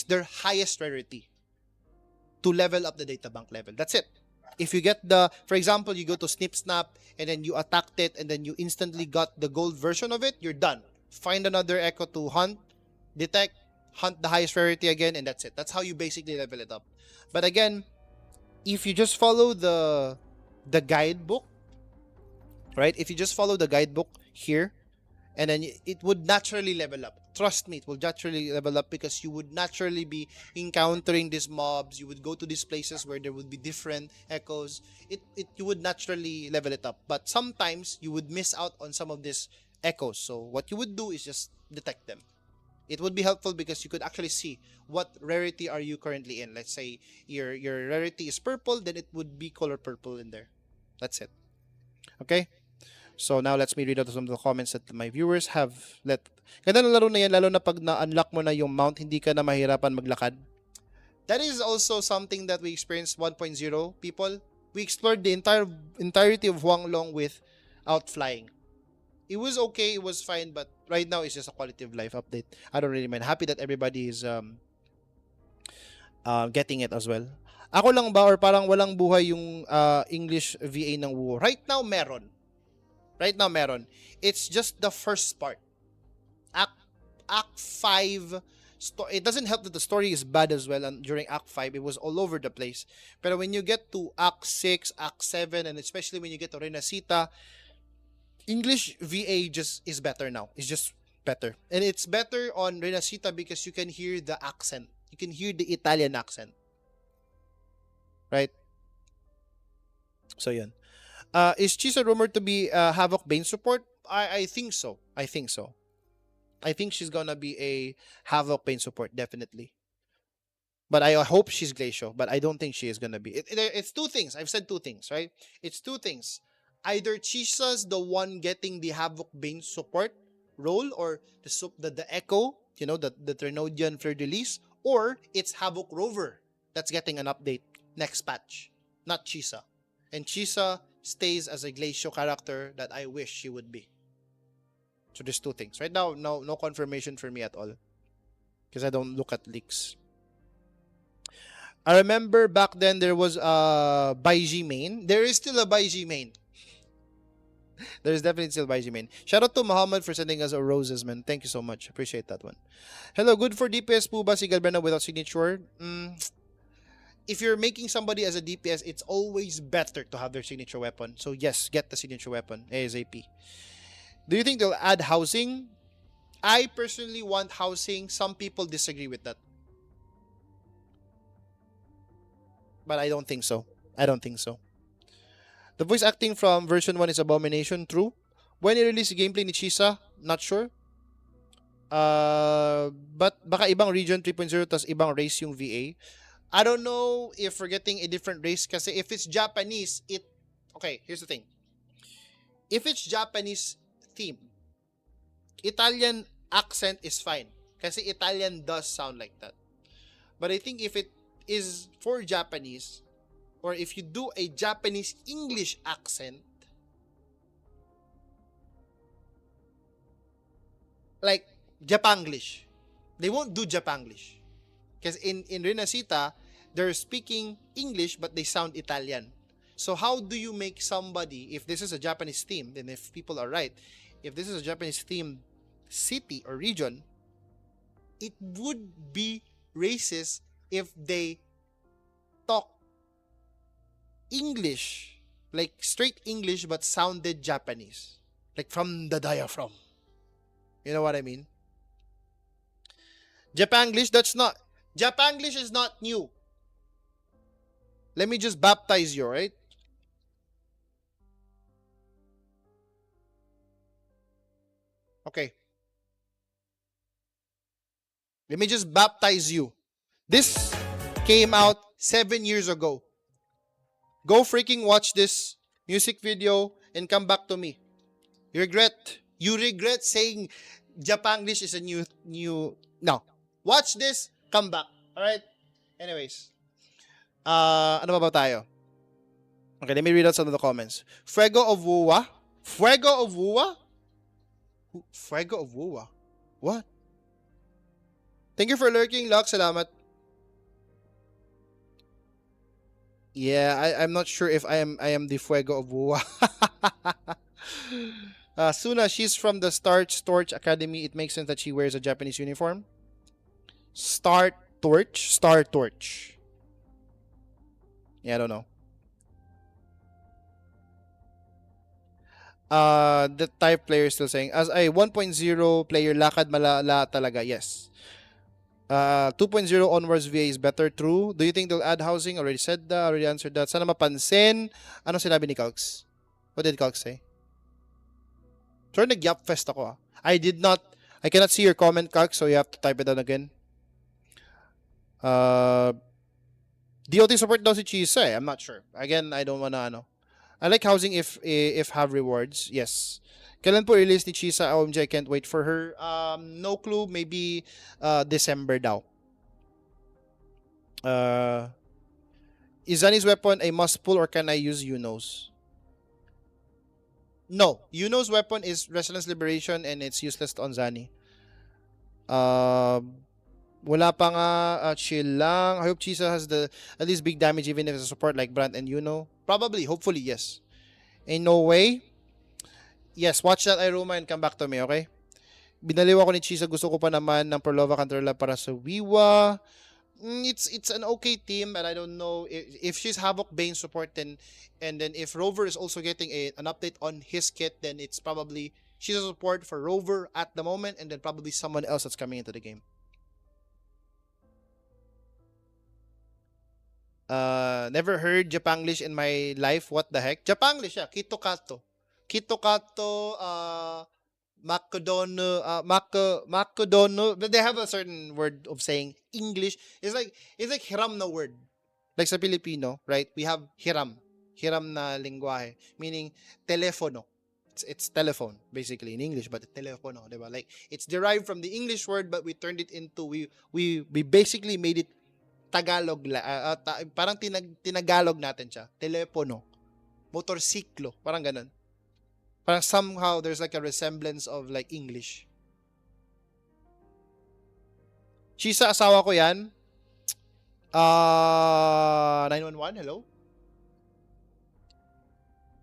their highest rarity to level up the databank level. That's it. If you get for example, you go to Snip Snap and then you attacked it and then you instantly got the gold version of it, you're done. Find another echo to hunt, detect, hunt the highest rarity again, and that's it. That's how you basically level it up. But again, if you just follow the guidebook, right? If you just follow the guidebook here, and then it would naturally level up. Trust me, it will naturally level up because you would naturally be encountering these mobs. You would go to these places where there would be different echoes. You would naturally level it up. But sometimes you would miss out on some of these echoes. So what you would do is just detect them. It would be helpful because you could actually see what rarity are you currently in. Let's say your rarity is purple, then it would be color purple in there. That's it. Okay? So now let's me read out some of the comments that my viewers have let. Ganda ng laro na yan, lalo na pag na-unlock mo na yung mount, hindi ka na mahirapan maglakad. That is also something that we experienced 1.0, people. We explored the entirety of Huanglong without flying. It was okay, it was fine, but right now it's just a quality of life update. I don't really mind. Happy that everybody is getting it as well. Ako lang ba or parang walang buhay yung English VA ng WoW? Right now meron. It's just the first part. Act 5, it doesn't help that the story is bad as well, and during Act 5, it was all over the place. Pero when you get to Act 6, Act 7, and especially when you get to Renacita, English VA just is better now. It's just better. And it's better on Renacita because you can hear the accent. You can hear the Italian accent. Right? So, yun. Is Chisa rumored to be Havoc Bane support? I think so. I think she's gonna be a Havoc Bane support, definitely. But I hope she's Glacial, but I don't think she is gonna be. It's two things. I've said two things, right? It's two things. Either Chisa's the one getting the Havoc Bane support role, or the Echo, you know, the Trinodian Fleur de Lis, or it's Havoc Rover that's getting an update next patch, not Chisa. And Chisa stays as a Glacial character that I wish she would be. So there's two things. Right now, no confirmation for me at all. Because I don't look at leaks. I remember back then there was a Baiji main. There is still a Baiji main. There is definitely still Baiji main. Shout out to Muhammad for sending us a roses, man. Thank you so much. Appreciate that one. Hello, good for DPS po ba si Galbrena without signature? If you're making somebody as a DPS, it's always better to have their signature weapon. So yes, get the signature weapon ASAP. Do you think they'll add housing? I personally want housing. Some people disagree with that. But I don't think so. The voice acting from version 1 is abomination, true. When i-release gameplay ni Chisa, not sure. But baka ibang region 3.0 tas ibang race yung VA. I don't know if we're getting a different race kasi if it's Japanese, okay, here's the thing. If it's Japanese theme, Italian accent is fine kasi Italian does sound like that. But I think if it is for Japanese, or if you do a Japanese English accent, like Japanglish, they won't do Japanglish. Because in Renacita, they're speaking English but they sound Italian. So how do you make somebody, if this is a Japanese theme, then if people are right, if this is a Japanese themed city or region, it would be racist if they talk English, like straight English but sounded Japanese. Like from the diaphragm. You know what I mean? Japanglish, Japanglish is not new. Let me just baptize you, right? Okay. Let me just baptize you. This came out 7 years ago. Go freaking watch this music video and come back to me. You regret saying Japanglish is a new. No. Watch this, come back. Alright? Anyways. Ano ba tayo? Okay, let me read out some of the comments. Fuego of Wuwa? Fuego of Wuwa? Fuego of Wuwa? What? Thank you for lurking, Locke. Salamat. Yeah, I'm not sure if I am the Fuego of Wuwa. Suna, she's from the Torch Academy. It makes sense that she wears a Japanese uniform. Star Torch. Yeah, I don't know. The type player is still saying, as a 1.0 player, lakad malala talaga. Yes. 2.0 onwards VA is better, true. Do you think they'll add housing? Already said that, already answered that. Sana mapansin. Ano sinabi ni Calx? What did Calx say? Sorry, nag-yap fest ako. I cannot see your comment, Calx, so you have to type it down again. DOT support daw si Chisa eh. I'm not sure. Again, I don't wanna I like housing if have rewards. Yes. Kailan po release ni Chisa? OMG, I can't wait for her. No clue. Maybe December daw. Is Zani's weapon a must pull or can I use Yuno's? No. Yuno's weapon is Resonance Liberation and it's useless on Zani. Wala pa nga, chill lang. I hope Chisa has the at least big damage even if it's a support like Brand and Yuno. Probably, hopefully, yes. Ain't no way. Yes, watch that Iroma and come back to me, okay? Binaliw ako ni Chisa. Gusto ko pa naman ng Prolova Controller para sa Wiwa. It's an okay team, but I don't know if she's Havoc Bane support and then if Rover is also getting an update on his kit, then it's probably she's a support for Rover at the moment and then probably someone else that's coming into the game. Never heard Japanglish in my life. What the heck? Japanglish, yeah. Kito-kato. Kito-kato, Makodono, Makodono. But they have a certain word of saying English. It's like hiram na word. Like sa Filipino, right? We have hiram. Hiram na lingwahe. Meaning telefono. It's telephone, basically, in English, but telefono, diba? Like, it's derived from the English word, but we turned it into, we basically made it Tagalog, parang tinagalog natin siya. Telepono. Motorsiklo. Parang ganun. Parang somehow there's like a resemblance of like English. Chisa, asawa ko yan. 911, hello?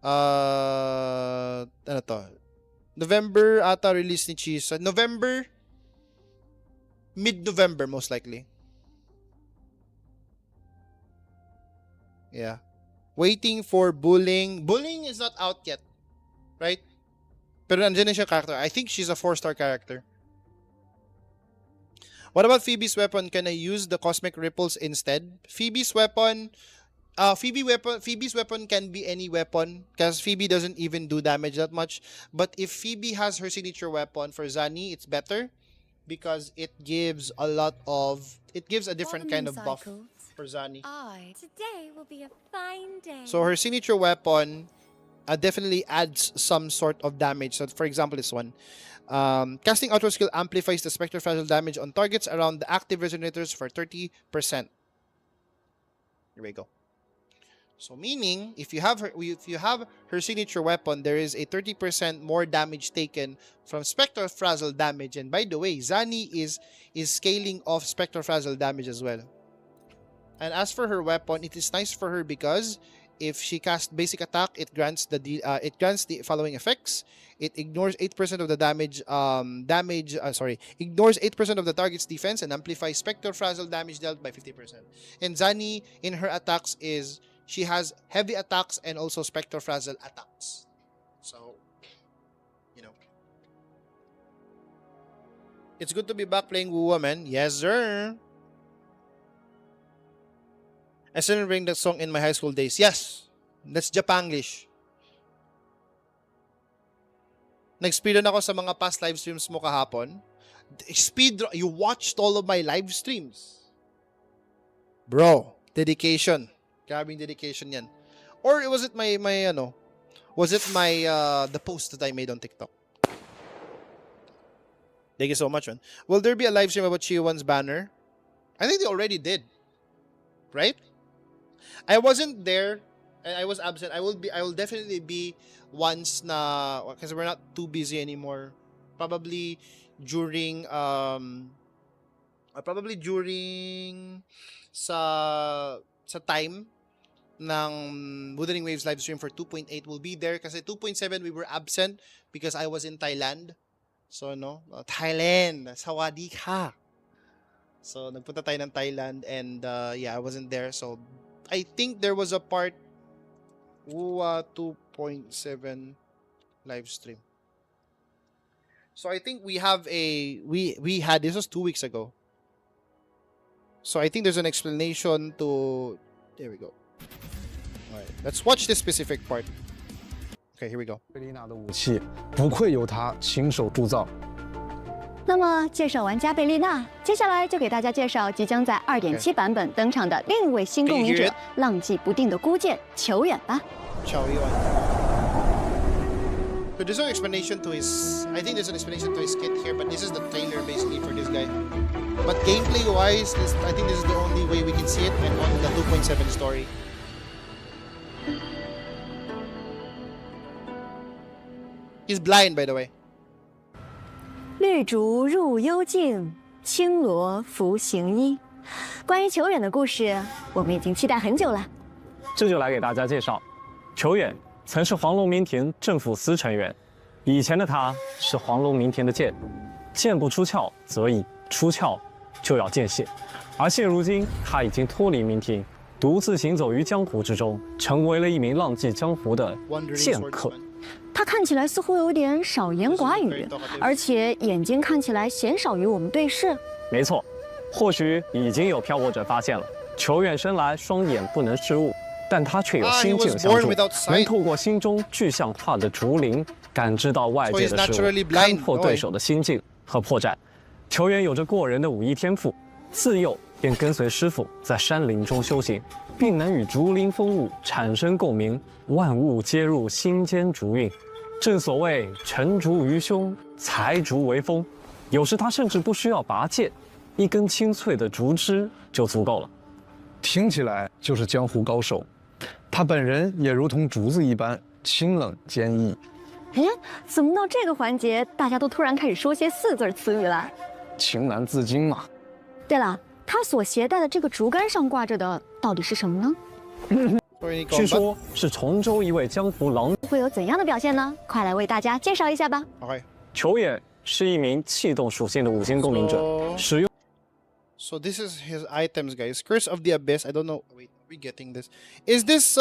Ano to? November ata release ni Chisa. November? Mid-November most likely. Yeah. Waiting for Bullying. Bullying is not out yet. Right? Pero nandiyan na siya character. I think she's a 4-star character. What about Phoebe's weapon? Can I use the Cosmic Ripples instead? Phoebe's weapon can be any weapon because Phoebe doesn't even do damage that much. But if Phoebe has her signature weapon for Zani, it's better because it gives a different kind of buff for Zani. Today will be a fine day. So her signature weapon definitely adds some sort of damage. So for example, this one. Casting Outro skill amplifies the Spectre Fragile damage on targets around the active resonators for 30%. Here we go. So meaning, if you have her signature weapon, there is a 30% more damage taken from Spectre Fragile damage. And by the way, Zani is scaling off Spectre Fragile damage as well. And as for her weapon, it is nice for her because if she casts basic attack, it grants the following effects. It ignores 8% of the ignores 8% of the target's defense and amplifies Spectre Fragile damage dealt by 50%. And Zani, in her attacks, she has heavy attacks and also Spectre Fragile attacks. So, it's good to be back playing Wuwa, man. Yes, sir. I still remember that song in my high school days. Yes, that's Japanglish. Nag-speedrun ako sa mga past live streams mo kahapon. Speedrun, you watched all of my live streams. Bro, dedication. Grabing dedication yan. Or was it the post that I made on TikTok? Thank you so much, man. Will there be a live stream about Chiyowan's banner? I think they already did. Right? I wasn't there. I was absent. I will definitely be once na because we're not too busy anymore. Probably during sa time ng Wuthering Waves live stream for 2.8 will be there kasi 2.7 we were absent because I was in Thailand. So Thailand, sawadee ka. So nagpunta tayo ng Thailand and I wasn't there. So I think there was a part 2.7 live stream. So I think we had this was 2 weeks ago. So I think there's an explanation to there we go. Alright, let's watch this specific part. Okay, here we go. 贝丽娜的武器不愧由她亲手铸造。那么介绍完加贝丽娜，接下来就给大家介绍即将在2.7版本登场的另一位新共鸣者——浪迹不定的孤剑球远吧。Chow Yun. So there's no explanation to his... I think there's an explanation to his kit here, but this is the trailer basically for this guy. But gameplay-wise, I think this is the only way we can see it, and on the 2.7 story. He's blind, by the way. 绿竹入幽径，青罗拂行衣。关于球远的故事，我们已经期待很久了。这就来给大家介绍，球远曾是黄龙鸣田政府司成员，以前的他是黄龙鸣田的剑，剑不出鞘则已，出鞘就要见血。而现如今，他已经脱离鸣田，独自行走于江湖之中，成为了一名浪迹江湖的剑客。他看起来似乎有点少言寡语，而且眼睛看起来鲜少与我们对视。没错，或许已经有漂泊者发现了，球远生来双眼不能视物。但他却有心境相助，能透过心中具象化的竹林感知到外界的事物，看破对手的心境和破绽。球员有着过人的武艺天赋，自幼便跟随师傅在山林中修行，并能与竹林风物产生共鸣，万物皆入心间竹韵。正所谓沉竹于胸，采竹为锋。有时他甚至不需要拔剑，一根清脆的竹枝就足够了。听起来就是江湖高手。他本人也如同竹子一般清冷坚毅。哎，怎么到这个环节，大家都突然开始说些四字词语了？情难自禁嘛。对了，他所携带的这个竹竿上挂着的到底是什么呢？据说是崇州一位江湖郎，会有怎样的表现呢？快来为大家介绍一下吧。球远是一名气动属性的五星共鸣者，使用。So this is his items, guys. Curse of the Abyss. I don't know. Wait, are we getting this? Is this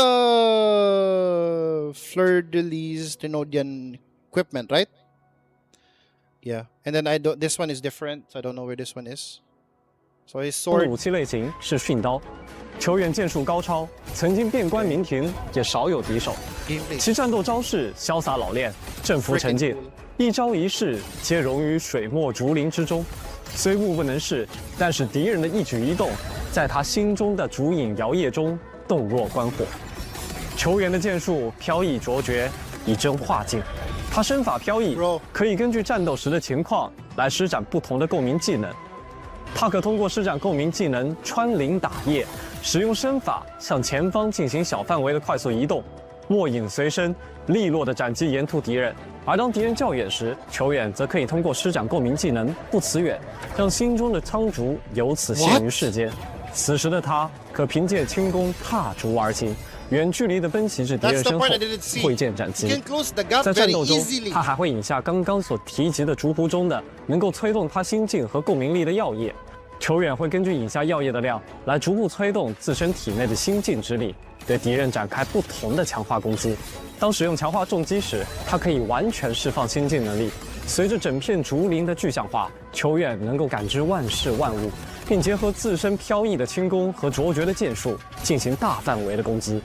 Fleur de Lis Trinodian equipment, right? Yeah. And then I don't. This one is different, so I don't know where this one is. So his sword. 武器类型是训刀，球员剑术高超，曾经遍观名庭，也少有敌手。其战斗招式潇洒老练，振幅沉静，一招一式皆融于水墨竹林之中。虽目不能视，但是敌人的一举一动，在他心中的竹影摇曳中洞若观火。球员的剑术飘逸卓绝，以真化境。他身法飘逸，可以根据战斗时的情况来施展不同的共鸣技能。他可通过施展共鸣技能穿林打叶，使用身法向前方进行小范围的快速移动，握影随身，利落地斩击沿途敌人。而当敌人较远时，球员则可以通过施展共鸣技能不辞远，让心中的苍竹由此现于世间。此时的他可凭借轻功踏竹而行，远距离的奔袭至敌人身后，挥剑斩击。在战斗中，他还会饮下刚刚所提及的竹壶中的能够催动他心境和共鸣力的药液。球员会根据饮下药液的量来逐步催动自身体内的心境之力，对敌人展开不同的强化攻击。当使用强化重击时，他可以完全释放心境能力。随着整片竹林的具象化，球员能够感知万事万物，并结合自身飘逸的轻功和卓绝的剑术进行大范围的攻击。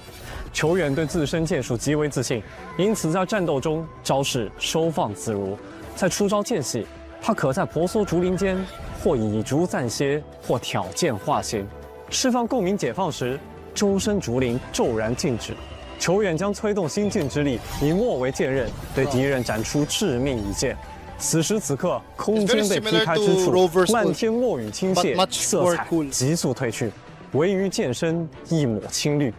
球员对自身剑术极为自信，因此在战斗中招式收放自如。在出招间隙，他可在婆娑竹林间或以竹暂歇，或挑剑化形。释放共鸣解放时，周身竹林骤然静止。球员将催动心境之力，以墨为剑刃，对敌人斩出致命一剑。此时此刻，空间被劈开之处，漫天墨雨倾泻，色彩急速褪去，唯余剑身一抹青绿。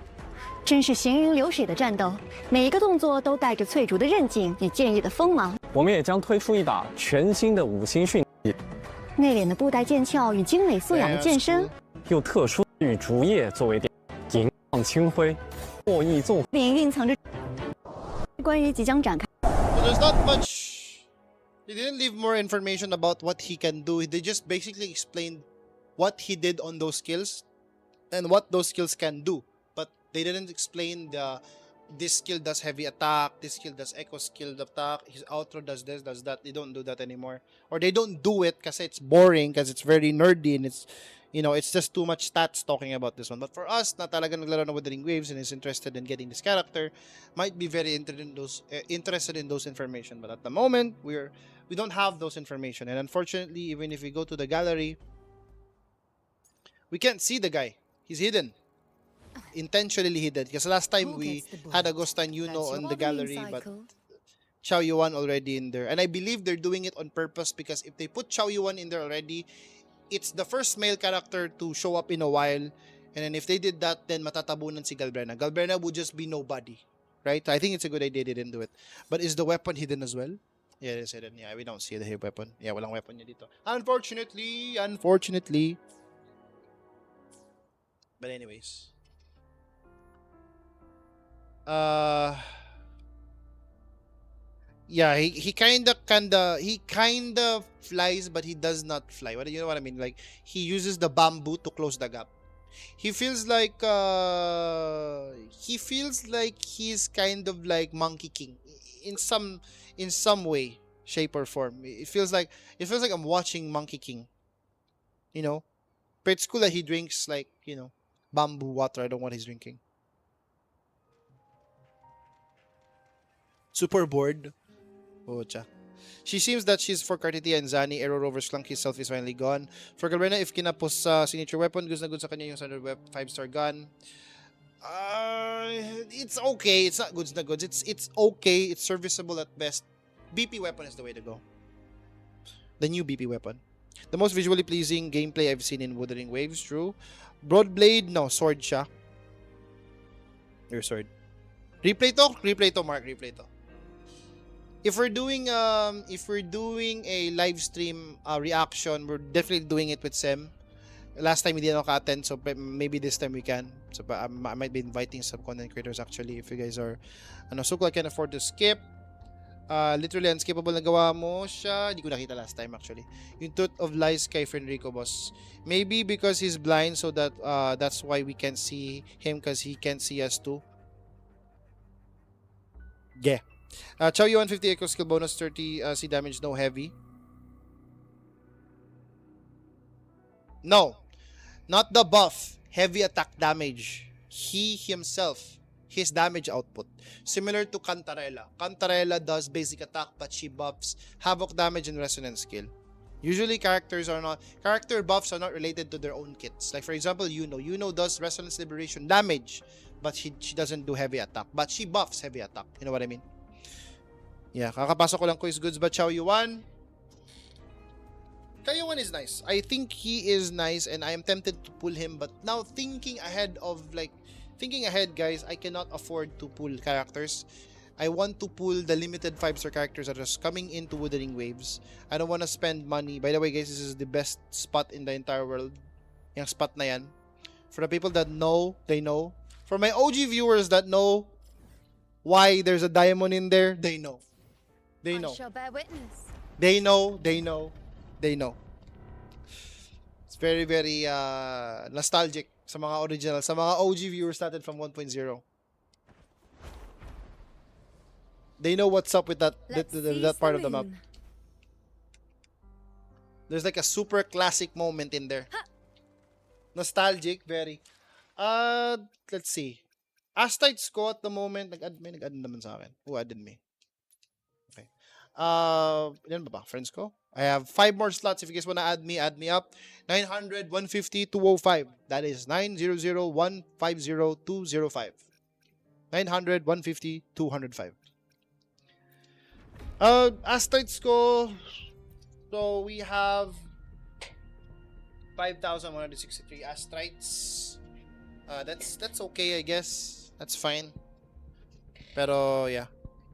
真是行云流水的战斗，每一个动作都带着翠竹的韧劲与剑意的锋芒。我们也将推出一把全新的五星训练，内敛的布袋剑鞘与精美素雅的剑身，用特殊与竹叶作为点，银放清辉，墨意纵并蕴藏着关于即将展开。So there's not much. They didn't leave more information about what he can do. They just basically explained what he did on those skills and what those skills can do. But they didn't explain this skill does heavy attack, this skill does echo skill attack, his outro does this, does that. They don't do that anymore. Or they don't do it because it's boring, because it's very nerdy and it's, you know, it's just too much stats talking about this one. But for us, na talaga naglaro ng Wuthering Waves and is interested in getting this character, might be very interested in those information. But at the moment, we don't have those information. And unfortunately, even if we go to the gallery, we can't see the guy. He's hidden. intentionally hidden. Because last time we had Agustin Yuno on the gallery, but Chow Yuan already in there. And I believe they're doing it on purpose because if they put Chow Yuan in there already, it's the first male character to show up in a while. And then if they did that, then matatabunan si Galbrena. Galbrena would just be nobody. Right? I think it's a good idea they didn't do it. But is the weapon hidden as well? Yeah, it is hidden. Yeah, we don't see the weapon. Yeah, walang weapon niya dito. Unfortunately. But anyways. Yeah, he kinda flies, but he does not fly. You know what I mean? Like, he uses the bamboo to close the gap. He feels like he's kind of like Monkey King in some way, shape or form. It feels like I'm watching Monkey King. You know? But it's cool that he drinks like, you know, bamboo water. I don't know what he's drinking. Super bored. Oh, cha. She seems that she's for Cartitia and Zani. Arrow Rover's clunky self is finally gone. For Galbrena, if kinapos sa signature weapon, good na good sa kanya yung standard 5-star gun. It's okay. It's not good na good. It's okay. It's serviceable at best. BP weapon is the way to go. The new BP weapon. The most visually pleasing gameplay I've seen in Wuthering Waves. True. Broadblade, no. Sword siya. Your sword. Replay to, Mark. Replay to. If we're doing a live stream reaction, we're definitely doing it with Sem. Last time we didn't attend, so maybe this time we can. So I might be inviting some content creators actually if you guys are Suko, I can afford to skip. Literally unskippable na gawa mo siya. Hindi ko nakita last time actually. Yung Tooth of Lies kay Fenrico, boss. Maybe because he's blind, so that's why we can see him, because he can't see us too. Yeah. Chow Yuan 50 echo skill bonus 30 C damage, no heavy. No. Not the buff. Heavy attack damage. He himself, his damage output. Similar to Cantarella. Cantarella does basic attack, but she buffs havoc damage and resonance skill. Usually character buffs are not related to their own kits. Like for example, Yuno does resonance liberation damage, but she doesn't do heavy attack. But she buffs heavy attack. You know what I mean? Yeah, kakapasok ko lang quiz goods ba Chow Yuan? Chow Yuan is nice. I think he is nice and I am tempted to pull him, but now thinking ahead, guys, I cannot afford to pull characters. I want to pull the limited 5-star characters that are coming into Wuthering Waves. I don't want to spend money. By the way, guys, this is the best spot in the entire world. Yung spot na yan. For the people that know, they know. For my OG viewers that know why there's a diamond in there, they know. They know. I shall bear witness. They know. It's very, very nostalgic sa mga original, sa mga OG viewers started from 1.0. They know what's up with that part of the map. There's like a super classic moment in there. Nostalgic, very. Let's see. Astites ko at the moment, may nag-add naman sa akin. Who added me? Okay. Yan ba? Friends ko? I have 5 more slots. If you guys wanna add me up. 900, 150, 205. That is 900, 150, 205. 900, 150, 205. Astites ko. So we have 5,163 astrites. That's okay, I guess. That's fine. Pero yeah.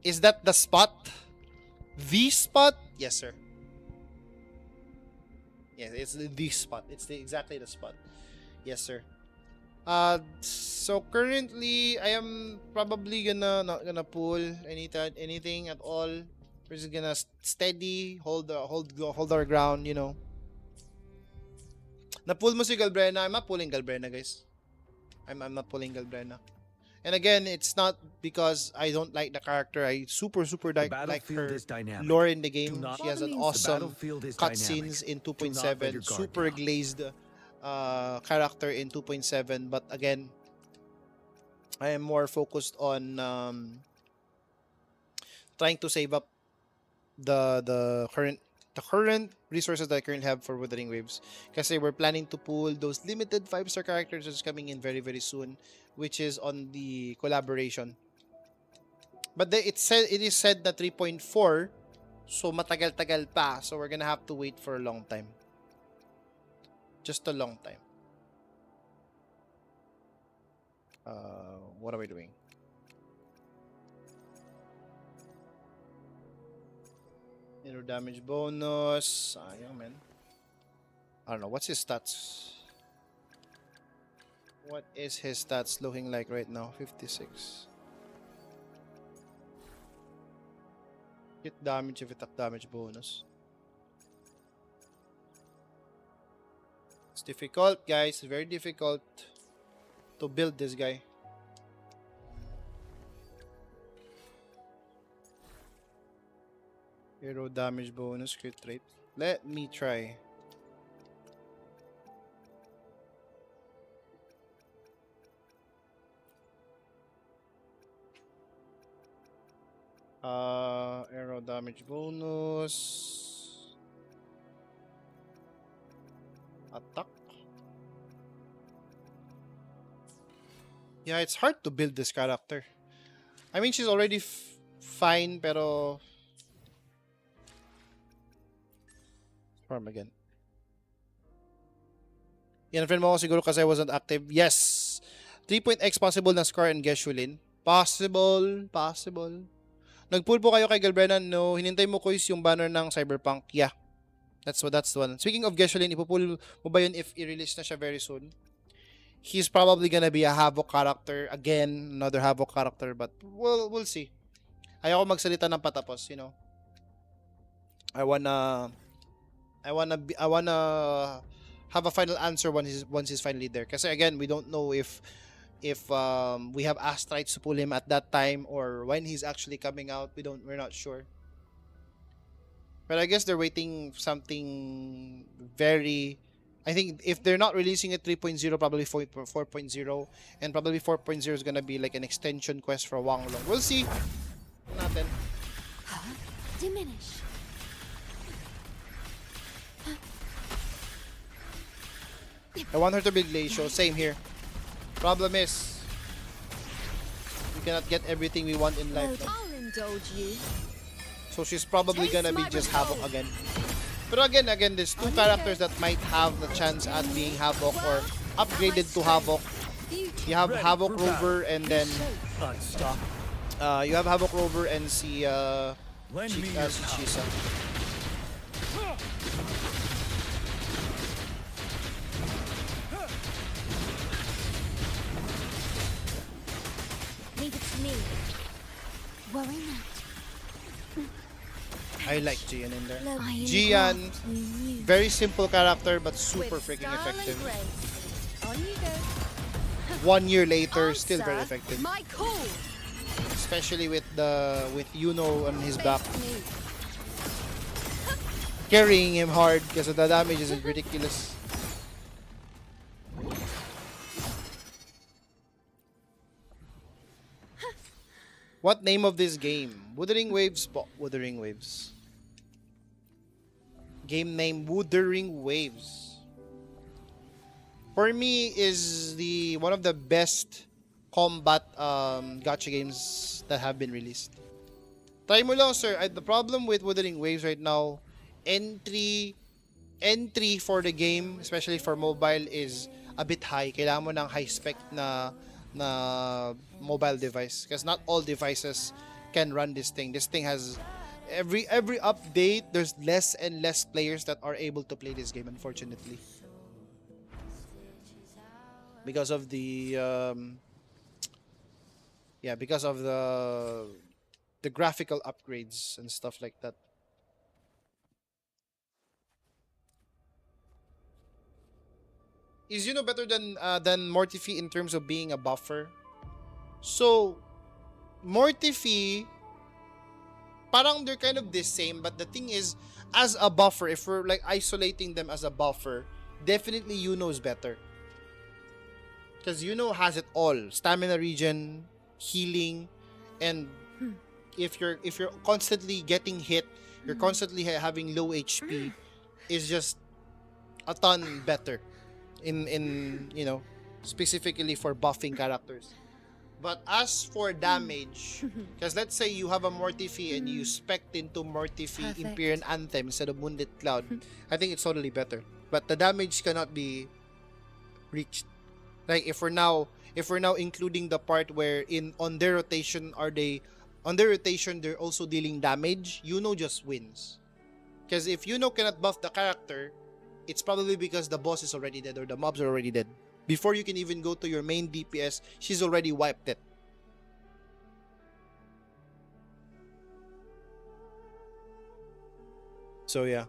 Is that the spot? The spot? Yes, sir. Yeah, it's the spot. It's exactly the spot. Yes, sir. So currently I am probably not gonna pull anything at all. We're just gonna steady, hold our ground, you know. Na-pull mo si Galbrena. I'm not pulling Galbrena, guys. I'm not pulling Galbrena. And again, it's not because I don't like the character. I super like her lore in the game. She has an awesome cutscenes in 2.7. Super glazed character in 2.7. But again, I am more focused on trying to save up the current the current resources that I currently have for Wuthering Waves. Kasi we're planning to pull those limited 5-star characters that's coming in very, very soon, which is on the collaboration. But it is said na 3.4, so matagal-tagal pa. So we're gonna have to wait for a long time. Just a long time. What are we doing? Hero damage bonus. Sayang, man. I don't know. What's his stats? What is his stats looking like right now? 56. Hit damage if attack damage bonus. It's difficult, guys. Very difficult to build this guy. Hero damage bonus, crit rate. Let me try. Arrow damage bonus. Attack. Yeah, it's hard to build this character. I mean, she's already fine, pero farm again. Yan, friend mo ako siguro kasi I wasn't active. Yes! 3.x possible na Scar and Geshulin. Possible. Possible. Nag-pull po kayo kay Galbrenan? No. Hinintay mo ko yung banner ng Cyberpunk. Yeah. That's the one. Speaking of Geshulin, ipupull mo ba yun if i-release na siya very soon? He's probably gonna be a Havoc character. Again, another Havoc character. But we'll see. Ayoko magsalita ng patapos, you know. I wanna have a final answer once he's finally there. Kasi again, we don't know if we have Astrites to pull him at that time or when he's actually coming out. We're not sure. But I guess they're waiting something very. I think if they're not releasing it 3.0, probably 4.0, and probably 4.0 is gonna be like an extension quest for Wang Long. We'll see. Natin. Diminish. I want her to build Glacio. Same here. Problem is, we cannot get everything we want in life. No? I'll indulge you. So she's probably gonna be just Havoc again. But again, there's two characters that might have the chance at being Havoc or upgraded to Havoc. You have Havoc Rover and then you have Havoc Rover and Chisa. Leave it to me. Worry not. I like Gian in there. Gian, very simple character but super freaking effective. On you go. 1 year later, Answer still very effective. My call. Especially with Yuno on his back, Face me. carrying him hard because the damage is ridiculous. What name of this game? Wuthering Waves. Wuthering Waves. Game name Wuthering Waves. For me, is one of the best combat gacha games that have been released. Try mo lang, sir. The problem with Wuthering Waves right now, entry for the game, especially for mobile, is a bit high. Kailangan mo ng high spec na mobile device because not all devices can run this thing. This thing has every update, there's less and less players that are able to play this game, unfortunately, because of the graphical upgrades and stuff like that. Is better than Mortifi in terms of being a buffer? So Mortifi, parang they're kind of the same, but the thing is, as a buffer, if we're like isolating them as a buffer, definitely Yuno's better. Because Yuno has it all. Stamina regen, healing, and if you're constantly getting hit, you're constantly having low HP, is just a ton better in you know, specifically for buffing characters. But as for damage, because let's say you have a Mortifi and you spect into Mortifi Perfect. Imperial Anthem instead of Moonlit Cloud, I think it's totally better. But the damage cannot be reached. Like if we're now including the part where on their rotation they're also dealing damage, Yuno just wins. Because if Yuno cannot buff the character, it's probably because the boss is already dead or the mobs are already dead. Before you can even go to your main DPS, she's already wiped it. So yeah.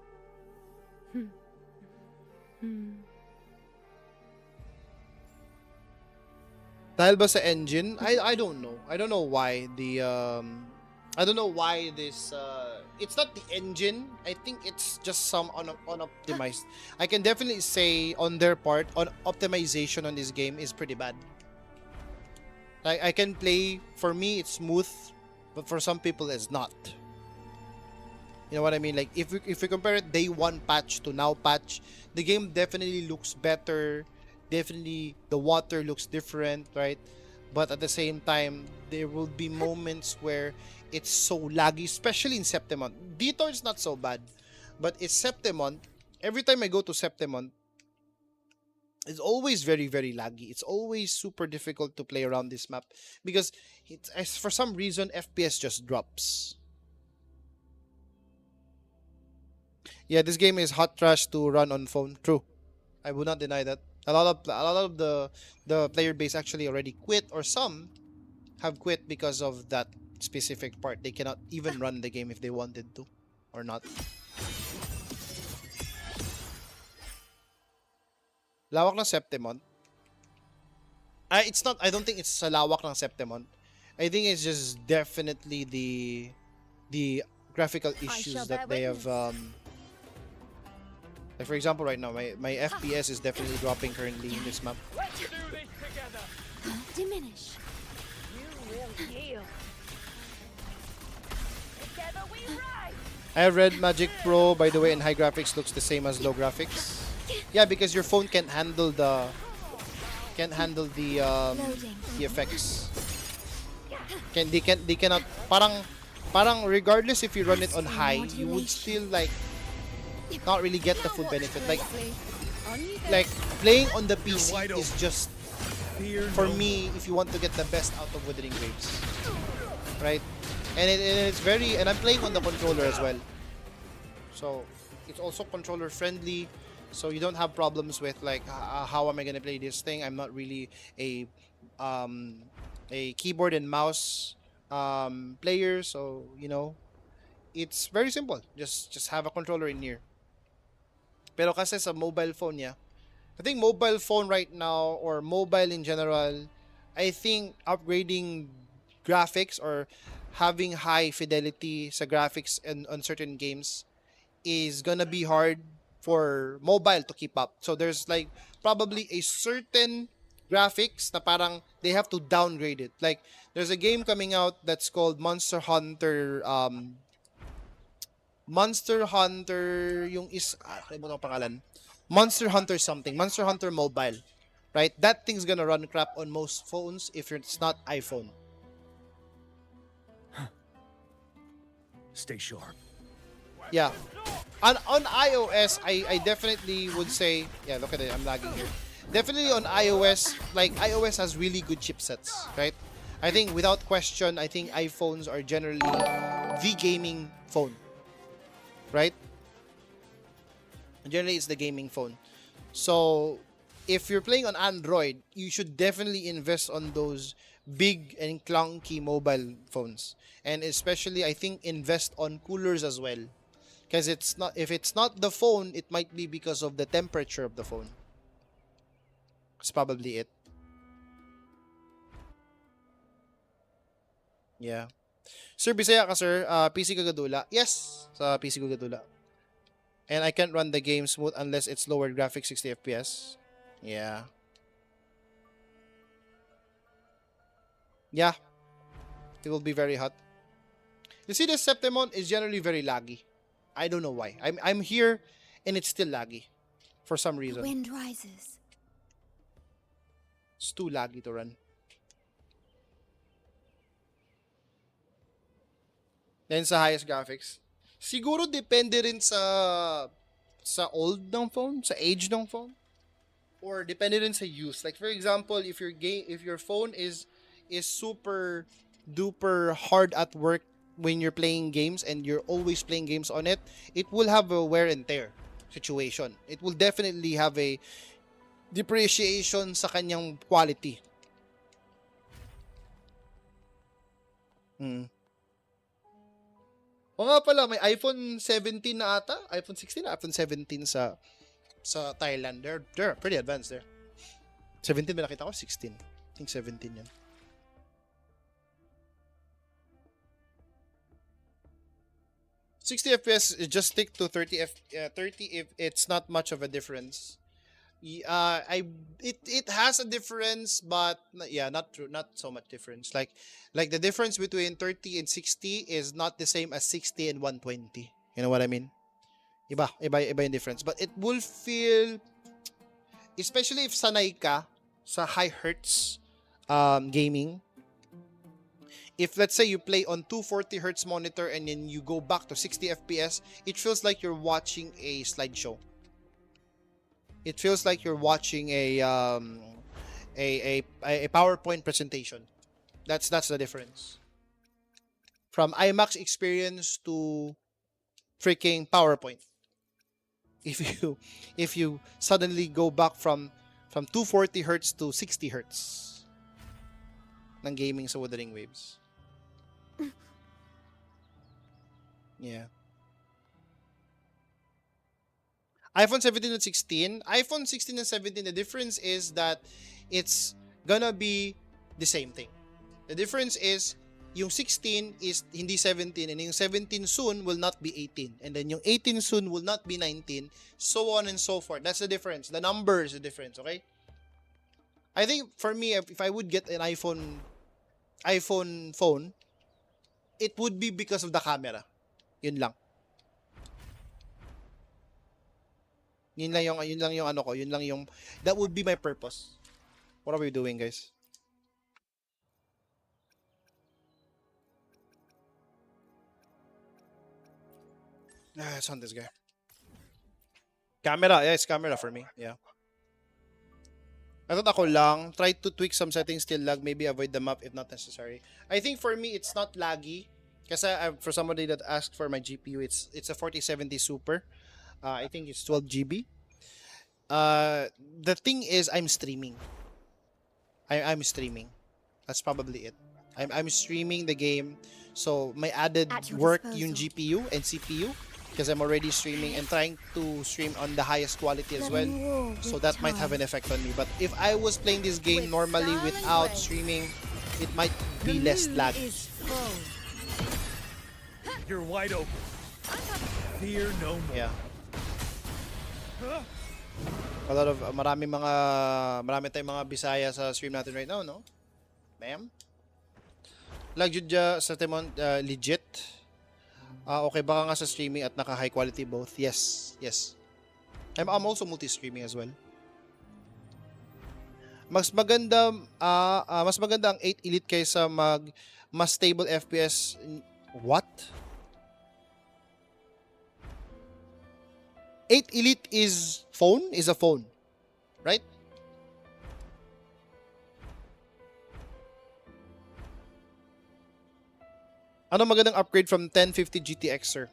Dahil ba sa engine? I don't know. I don't know why I don't know why this it's not the engine. I think it's just some unoptimized. I can definitely say on their part, on optimization on this game is pretty bad. Like I can play, for me it's smooth, but for some people it's not. You know what I mean? Like if we compare it day one patch to now patch, the game definitely looks better. Definitely the water looks different, right? But at the same time, there will be moments where it's so laggy, especially in Septimont. Dito it's not so bad, but it's Septimont. Every time I go to Septimont, it's always very, very laggy. It's always super difficult to play around this map because for some reason FPS just drops. Yeah, this game is hot trash to run on phone. True, I would not deny that. A lot of the player base actually already quit, or some have quit because of that specific part. They cannot even run the game if they wanted to or not. Lawak ng Septimont. It's not. I don't think it's sa lawak ng Septimont. I think it's just definitely the graphical issues that they have. Like for example, right now my FPS is definitely dropping currently in this map. Diminish. I have read Magic Pro, by the way, and high graphics looks the same as low graphics. Yeah, because your phone can't handle the effects. They cannot parang regardless if you run it on high, you would still like not really get the full benefit. Like playing on the PC is just, for me, if you want to get the best out of Wuthering Waves, right? And it's very, and I'm playing on the controller as well, so it's also controller friendly, so you don't have problems with like how am I gonna play this thing. I'm not really a keyboard and mouse player, so you know, it's very simple. Just have a controller in here. Pero kasi sa mobile phone, yeah, I think mobile phone right now, or mobile in general, I think upgrading graphics or having high fidelity sa graphics on certain games is gonna be hard for mobile to keep up. So there's like probably a certain graphics na parang they have to downgrade it. Like there's a game coming out that's called Monster Hunter yung kalimutan ko pangalan. Monster Hunter something. Monster Hunter Mobile. Right? That thing's gonna run crap on most phones if it's not iPhone. Stay sharp. Yeah. On iOS, I definitely would say, yeah, look at it, I'm lagging here. Definitely on iOS, like iOS has really good chipsets, right? I think without question, I think iPhones are generally the gaming phone. Right? Generally, it's the gaming phone. So, if you're playing on Android, you should definitely invest on those big and clunky mobile phones. And especially, I think, invest on coolers as well. Because if it's not the phone, it might be because of the temperature of the phone. That's probably it. Yeah. Sir, Bisaya ka, sir. PC ka gadula? Yes, sa PC ko gadula. And I can't run the game smooth unless it's lowered graphics 60 FPS. Yeah. Yeah. It will be very hot. You see, the Septimon is generally very laggy. I don't know why. I'm here, and it's still laggy. For some The reason. wind rises. It's too laggy to run. Then sa highest graphics. Siguro depende rin sa old ng phone, sa age ng phone, or depende rin sa use. Like for example, if your phone is super duper hard at work when you're playing games and you're always playing games on it, it will have a wear and tear situation. It will definitely have a depreciation sa kanyang quality. O nga pala, may iPhone 17 na ata, iPhone 16 na iPhone 17 sa Thailand. They're pretty advanced there. 17 ba nakita ko? 16. I think 17 yan. FPS, just stick to 30 if it's not much of a difference. It has a difference, but yeah, not so much difference. Like the difference between 30 and 60 is not the same as 60 and 120. You know what I mean? Iba yung difference. But it will feel, especially if sanay ka sa high hertz gaming. If let's say you play on 240 Hz monitor and then you go back to 60 FPS, it feels like you're watching a slideshow. It feels like you're watching a PowerPoint presentation. That's the difference. From IMAX experience to freaking PowerPoint. If you suddenly go back from 240 Hz to 60 Hz ng gaming sa Wuthering Waves. Yeah. iPhone 17 and 16. iPhone 16 and 17, the difference is that it's gonna be the same thing. The difference is, yung 16 is hindi 17, and yung 17 soon will not be 18. And then yung 18 soon will not be 19, so on and so forth. That's the difference. The number is the difference, okay? I think for me, if I would get an iPhone phone, it would be because of the camera. Yun lang. Yun lang yung ano ko, yun lang yung, that would be my purpose. What are we doing, guys? Let's hunt this guy. Camera, yeah, it's camera for me, yeah. I thought ako lang, try to tweak some settings till lag, maybe avoid the map if not necessary. I think for me, it's not laggy. Kasi for somebody that asked for my GPU, it's a 4070 Super. I think it's 12 GB. The thing is, I'm streaming. I'm streaming. That's probably it. I'm streaming the game. So, may added work yung GPU and CPU. Because I'm already streaming and trying to stream on the highest quality as well. So that might have an effect on me. But if I was playing this game normally without streaming, it might be less laggy. You're wide open. Fear no more. Yeah. A lot of marami tayong mga Bisaya sa stream natin right now, no? Ma'am? Lag jud sa Timon legit. Okay, baka nga sa streaming at naka high quality both. Yes. I'm also multi-streaming as well. Mas maganda ang 8 Elite kaysa mas stable FPS. What? 8 Elite is a phone, right? Ano magandang upgrade from 1050 GTX, sir?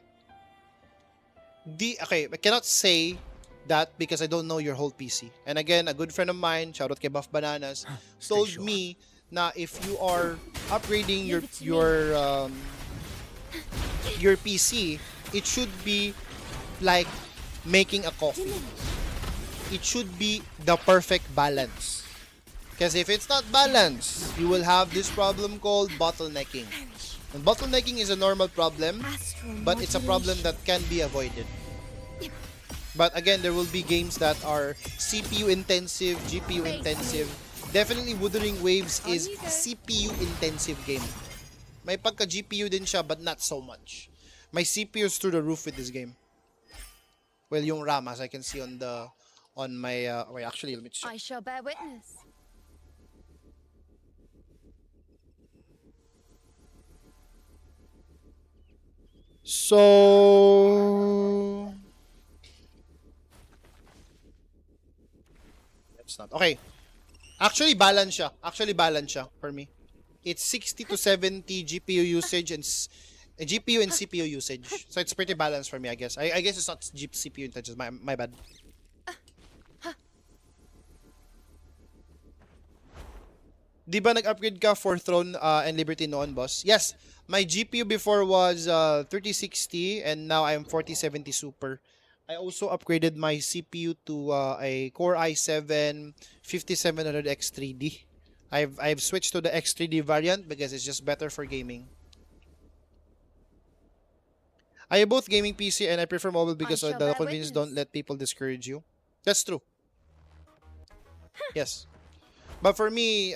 Okay, I cannot say that because I don't know your whole PC. And again, a good friend of mine, shoutout kay Buff Bananas, told me na if you are upgrading your PC, it should be like making a coffee. It should be the perfect balance. Because if it's not balanced, you will have this problem called bottlenecking. And bottlenecking is a normal problem, but it's a problem that can be avoided. But again, there will be games that are CPU intensive, GPU intensive. Definitely Wuthering Waves is CPU intensive game. May pagka-GPU din siya, but not so much. My CPU is through the roof with this game. Well, yung RAM, as I can see on my, wait, actually, let me check. I shall bear witness. So... That's not... Okay. Actually, balance siya. For me. It's 60 to 70 GPU usage and GPU and CPU usage. So it's pretty balanced for me, I guess. I guess it's not CPU intentions. My bad. Di ba nag-upgrade ka for Throne and Liberty noon, boss? Yes. My GPU before was 3060 and now I'm 4070 Super. I also upgraded my CPU to a Core i7 5700 X3D. I've switched to the X3D variant because it's just better for gaming. I have both gaming PC and I prefer mobile because shall the bear convenience witness. don't let people discourage you. That's true. Yes. But for me,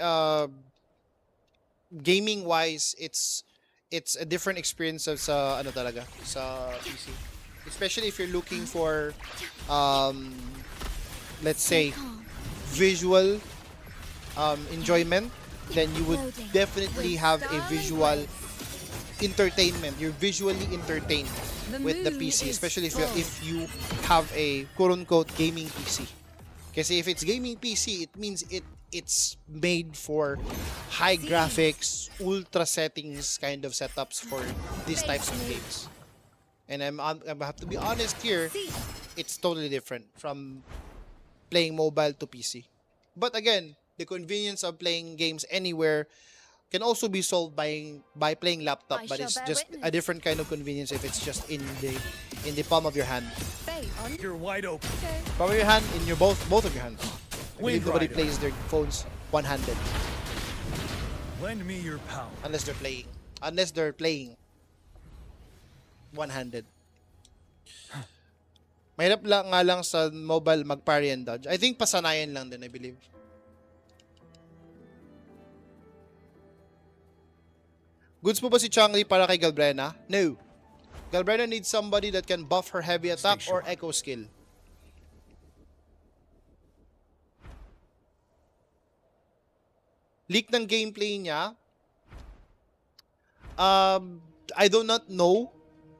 gaming wise, it's a different experience sa ano talaga sa PC. Especially if you're looking for let's say visual enjoyment, then you would definitely have a visual entertainment. You're visually entertained with the PC, especially if you have a quote-unquote gaming PC. Kasi if it's gaming PC, it means it's made for high graphics, ultra settings kind of setups for these types of games. And I have to be honest here, it's totally different from playing mobile to PC. But again, the convenience of playing games anywhere can also be solved by playing laptop, but it's just a different kind of convenience if it's just in the palm of your hand. You're wide open. Palm of your hand, in your both of your hands. I believe Wind nobody Rider. plays their phones one-handed Lend me your power. unless they're playing one-handed. Mahirap lang nga lang sa mobile mag-parry and dodge. I think pasanayan lang din, I believe. Goods po ba si Changli para kay Galbrena? No. Galbrena needs somebody that can buff her heavy attack or echo skill. Leak ng gameplay niya. I do not know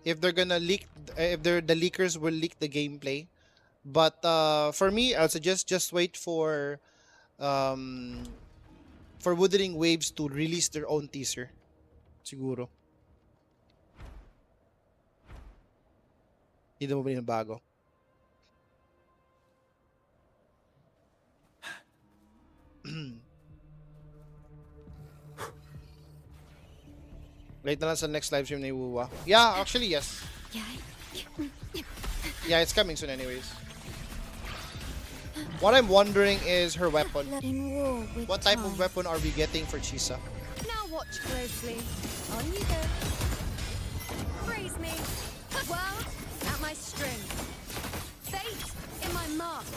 if they're gonna leak, if the leakers will leak the gameplay. But for me, I'll suggest just wait for Wuthering Waves to release their own teaser. Siguro. Hindi mo ba bago? Wait na lang sa next live stream ni Wuwa. Yeah, actually, yes. Yeah, it's coming soon anyways. What I'm wondering is her weapon. In war with What type of time. weapon are we getting for Chisa? Now watch closely. On you go. Praise me. World at my string. Fate in my mark.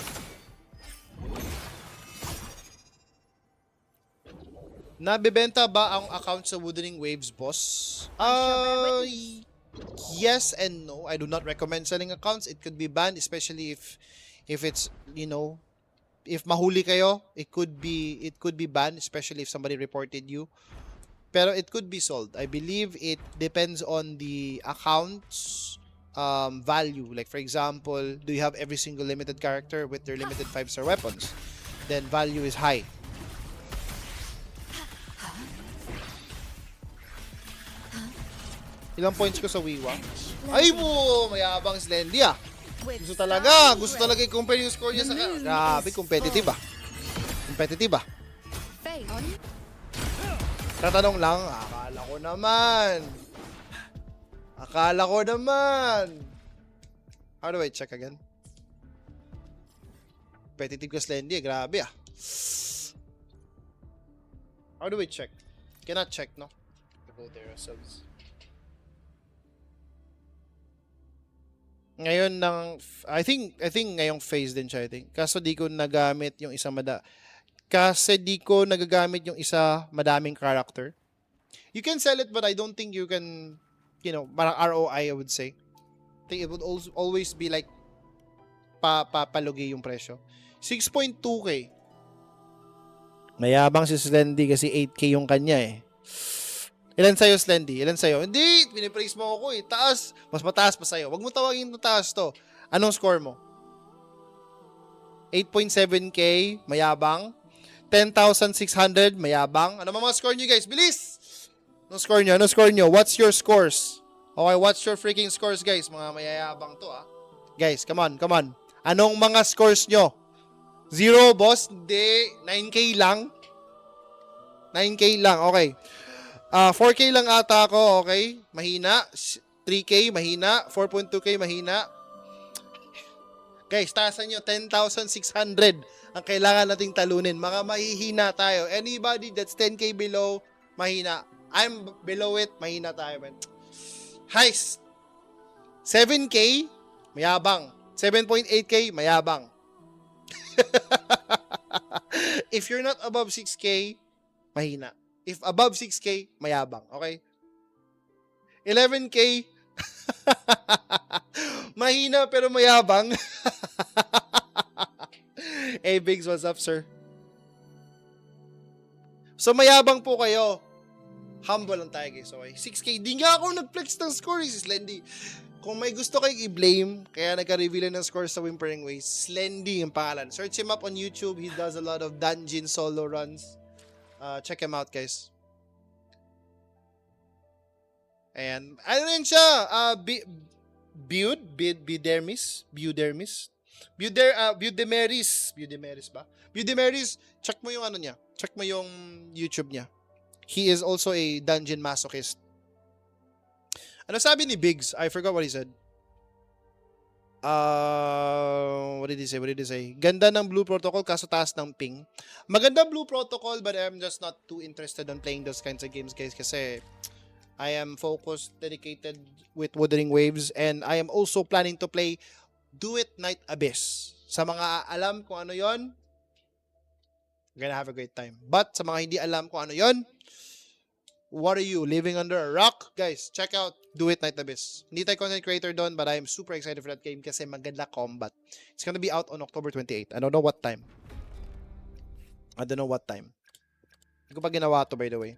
Nabebenta ba ang account sa Wuthering Waves, boss? Yes and no. I do not recommend selling accounts. It could be banned, especially if it's, you know, if mahuli kayo, it could be banned, especially if somebody reported you. Pero it could be sold. I believe it depends on the account's value. Like for example, do you have every single limited character with their limited 5-star weapons? Then value is high. Ilang points ko sa Wiwa? Ay mo! Mayabang si Lendy ah! Gusto talaga i-compare yung score niya sa... Grabe, competitive ah. Competitive ah. Fate on you. Tatanong lang, akala ko naman. How do I check again? Competitive ka Lendy, grabe ah. How do we check? Cannot check, no? Go there ourselves. Ngayon I think ngayong phase din siya, I think. Kaso di ko nagagamit yung isa madaming character. You can sell it, but I don't think you can, parang ROI, I would say. I think it would also always be like palugi yung presyo. 6.2k. Mayabang si Slendy kasi 8k yung kanya eh. Ilan sa'yo, Slendy? Ilan sa'yo? Hindi, pinipraise mo ako eh. Taas. Mas mataas pa sa'yo. Wag mo tawagin na taas to. Anong score mo? 8.7k, mayabang. 10,600, mayabang. Ano mga score nyo, guys? Bilis! Anong score nyo? Anong score nyo? What's your scores? Okay, what's your freaking scores, guys? Mga mayayabang to, ah. Guys, come on, come on. Anong mga scores nyo? 0, boss? Hindi. 9k lang. 9k lang, okay. 4k lang ata ako, okay? Mahina. 3k, mahina. 4.2k, mahina. Guys, taasan nyo, 10,600 ang kailangan nating talunin. Mga mahihina tayo. Anybody that's 10k below, mahina. I'm below it, mahina tayo, man. Heist. 7k, mayabang. 7.8k, mayabang. If you're not above 6k, mahina. If above 6k, mayabang. Okay? 11k, mahina pero mayabang. Hey, Biggs, what's up, sir? So, mayabang po kayo. Humble lang tayo, guys. Okay? 6k. Di nga ako nag-flex ng score, si Slendy. Kung may gusto kayo i-blame, kaya nagka-reveal ng score sa Wuthering Waves, Slendy yung pangalan. Search him up on YouTube. He does a lot of dungeon solo runs. Check him out, guys. And, ano rin siya? Budemeris ba? Budemeris, check mo yung ano niya. Check mo yung YouTube niya. He is also a dungeon masochist. Ano sabi ni Biggs? I forgot what he said. What did he say? Ganda ng Blue Protocol kaso taas ng ping. Maganda Blue Protocol, but I'm just not too interested in playing those kinds of games, guys, kasi I am focused, dedicated with Wuthering Waves, and I am also planning to play Do It Night Abyss. Sa mga alam kung ano yon, we're gonna have a great time. But sa mga hindi alam kung ano yon, what are you, living under a rock? Guys, check out Do It Night Abyss. Hindi tayo content creator doon, but I am super excited for that game kasi maganda combat. It's gonna be out on October 28. I don't know what time. Hindi ko pa ginawa to, by the way.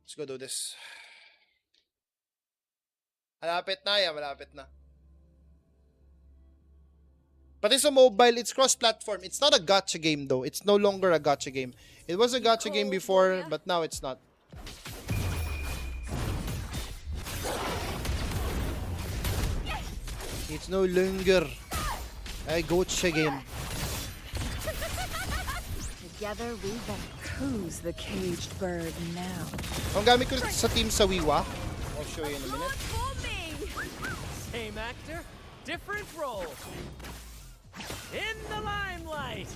Let's go do this. Malapit na yan, malapit na. Pati sa mobile, it's cross-platform. It's not a gacha game though. It's no longer a gacha game. It was a gacha game before, but now it's not. It's no longer a gacha game. Together we will cruise the caged bird now. Ang gamit ko sa team sa Wiwa. I'll show you in a minute. Same actor, different role. In the limelight.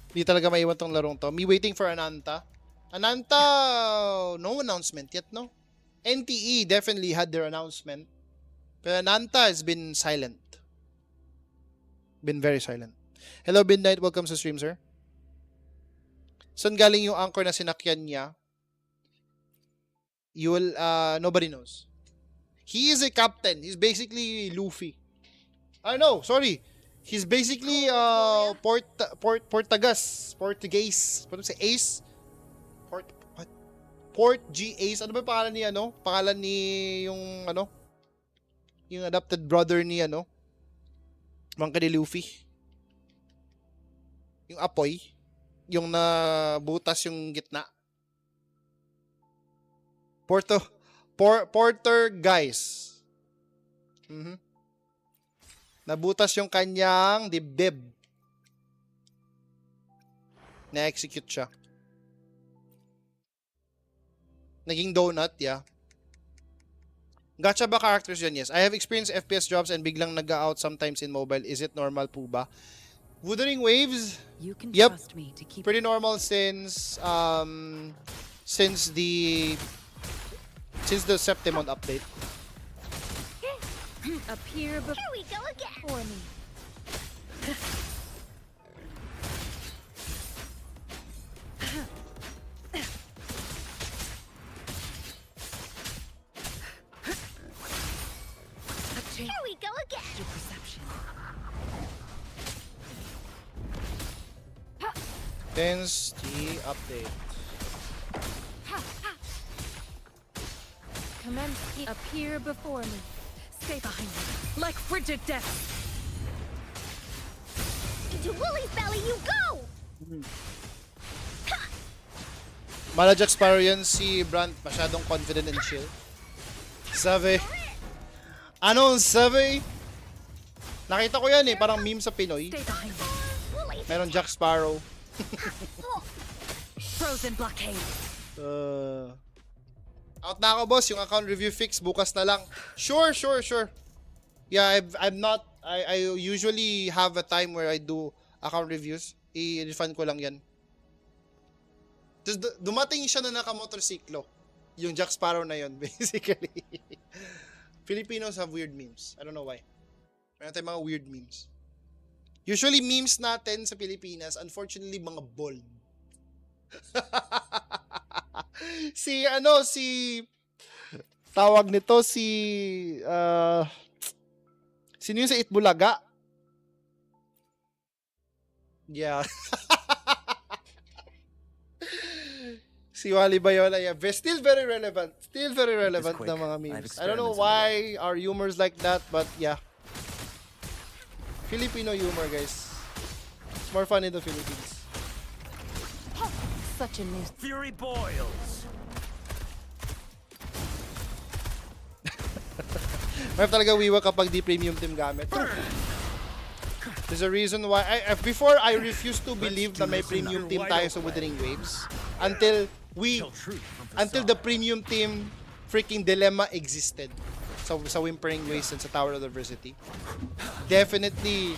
Hindi talaga maiwan tong larong to. Me waiting for Ananta. Ananta, no announcement yet, no? NTE definitely had their announcement. Pero Ananta has been silent. Been very silent. Hello, Midnight. Welcome sa stream, sir. Saan galing yung anchor na sinakyan niya? You will, nobody knows. He is a captain. He's basically Luffy. No, sorry. He's basically, Portuguese. Ano sa Ace? Port G Ace. Ano ba pangalan ni, ano? Pangalan ni yung, ano? Yung adopted brother ni, ano? Mangka ni Luffy. Yung apoy. Yung nabutas yung gitna. Porter guys. Nabutas yung kanyang dibdib. Na-execute siya. Naging donut, yeah. Gacha ba characters yan? Yes. I have experienced FPS drops and biglang nag-out sometimes in mobile. Is it normal po ba? Wuthering Waves? You can Yep. trust me to keep Pretty normal since the Septimon update. appear before Here we go again. me. Here we go again. Your perception. Hence the update. Commence. Appear before me. Stay behind me, like frigid death. Into Wooly's belly you go! Mala Jack Sparrow yan, si Brant masyadong confident and chill. Sabi. Ano sabi? Nakita ko yan eh, parang meme sa Pinoy. Stay behind me. Meron Jack Sparrow. Frozen blockade. Out na ako, boss. Yung account review fix bukas na lang. Sure. Yeah, I usually have a time where I do account reviews. I-refund ko lang yan. Tapos dumating siya na naka-motorsiklo. Yung Jack Sparrow na yon basically. Filipinos have weird memes. I don't know why. Meron tayong mga weird memes. Usually memes natin sa Pilipinas, unfortunately, mga bold. Tawag nito sino yung sa Itbulaga? Yeah. Si Wally Bayola, yeah. Still very relevant na mga memes. I don't know why our humor's like that, but yeah. Filipino humor, guys. It's more fun in the Philippines. Such a new. Fury boils. May talaga wiwa kapag di premium team gamit. There's a reason why before I refused to believe na may premium team tayo sa Wuthering Waves until the premium team freaking dilemma existed sa Wuthering Waves and sa Tower of Diversity. Definitely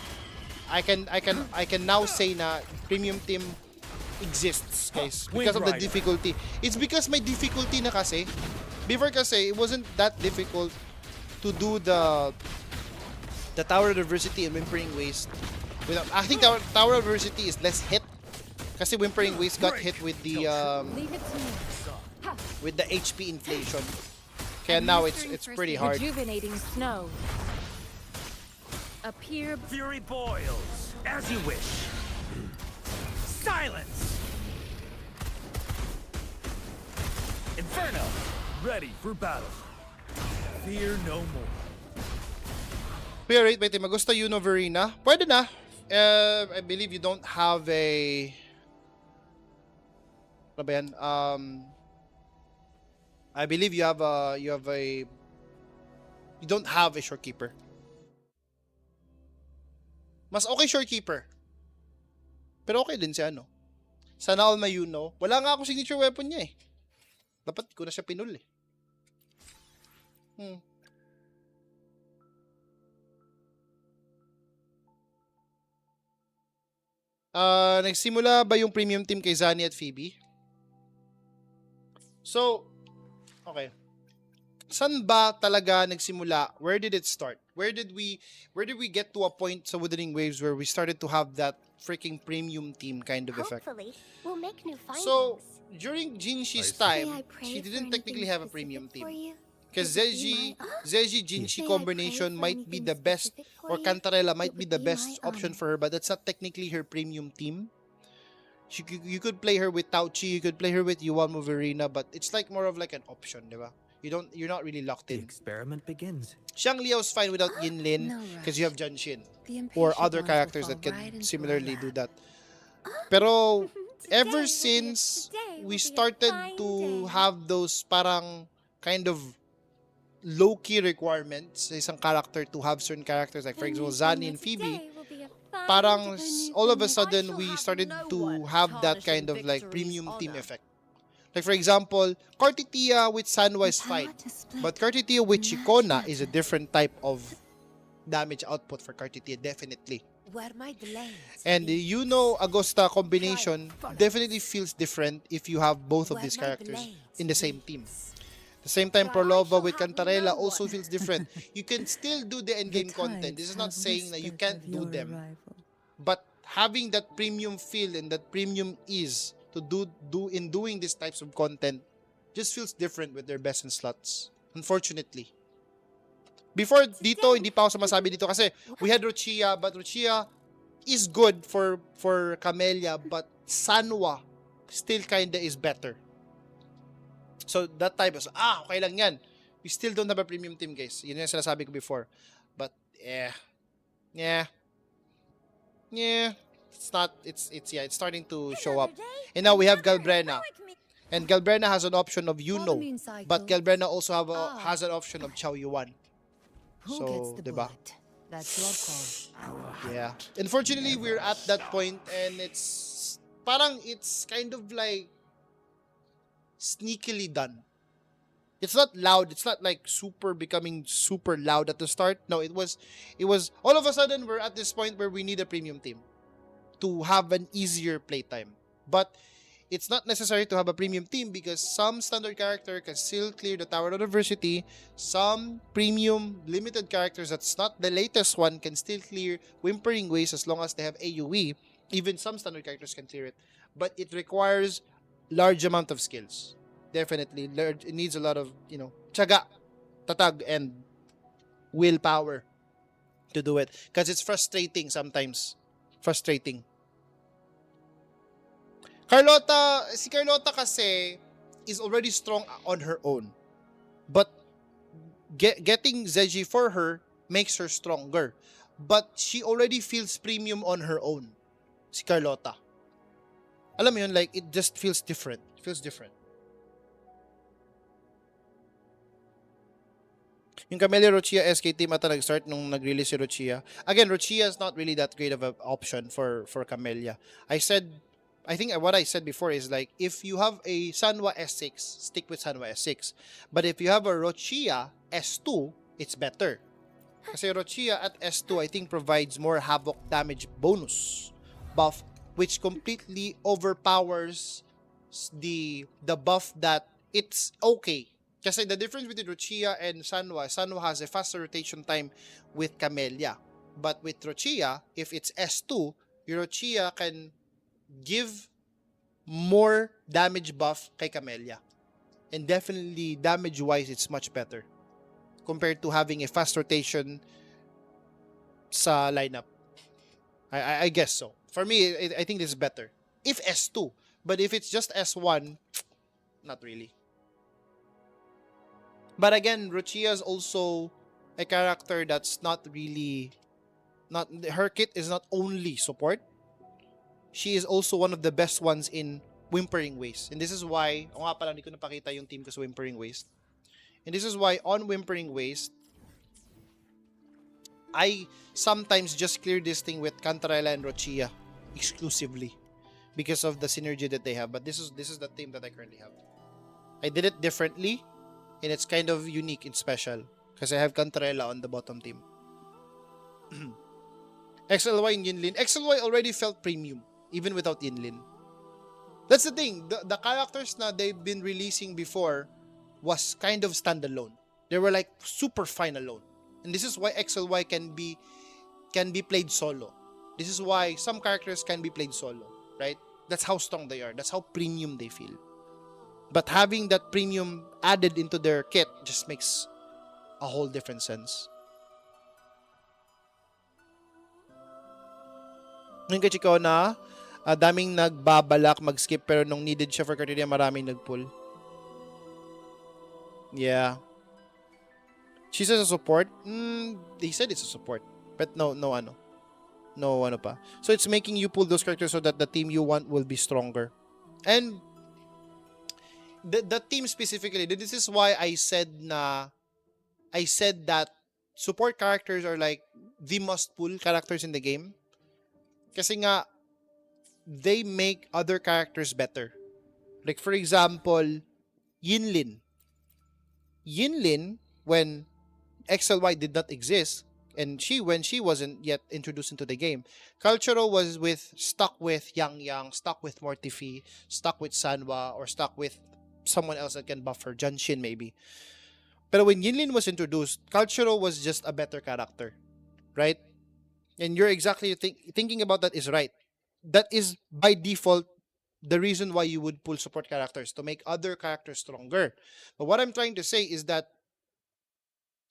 I can now say na premium team exists, guys, because of the difficulty. It's because may difficulty na kasi. Before kasi it wasn't that difficult to do the Tower of Diversity and Whimpering Waste. I think Tower of Diversity is less hit kasi Whimpering Waste got hit with the HP inflation. Kaya now it's pretty hard. Rejuvenating snow. Appear. Fury boils. As you wish. Silence. Inferno. Ready for battle. Fear no more. Pero wait, magusto you know Verena? Pwede na. I believe you don't have a... Ano ba yan? I believe you don't have a shorekeeper. Mas okay shorekeeper. Pero okay din siya, no? Sana all may you know. Wala nga akong signature weapon niya eh. Dapat ko na siya pinul eh. Nagsimula ba yung premium team kay Zani at Phoebe? So, okay. Saan ba talaga nagsimula? Where did it start? Where did we get to a point sa Wuthering Waves where we started to have that freaking premium team kind of effect? Hopefully, we'll make new findings. So, during Jinshi's time, she didn't technically have a premium team. Because Zeji Jinshi combination might be the best, or Cantarella might be the best option for her, but that's not technically her premium team. You could play her with Tauchi, you could play her with Yuan Verena, but it's like more of like an option, diba? You're not really locked The in. experiment begins. Xiang Liao's fine without Yinlin because you have Jianxin or other characters that can similarly do that. Pero ever since we started to have those parang kind of low-key requirements sa isang character to have certain characters, like for example Zani and Phoebe, parang all of a sudden we started to have that kind of like premium team effect. Like for example, Cartitia with Sanwa is fine, but Cartitia with Chikona is a different type of damage output for Cartitia, definitely. And you know, Agosta combination definitely feels different if you have both of these characters in the same team. The same time, Prolova with Cantarella also feels different. You can still do the endgame content. This is not saying that you can't do them. But having that premium feel and that premium ease to doing these types of content just feels different with their best in slots. Unfortunately. Before dito, hindi pa ako sumasabi dito kasi we had Rochia, but Rochia is good for Camellia, but Sanwa still kinda is better. So that time was, okay lang yan. We still don't have a premium team, guys. Yun yung sinasabi ko before. But, yeah. It's starting to show up. And now we have Galbrena. And Galbrena has an option of Yuno. But Galbrena also has an option of Chow Yuan. So, diba? That's your call. Yeah. Unfortunately, we're at that point and it's kind of like sneakily done. It's not loud. It's not like becoming super loud at the start. No, it was all of a sudden we're at this point where we need a premium team to have an easier playtime. But it's not necessary to have a premium team because some standard character can still clear the Tower of Adversity. Some premium limited characters that's not the latest one can still clear Whimpering Waves as long as they have AoE. Even some standard characters can clear it. But it requires large amount of skills. Definitely. It needs a lot of, tiyaga, tatag, and willpower to do it. Because it's frustrating sometimes. Frustrating. Si Carlota kasi is already strong on her own. But getting Zeji for her makes her stronger. But she already feels premium on her own. Si Carlota. Alam mo yun, like, it just feels different. It feels different. Yung Camellia Rochia SK team ata nag-start nung nag-release si Rochia. Again, Rochia is not really that great of an option for Camellia. I think what I said before is like, if you have a Sanwa S6, stick with Sanwa S6. But if you have a Rochia S2, it's better. Kasi Rochia at S2, I think, provides more havoc damage bonus buff, which completely overpowers the buff that it's okay. Kasi the difference between Rochia and Sanwa has a faster rotation time with Camellia. But with Rochia, if it's S2, your Rochia can give more damage buff kay Camellia. And definitely, damage-wise, it's much better compared to having a fast rotation sa lineup. I guess so. For me, I think this is better. If S2. But if it's just S1, not really. But again, Rochia is also a character that's not really... her kit is not only support. She is also one of the best ones in Whimpering Waves. And this is why... O nga pala, hindi ko napakita yung team ko sa Whimpering Waves. And this is why on Whimpering Waves, I sometimes just clear this thing with Cantarella and Rochia exclusively because of the synergy that they have. But this is the team that I currently have. I did it differently, and it's kind of unique and special because I have Cantarella on the bottom team. XLY and Yinlin. XLY already felt premium even without Yinlin. That's the thing. The characters na they've been releasing before was kind of standalone. They were like super fine alone. And this is why XLY can be played solo. This is why some characters can be played solo, right? That's how strong they are. That's how premium they feel. But having that premium added into their kit just makes a whole different sense. Ngayon kay Chikaw na, daming nagbabalak mag-skip pero nung needed siya for criteria, maraming nag-pull. Yeah. She says a support. They said it's a support. But no ano pa. So it's making you pull those characters so that the team you want will be stronger. And the team specifically, this is why I said that support characters are like the must pull characters in the game. Kasi nga, they make other characters better. Like for example, Yinlin. Yinlin, when XLY did not exist, and when she wasn't yet introduced into the game, Cultural was stuck with Yang, stuck with Mortifi, stuck with Sanwa, or stuck with someone else that can buff her, Janshin maybe. But when Yinlin was introduced, Cultural was just a better character, right? And you're exactly thinking about that is right. That is by default the reason why you would pull support characters, to make other characters stronger. But what I'm trying to say is that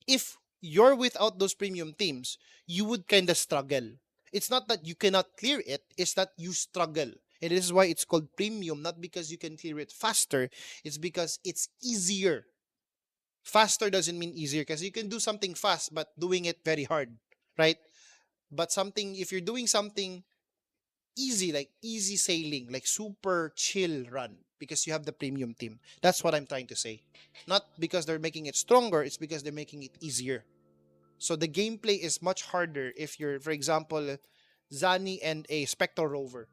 if you're without those premium teams, you would kind of struggle. It's not that you cannot clear it, it's that you struggle. And this is why it's called premium, not because you can clear it faster, it's because it's easier. Faster doesn't mean easier, because you can do something fast but doing it very hard, right? But something, if you're doing something easy, like easy sailing, like super chill run, because you have the premium team. That's what I'm trying to say. Not because they're making it stronger, it's because they're making it easier. So the gameplay is much harder if you're, for example, Zani and a Spectre Rover.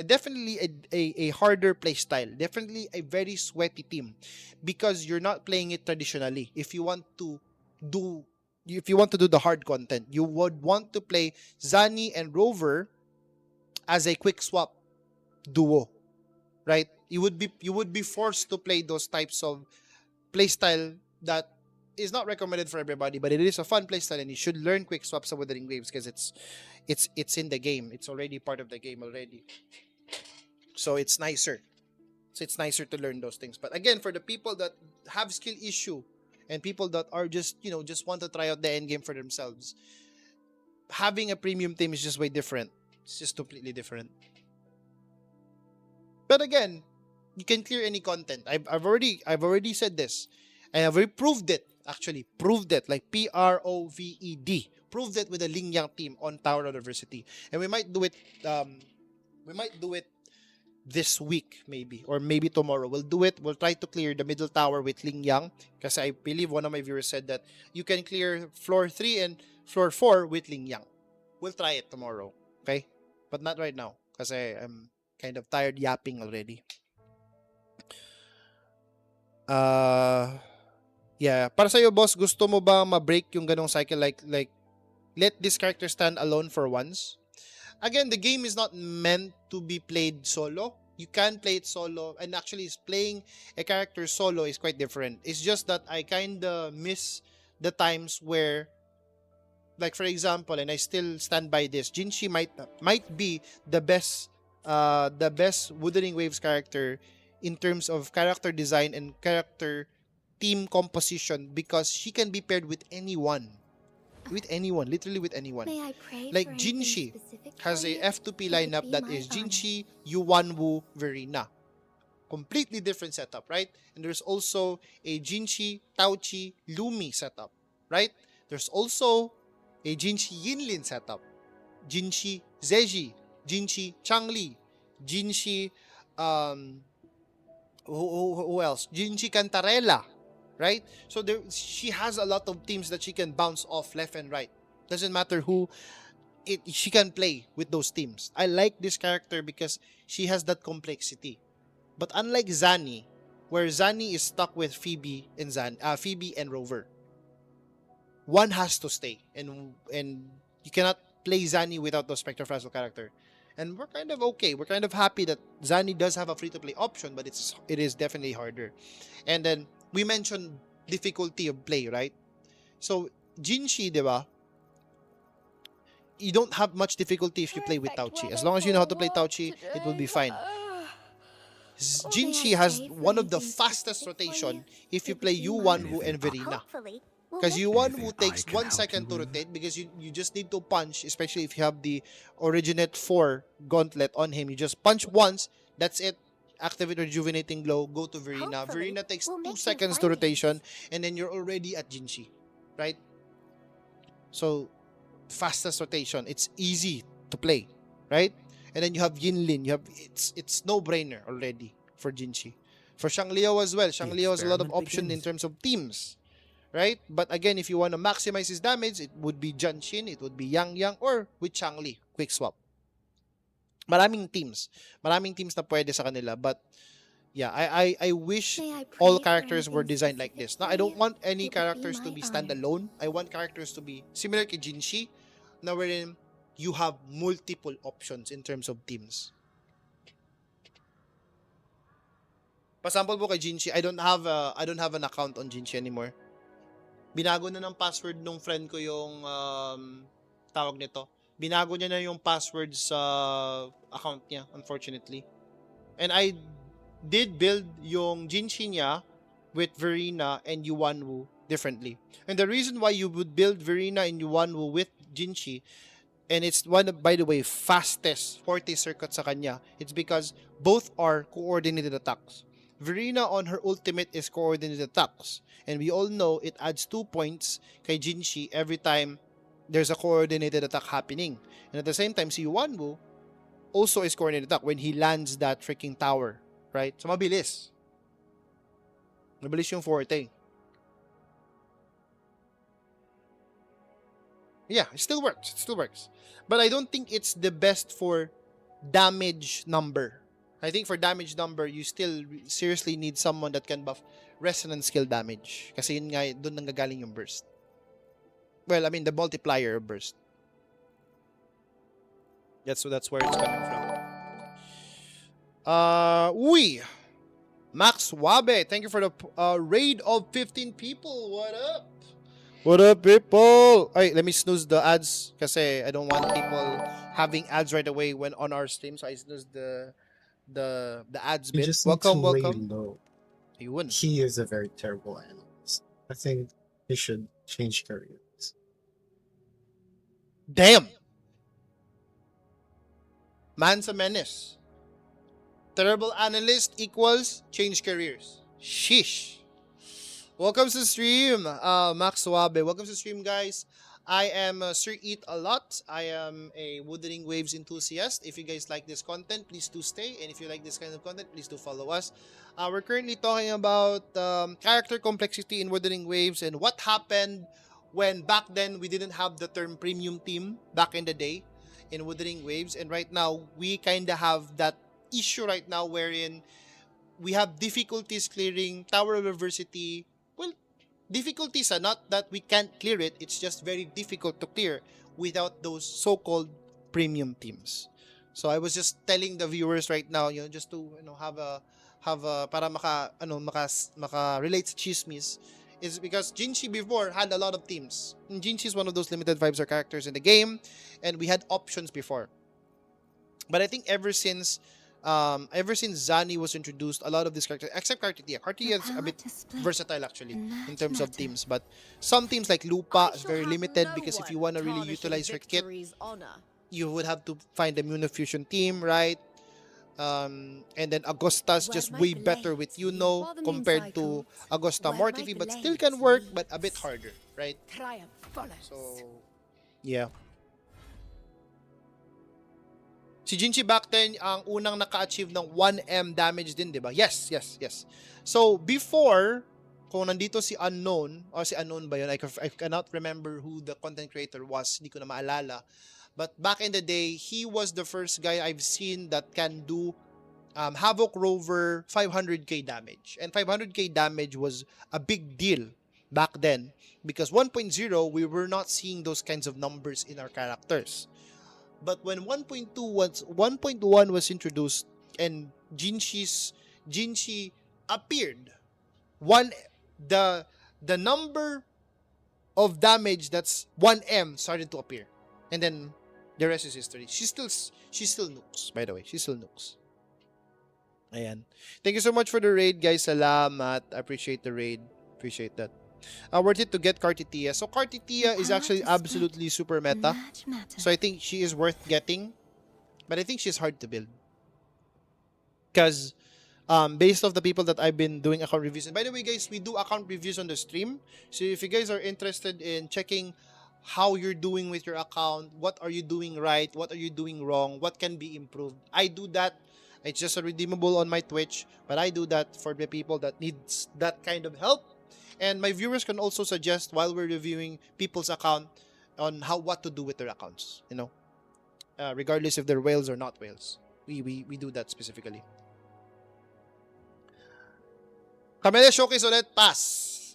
Definitely a harder play style. Definitely a very sweaty team, because you're not playing it traditionally. If you want to do the hard content, you would want to play Zani and Rover as a quick swap duo, right? You would be forced to play those types of playstyle that is not recommended for everybody, but it is a fun playstyle, and you should learn quick swaps of Wuthering Waves, because it's in the game. It's already part of the game already. So it's nicer. So it's nicer to learn those things. But again, for the people that have skill issue and people that are just, just want to try out the end game for themselves, having a premium team is just way different. It's just completely different. But again, you can clear any content. I've already said this. And I've already proved it. Actually, proved it. Like PROVED. Proved it with the Lingyang team on Tower University. And we might do it this week, maybe, or maybe tomorrow. We'll do it. We'll try to clear the middle tower with Lingyang, because I believe one of my viewers said that you can clear floor 3 and floor 4 with Lingyang. We'll try it tomorrow, okay? But not right now, because I'm kind of tired yapping already. Yeah. Para sa'yo, boss, gusto mo ba ma-break yung ganong cycle, like let this character stand alone for once? Again, the game is not meant to be played solo. You can play it solo, and actually playing a character solo is quite different. It's just that I kind of miss the times where, like for example, and I still stand by this, Jinshi might be the best Wuthering Waves character in terms of character design and character team composition, because she can be paired with anyone. With anyone, literally with anyone. May I pray like for Jinshi anything specific has for a you? F2P It would lineup be that my is honor. Jinshi, Yuanwu, Verina. Completely different setup, right? And there's also a Jinshi, Taochi, Lumi setup, right? There's also a Jinshi Yinlin setup. Jinshi Zeji, Jinshi Changli, Jinshi, who else? Jinshi Cantarella, right? So she has a lot of teams that she can bounce off left and right. Doesn't matter who she can play with those teams. I like this character because she has that complexity. But unlike Zani, where Zani is stuck with Phoebe and Rover, one has to stay, and you cannot play Zani without the Spectre Frazzle character. And we're kind of okay. We're kind of happy that Zani does have a free-to-play option, but it is definitely harder. And then we mentioned difficulty of play, right? So Jinshi, diba? You don't have much difficulty if you play with Taochi. As long as you know how to play Taochi, it will be fine. Jinshi has one of the fastest rotation if you play Yuanwu and Verina. Because Yuanwu takes 1 second to rotate, because you just need to punch, especially if you have the Originate 4 gauntlet on him. You just punch once, that's it. Activate Rejuvenating Glow, go to Verina. Verina takes 2 seconds to rotation, and then you're already at Jinshi, right? So, fastest rotation. It's easy to play, right? And then you have Yinlin. It's no-brainer already for Jinshi. For Shangliao as well. Shangliao has a lot of options in terms of teams, right? But again, if you want to maximize his damage, it would be Janshin, it would be Yang, or with Changli, quick swap. Maraming teams na pwede sa kanila, but yeah, I wish all characters were designed like this. Now, I don't want any characters to be standalone. I want characters to be similar to Jinshi, na wherein you have multiple options in terms of teams. Pasample po kay Jinshi, I don't have an account on Jinshi anymore. Binago na ng password nung friend ko yung tawag nito. Binago niya na yung password sa account niya, unfortunately. And I did build yung Jinshi niya with Verina and Yuanwu differently. And the reason why you would build Verena in Yuanwu with Jinchi, and it's one of, by the way, fastest forte circuit sa kanya, it's because both are coordinated attacks. Verena on her ultimate is coordinated attacks. And we all know it adds 2 points kay Jinchi every time there's a coordinated attack happening. And at the same time, si Yuanwu also is coordinated attack when he lands that freaking tower. Right? So mabilis. Mabilis yung forte. Yeah, it still works. It still works. But I don't think it's the best for damage number. I think for damage number, you still seriously need someone that can buff resonance skill damage. Kasi yun nga, doon nanggagaling yung burst. Well, I mean, the multiplier of burst. That's where it's coming from. Max Wabe, thank you for the raid of 15 people. What up? What up, people? Alright, let me snooze the ads kasi I don't want people having ads right away when on our stream. So I snooze the ads bit. Welcome. He is a very terrible analyst. I think he should change careers. Damn. Man's a menace. Terrible analyst equals change careers. Sheesh. Welcome to the stream, Max Wabe. Welcome to the stream, guys. I am SirEatAlot. I am a Wuthering Waves enthusiast. If you guys like this content, please do stay. And if you like this kind of content, please do follow us. We're currently talking about character complexity in Wuthering Waves and what happened when back then we didn't have the term premium team back in the day in Wuthering Waves. And right now, we kind of have that issue right now wherein we have difficulties clearing Tower of Adversity. Well, difficulties are not that we can't clear it, it's just very difficult to clear without those so-called premium teams. So I was just telling the viewers right now, just to have a para maka relate sa chismis, is because Jinchi before had a lot of teams. And Jinchi is one of those limited 5-star characters in the game, and we had options before. But I think ever since Zani was introduced, a lot of these characters, except Kartitia is a bit versatile actually in terms of teams, but some teams like Lupa is very limited because if you want to really utilize her kit, you would have to find a Munifusion team, right? And then Agosta's just way better with compared to Agosta Mortifi, but still can work, but a bit harder, right? So, yeah. Si Jinchi back then, ang unang naka-achieve ng 1M damage din, di ba? Yes. So, before, kung nandito si Unknown, o si Unknown ba yun? I cannot remember who the content creator was. Hindi ko na maalala. But back in the day, he was the first guy I've seen that can do Havoc Rover 500k damage. And 500k damage was a big deal back then. Because 1.0, we were not seeing those kinds of numbers in our characters. But when 1.1 was introduced and Jinchi appeared, the number of damage that's 1M started to appear, and then the rest is history. She's still nukes, by the way. She's still nukes. Ayan. Thank you so much for the raid, guys. Salamat. I appreciate the raid. Appreciate that. Worth it to get Kartitia. So Kartitia is actually absolutely super meta. So I think she is worth getting. But I think she's hard to build. Because based off the people that I've been doing account reviews. And by the way, guys, we do account reviews on the stream. So if you guys are interested in checking how you're doing with your account, what are you doing right, what are you doing wrong, what can be improved, I do that. It's just a redeemable on my Twitch. But I do that for the people that needs that kind of help. And my viewers can also suggest while we're reviewing people's account on what to do with their accounts, regardless if they're whales or not whales. We do that specifically. Kamele Showcase ulit, pass.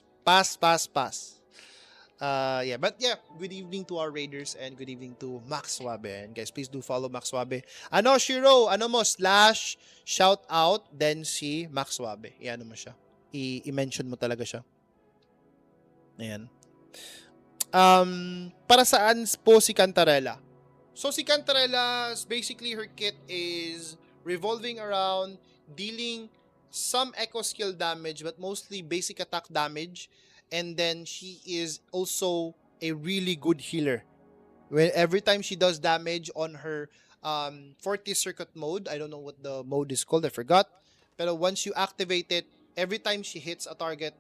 Yeah, but yeah, good evening to our raiders and good evening to Max Wabe. And guys, please do follow Max Wabe. Shiro, / shout out, then si Max Wabe. I-ano mo siya. I-mention mo talaga siya. Ayan. Para saan po si Cantarella? So si Cantarella, basically her kit is revolving around dealing some echo skill damage but mostly basic attack damage and then she is also a really good healer. When every time she does damage on her 40 circuit mode, I don't know what the mode is called, I forgot. But once you activate it, every time she hits a target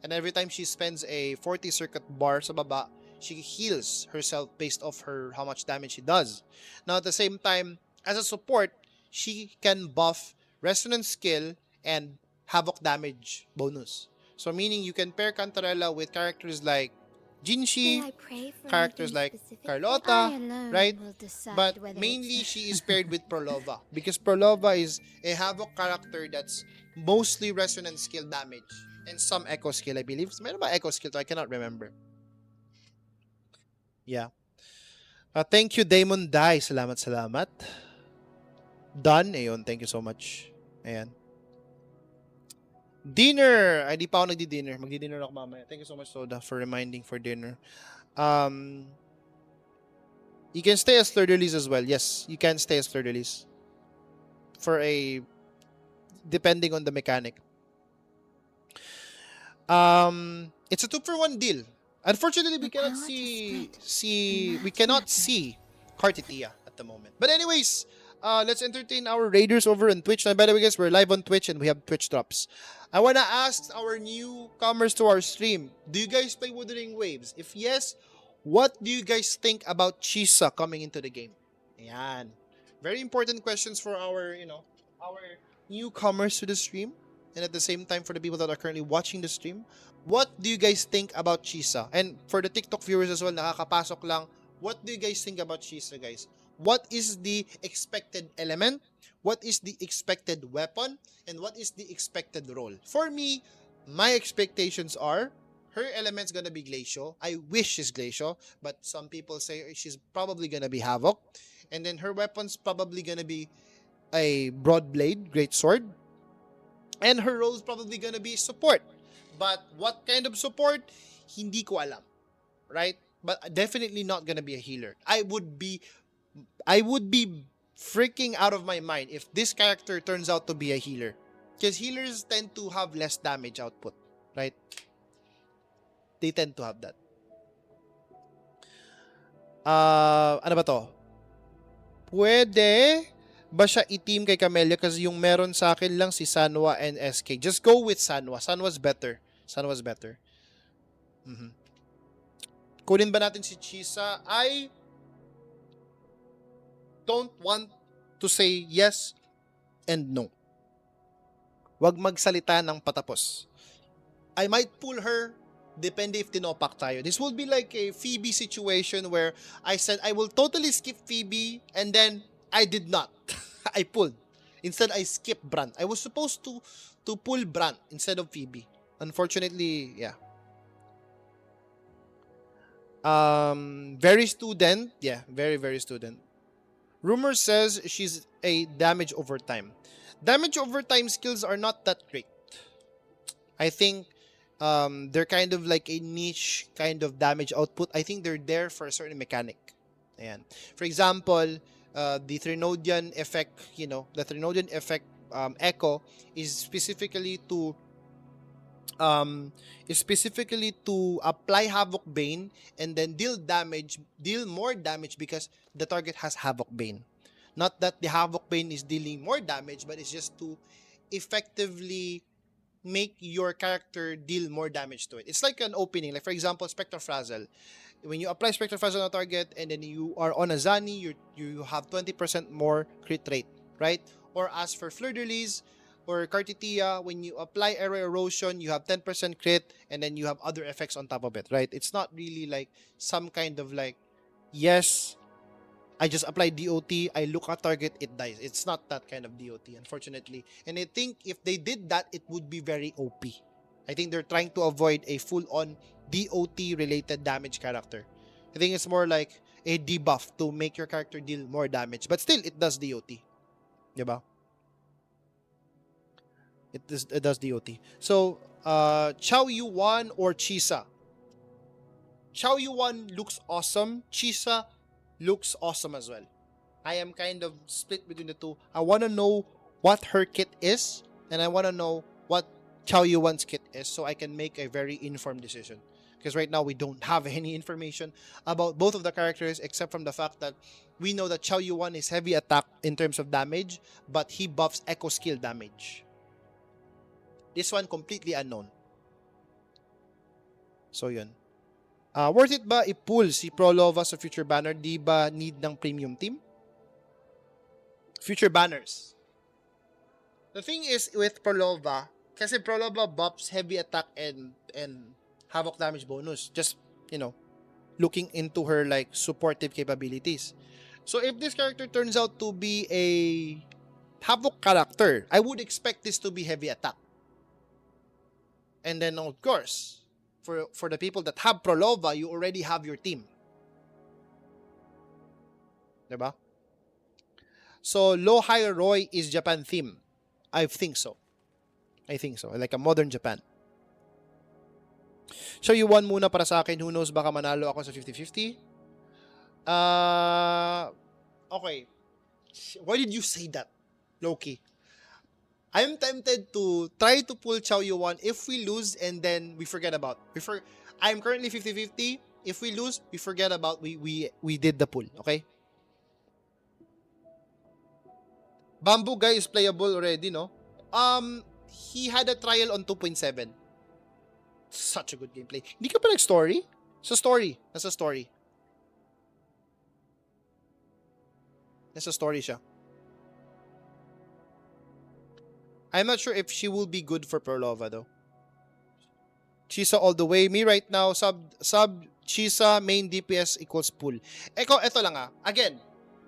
and every time she spends a 40 circuit bar sa baba, she heals herself based off her how much damage she does. Now at the same time, as a support, she can buff resonance skill and havoc damage bonus. So meaning you can pair Cantarella with characters like Jinshi, Will I pray for characters anything like specific? Carlotta, I alone right? will decide But whether mainly it's she is paired with Prolova because Prolova is a Havoc character that's mostly resonance skill damage and some echo skill, I believe. Meron ba echo skill? I cannot remember. Yeah. Thank you, Damon Dai. Salamat, salamat. Done. Ayun, thank you so much. Ayan. Dinner! Ay, di pa ako nagdi-dinner. Magdi-dinner ako mamaya. Thank you so much, Soda, for reminding for dinner. You can stay as Fleur-de-Lis as well. Yes, you can stay as Fleur-de-Lis. For a... Depending on the mechanic. It's a 2-for-1 deal. Unfortunately, we cannot we cannot see Cartitia at the moment. But anyways, let's entertain our raiders over on Twitch. Now, by the way, guys, we're live on Twitch and we have Twitch drops. I wanna ask our newcomers to our stream, do you guys play Wuthering Waves? If yes, what do you guys think about Chisa coming into the game? Ayan. Very important questions for our, our newcomers to the stream. And at the same time, for the people that are currently watching the stream, what do you guys think about Chisa? And for the TikTok viewers as well, nakakapasok lang, what do you guys think about Chisa, guys? What is the expected element? What is the expected weapon? And what is the expected role? For me, my expectations are, her element's gonna be Glacio. I wish she's Glacio, but some people say she's probably gonna be Havoc. And then her weapon's probably gonna be a broad blade, great sword. And her role is probably gonna be support. But what kind of support? Hindi ko alam. Right? But definitely not gonna be a healer. I would be freaking out of my mind if this character turns out to be a healer. Because healers tend to have less damage output. Right? They tend to have that. Ano ba to? Pwede ba siya i-team kay Camellia kasi yung meron sa akin lang si Sanwa and SK. Just go with Sanwa. Sanwa's better. Sanwa's better. Kunin ba natin si Chisa? I don't want to say yes and no. Wag magsalita ng patapos. I might pull her depende if tinopak tayo. This will be like a Phoebe situation where I said I will totally skip Phoebe and then I did not. I pulled. Instead, I skipped Brand. I was supposed to pull Brand instead of Phoebe. Unfortunately, yeah. Very student. Yeah, very, very student. Rumor says she's a damage over time. Damage over time skills are not that great. I think they're kind of like a niche kind of damage output. I think they're there for a certain mechanic. Ayan. For example, the Trinodian effect, the Trinodian effect echo is specifically to apply Havoc Bane and then deal more damage because the target has Havoc Bane. Not that the Havoc Bane is dealing more damage, but it's just to effectively make your character deal more damage to it. It's like an opening. Like for example, Spectre Frazzle. When you apply Spectre Frazzle on a target and then you are on a Zani, you have 20% more crit rate, right? Or as for Fleur-de-Lis or Cartitia, when you apply Aero Erosion, you have 10% crit and then you have other effects on top of it, right? It's not really like some kind of like, yes, I just apply DOT, I look at target, it dies. It's not that kind of DOT, unfortunately. And I think if they did that, it would be very OP. I think they're trying to avoid a full-on DOT-related damage character. I think it's more like a debuff to make your character deal more damage. But still, it does DOT. Diba? It does DOT. So, Chao Yuan or Chisa? Chao Yuan looks awesome. Chisa looks awesome as well. I am kind of split between the two. I want to know what her kit is, and I want to know what Chow Yuan's kit is, so I can make a very informed decision. Because right now we don't have any information about both of the characters except from the fact that we know that Chow Yuan is heavy attack in terms of damage, but he buffs echo skill damage. This one completely unknown. So yun. Worth it ba i-pull si Prolova sa future banner? Di ba need ng premium team? Future banners. The thing is with Prolova, kasi Prolova buffs heavy attack and havoc damage bonus. Just, you know, looking into her like supportive capabilities. So if this character turns out to be a havoc character, I would expect this to be heavy attack. And then of course, for the people that have Prolova, you already have your team. Diba? So Low High Roy is Japan theme. I think so. Like a modern Japan. So you won muna para sa akin. Who knows, baka manalo ako sa 50-50. Okay. Why did you say that, Loki? I'm tempted to try to pull Chow Yuan if we lose and then we forget about. I'm currently 50-50. If we lose, we forget about we did the pull, okay? Bamboo guy is playable already, no? He had a trial on 2.7. Such a good gameplay. Hindi ka pa nag-story? Sa story. Nasa story. Nasa story siya. I'm not sure if she will be good for Prolova though. Chisa all the way. Me right now, sub Chisa main DPS equals pull. Ito lang Again,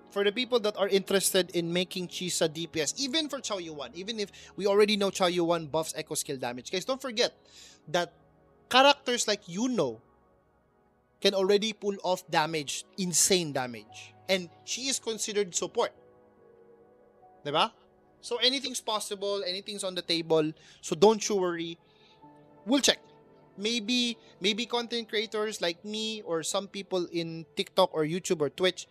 for the people that are interested in making Chisa DPS, even for Chow Yuan, even if we already know Chow Yuan buffs echo skill damage, guys, don't forget that characters like can already pull off damage, insane damage. And she is considered support. Diba? So anything's possible, anything's on the table. So don't you worry. We'll check. Maybe content creators like me or some people in TikTok or YouTube or Twitch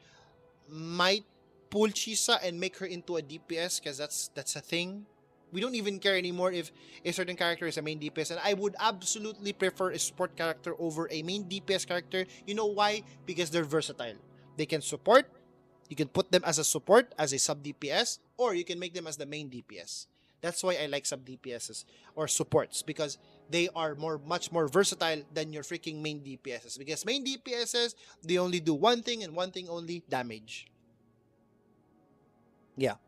might pull Chisa and make her into a DPS because that's a thing. We don't even care anymore if a certain character is a main DPS, and I would absolutely prefer a support character over a main DPS character. You know why? Because they're versatile. They can support. You can put them as a support, as a sub DPS, or you can make them as the main DPS. That's why I like sub DPSs or supports, because they are much more versatile than your freaking main DPSs. Because main DPSs, they only do one thing and one thing only, damage. Yeah.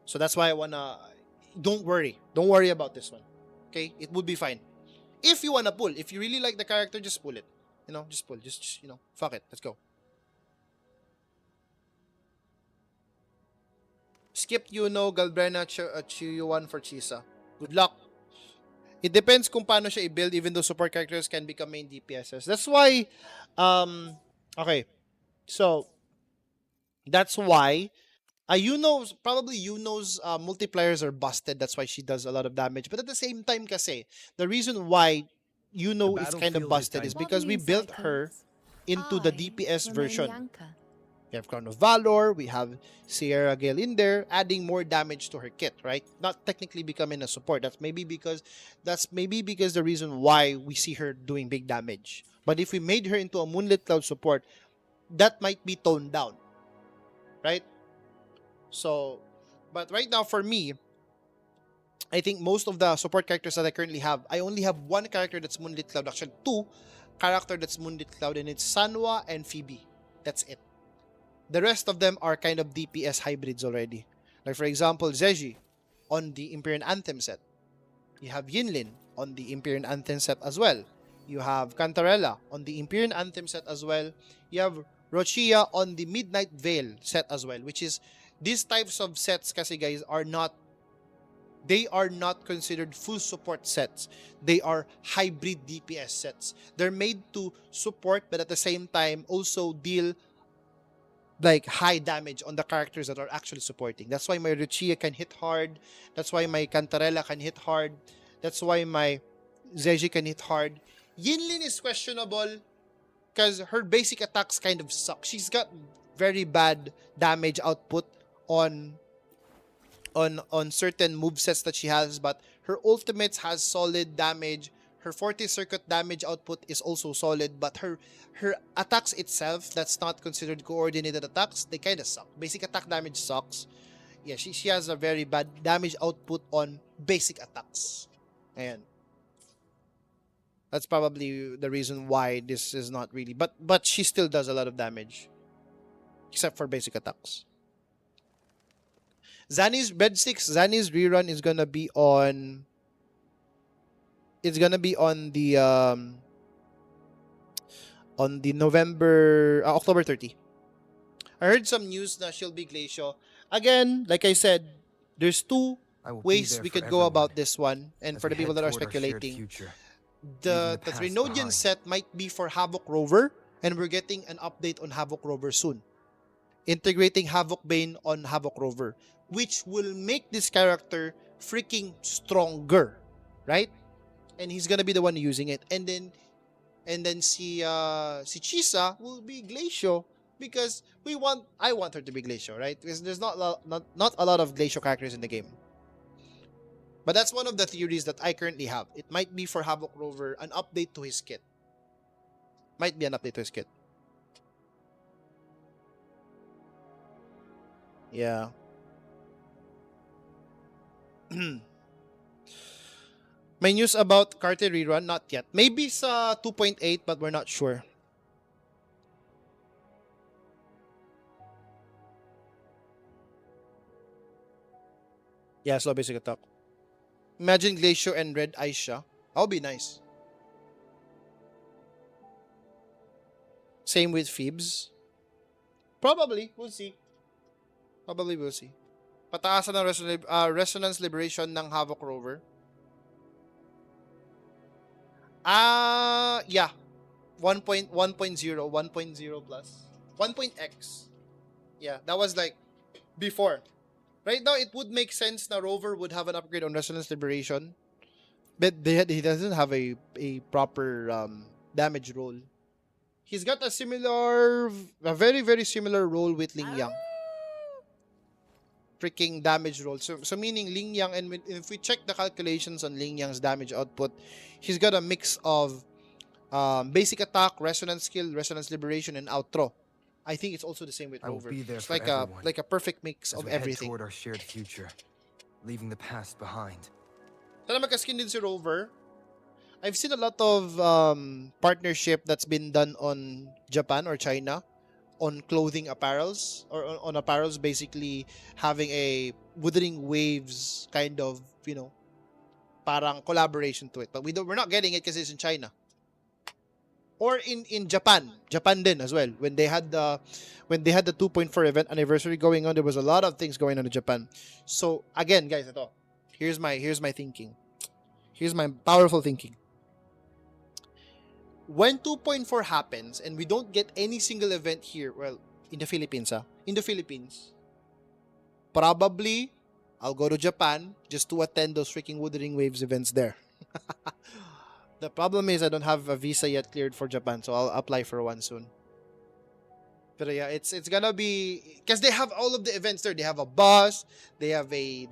So that's why I wanna. Don't worry about this one. Okay, it would be fine. If you wanna pull, if you really like the character, just pull it. Just pull. Just fuck it. Let's go. Skip Galbrena, Chuyuan for Chisa. Good luck. It depends kung paano siya i-build, even though support characters can become main DPSs. That's why, okay. So, that's why, probably Yuno's multipliers are busted. That's why she does a lot of damage. But at the same time kasi, the reason why Yuno is kind of busted is because we built her into the DPS version. We have Crown of Valor, we have Sierra Gale in there, adding more damage to her kit, right? Not technically becoming a support. That's maybe because the reason why we see her doing big damage. But if we made her into a Moonlit Cloud support, that might be toned down, right? So, but right now for me, I think most of the support characters that I currently have, I only have one character that's Moonlit Cloud. Actually, two character that's Moonlit Cloud, and it's Sanwa and Phoebe. That's it. The rest of them are kind of DPS hybrids already. Like for example, Zeji on the Imperial Anthem set. You have Yinlin on the Imperial Anthem set as well. You have Cantarella on the Imperial Anthem set as well. You have Rochia on the Midnight Veil set as well, which is these types of sets kasi guys are not considered full support sets. They are hybrid DPS sets. They're made to support but at the same time also deal like high damage on the characters that are actually supporting. That's why my Rochia can hit hard. That's why my Cantarella can hit hard. That's why my Zeji can hit hard. Yinlin is questionable because her basic attacks kind of suck. She's got very bad damage output on certain movesets that she has, but Her ultimates has solid damage. Her 40 circuit damage output is also solid, but her attacks itself, that's not considered coordinated attacks, they kind of suck. Basic attack damage sucks. Yeah, she has a very bad damage output on basic attacks. Ayan. That's probably the reason why this is not really, but she still does a lot of damage. Except for basic attacks. Zani's Bed 6, Zani's rerun is gonna be on. It's gonna be on the October 30. I heard some news that she'll be Glacio. Again, like I said, there's two ways we could go about this one, and for the people that are speculating, the Trinodian set might be for Havoc Rover, and we're getting an update on Havoc Rover soon. Integrating Havoc Bane on Havoc Rover, which will make this character freaking stronger, right? And he's gonna be the one using it, and then si Chisa will be Glacio because I want her to be Glacio, right? Because there's not a lot of Glacio characters in the game. But that's one of the theories that I currently have. It might be for Havoc Rover, an update to his kit. Might be an update to his kit. Yeah. May news about Carter rerun? Not yet. Maybe sa 2.8, but we're not sure. Yeah, slow basic attack. Imagine Glacio and Red Aisha. That would be nice. Same with Phoebes. Probably. We'll see. Probably we'll see. Pataasan ng Resonance Liberation ng Havoc Rover. Yeah. 1.0 plus. 1.x. Yeah, that was like before. Right now, it would make sense na Rover would have an upgrade on Resonance Liberation. But he doesn't have a proper damage roll. He's got a very, very similar role with Ling Yang. Freaking damage roll. So meaning Ling Yang, and if we check the calculations on Ling Yang's damage output, he's got a mix of basic attack, resonance skill, resonance liberation, and outro. I think it's also the same with Rover. It's like a perfect mix of everything. Toward our shared future, leaving the past behind. Sana magka-skin din si Rover. I've seen a lot of partnership that's been done on Japan or China on clothing apparels, or on apparels basically having a Wuthering Waves kind of, parang collaboration to it. But we're not getting it because it's in China. Or in Japan din as well. When they had the 2.4 event anniversary going on, there was a lot of things going on in Japan. So again, guys, here's my thinking. Here's my powerful thinking. When 2.4 happens and we don't get any single event here, well, in the Philippines, probably I'll go to Japan just to attend those freaking Wuthering Waves events there. The problem is I don't have a visa yet cleared for Japan, so I'll apply for one soon. But yeah, it's gonna be because they have all of the events there. They have a bus, they have an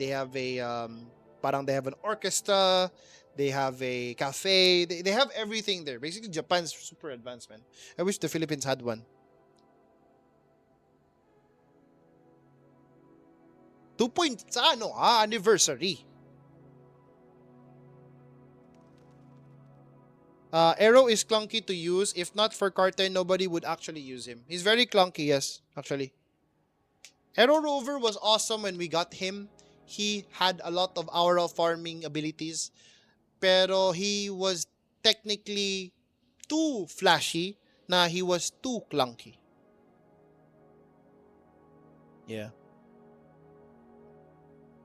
orchestra, they have a cafe, they have everything there. Basically, Japan's super advanced, man. I wish the Philippines had one. 2 anniversary. Arrow is clunky to use. If not for Carter, nobody would actually use him. He's very clunky, yes, actually. Arrow Rover was awesome when we got him. He had a lot of aura farming abilities. Pero he was technically too flashy na he was too clunky. Yeah.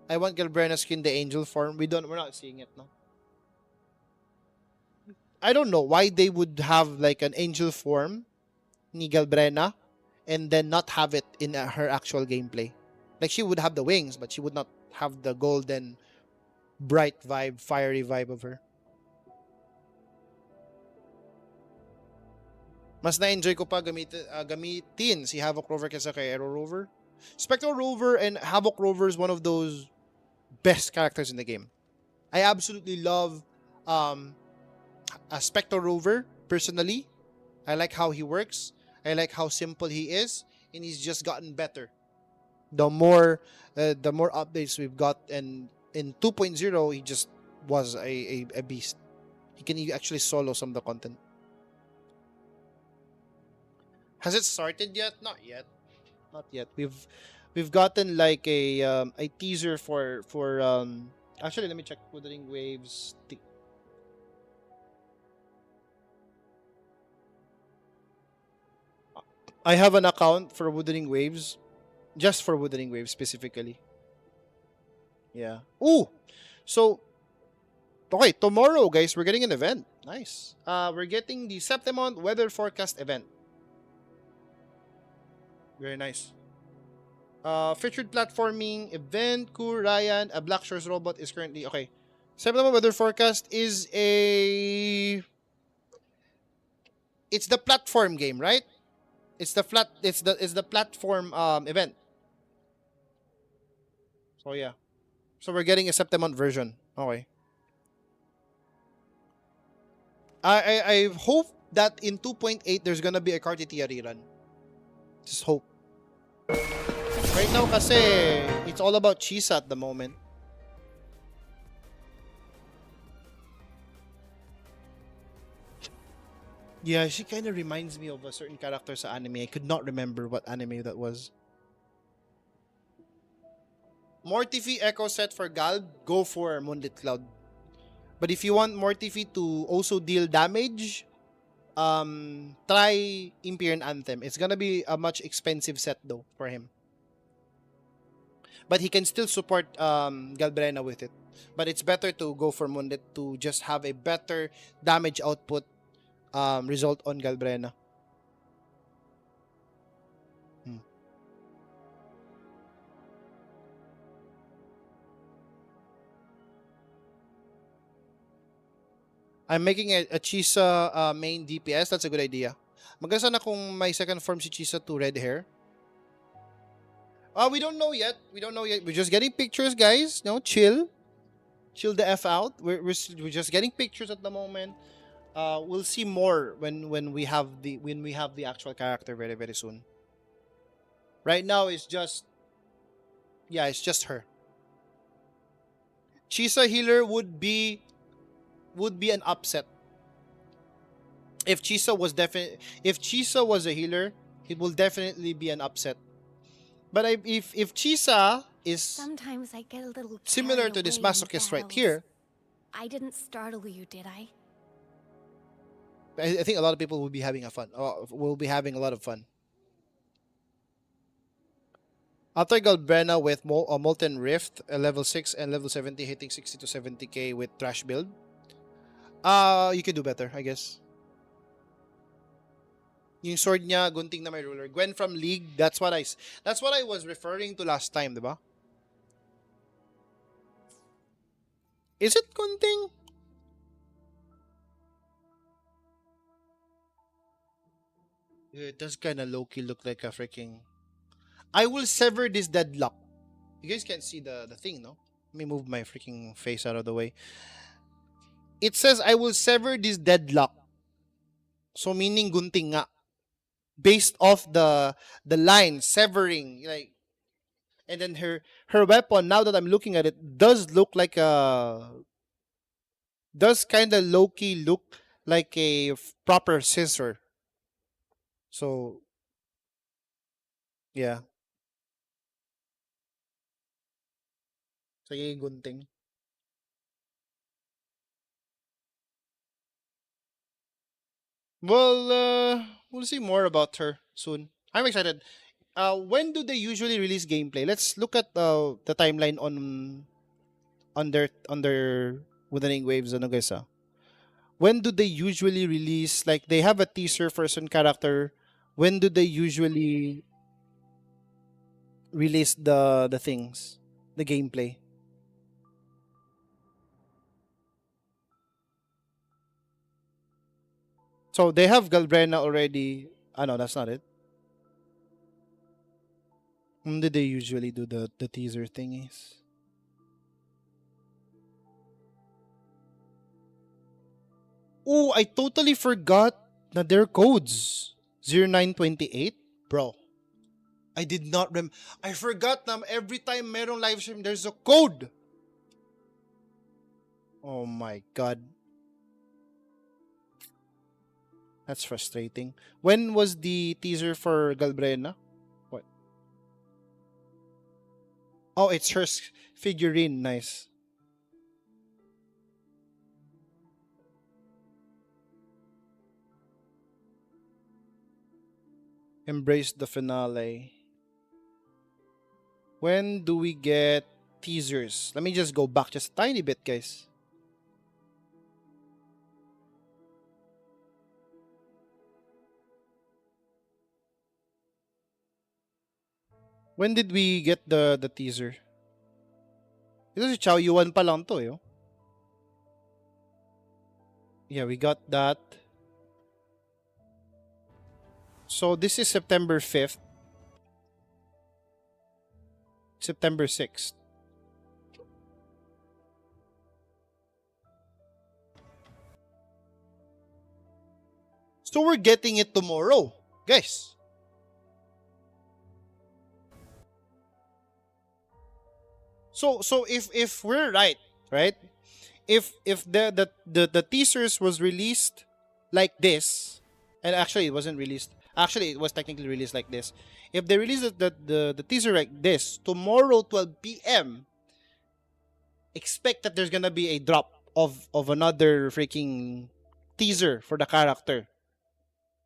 I want Galbrena skin the angel form. We're not seeing it, no? I don't know why they would have like an angel form ni Galbrena and then not have it in her actual gameplay. Like she would have the wings, but she would not have the golden bright vibe, fiery vibe of her. Mas na-enjoy ko pa gamitin si Havoc Rover kaysa kay Arrow Rover. Spectral Rover and Havoc Rover is one of those best characters in the game. I absolutely love a Spectre Rover personally. I like how he works. I like how simple he is, and he's just gotten better. The more updates we've got, and in 2.0 he just was a beast. He can actually solo some of the content. Has it started yet? Not yet. Not yet. We've gotten like a teaser for actually let me check Wuthering Waves. I have an account for Wuthering Waves, just for Wuthering Waves specifically. Yeah. Ooh. So okay, tomorrow guys, we're getting an event. Nice. We're getting the Septemont weather forecast event. Very nice. Featured platforming event. Cool Ryan, a Black Shores robot is currently okay. Septemont weather forecast is it's the platform game, right? It's the platform event. So yeah. So we're getting a Septemont version. Okay. I hope that in 2.8 there's gonna be a Cartitier rerun. Just hope. Right now kasi it's all about Chisa at the moment. Yeah, she kind of reminds me of a certain character sa anime. I could not remember what anime that was. Mortifi Echo set for Galb, go for Moonlit Cloud. But if you want Mortifi to also deal damage, try Empyrean Anthem. It's gonna be a much expensive set though for him. But he can still support Galbrena with it. But it's better to go for Moonlit to just have a better damage output result on Galbrena. I'm making a Chisa main DPS. That's a good idea. Maganda sana kung may second form si Chisa to red hair. We don't know yet. We don't know yet. We're just getting pictures, guys. No, chill. Chill the F out. We're just getting pictures at the moment. We'll see more when we have the actual character very very soon. Right now it's just her. Chisa healer would be an upset. If Chisa was a healer, it will definitely be an upset. But if Chisa is Sometimes I get a little similar carried to this away in masochist right battles. here, I didn't startle you, did I? I think a lot of people will be having a lot of fun. After Galbrena with Molten Rift, level 6 and level 70 hitting 60 to 70k with trash build. You can do better, I guess. Yung sword niya, gunting na may ruler. Gwen from League, that's what I was referring to last time, diba? Is it gunting? It does kind of low-key look like a freaking... I will sever this deadlock. You guys can't see the thing, no? Let me move my freaking face out of the way. It says, I will sever this deadlock. So meaning gunting nga. Based off the line, severing, like... And then her weapon, now that I'm looking at it, does look like a... Does kind of low-key look like a proper scissor. So... Yeah. Sige, gunting. Well, we'll see more about her soon. I'm excited. When do they usually release gameplay? Let's look at the timeline on their Wuthering Waves. Ano guys, ah? When do they usually release? Like they have a teaser for some character. When do they usually release the things, the gameplay? So they have Galbrena already. No, that's not it. When did they usually do the teaser thingies? Oh, I totally forgot na their codes. 0928? Bro, I did not I forgot na every time merong live stream, there's a code. Oh my God. That's frustrating. When was the teaser for Galbrena? What? Oh, it's her figurine. Nice. Embrace the finale. When do we get teasers? Let me just go back just a tiny bit, guys. When did we get the teaser? Ito si Chow Yuan pa lang to, yo. Yeah, we got that. So this is September 5th. September 6th. So we're getting it tomorrow, guys. So if we're right? If the teasers was released like this, and actually it wasn't released. Actually, it was technically released like this. If they release the teaser like this tomorrow 12 p.m., expect that there's gonna be a drop of another freaking teaser for the character,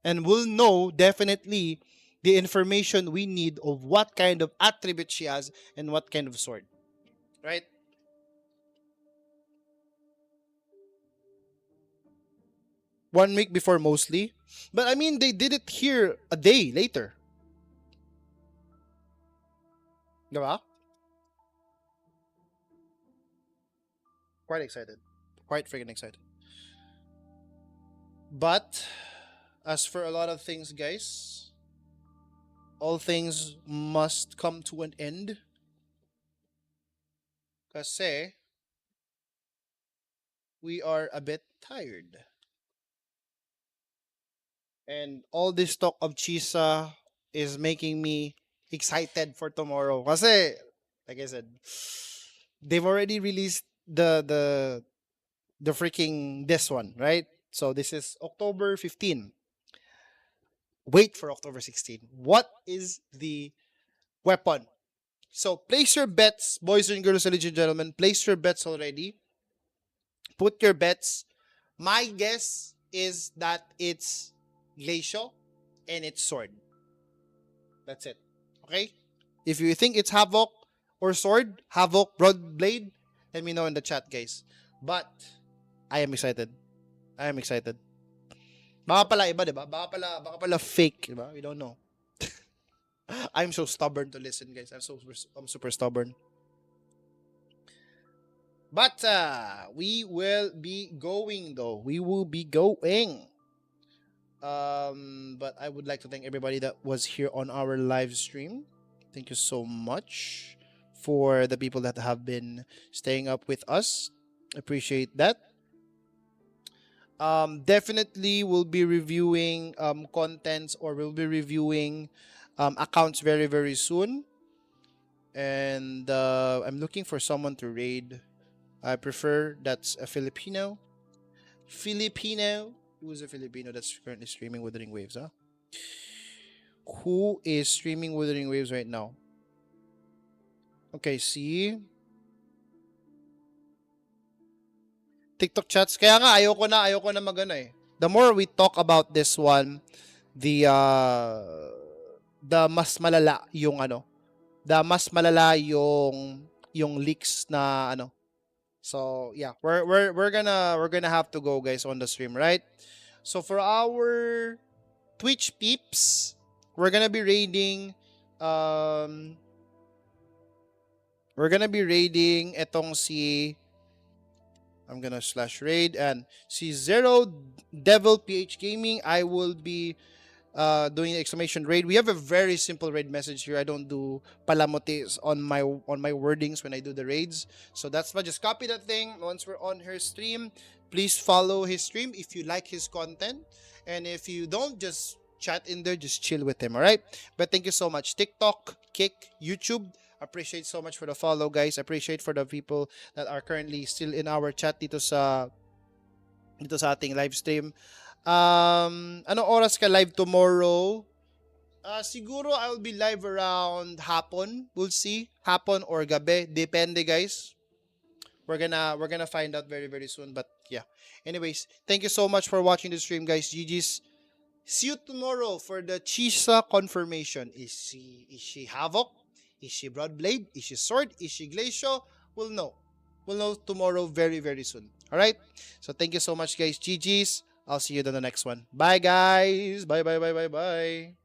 and we'll know definitely the information we need of what kind of attribute she has and what kind of sword. Right? One week before mostly. But I mean, they did it here a day later. Diba? Quite excited. Quite freaking excited. But, as for a lot of things, guys, all things must come to an end. Kasi, we are a bit tired. And all this talk of Chisa is making me excited for tomorrow. Kasi, like I said, they've already released the freaking this one, right? So this is October 15. Wait for October 16. What is the weapon? So place your bets, boys and girls, ladies and gentlemen. Place your bets already. Put your bets. My guess is that it's Glacio and it's sword. That's it. Okay? If you think it's Havoc or sword, Havoc, Broadblade, let me know in the chat, guys. But I am excited. I am excited. Baka pala iba, diba? Baka pala fake, diba? We don't know. I'm so stubborn to listen, guys. I'm super stubborn. But we will be going, though. We will be going. But I would like to thank everybody that was here on our live stream. Thank you so much for the people that have been staying up with us. Appreciate that. Definitely we'll be reviewing contents, or we'll be reviewing accounts very, very soon. And I'm looking for someone to raid. I prefer that's a Filipino. Who is a Filipino that's currently streaming Wuthering Waves, huh? Who is streaming Wuthering Waves right now? Okay, see? TikTok chats. Kaya nga, ayoko na magano eh. The more we talk about this one, the mas malala yung yung leaks na ano. So yeah, we're gonna have to go, guys, on the stream, right? So for our Twitch peeps, we're gonna be raiding etong si, I'm gonna / raid, and si Zero Devil PH Gaming. I will be doing an exclamation raid. We have a very simple raid message here. I don't do palamotes on my wordings when I do the raids. So that's why, just copy that thing once we're on her stream. please follow his stream if you like his content. And if you don't, just chat in there, just chill with him, alright? But thank you so much. TikTok, Kick, YouTube. Appreciate so much for the follow, guys. Appreciate for the people that are currently still in our chat dito sa ating live stream. Anong oras ka live tomorrow? Siguro I'll be live around hapon. We'll see. Hapon or gabi. Depende, guys. We're gonna find out very, very soon. But yeah. Anyways, thank you so much for watching the stream, guys. GG's. See you tomorrow for the Chisa confirmation. Is she Havoc? Is she Broadblade? Is she Sword? Is she Glacio? We'll know. We'll know tomorrow very, very soon. Alright? So thank you so much, guys. GG's. I'll see you on the next one. Bye, guys. Bye, bye, bye, bye, bye.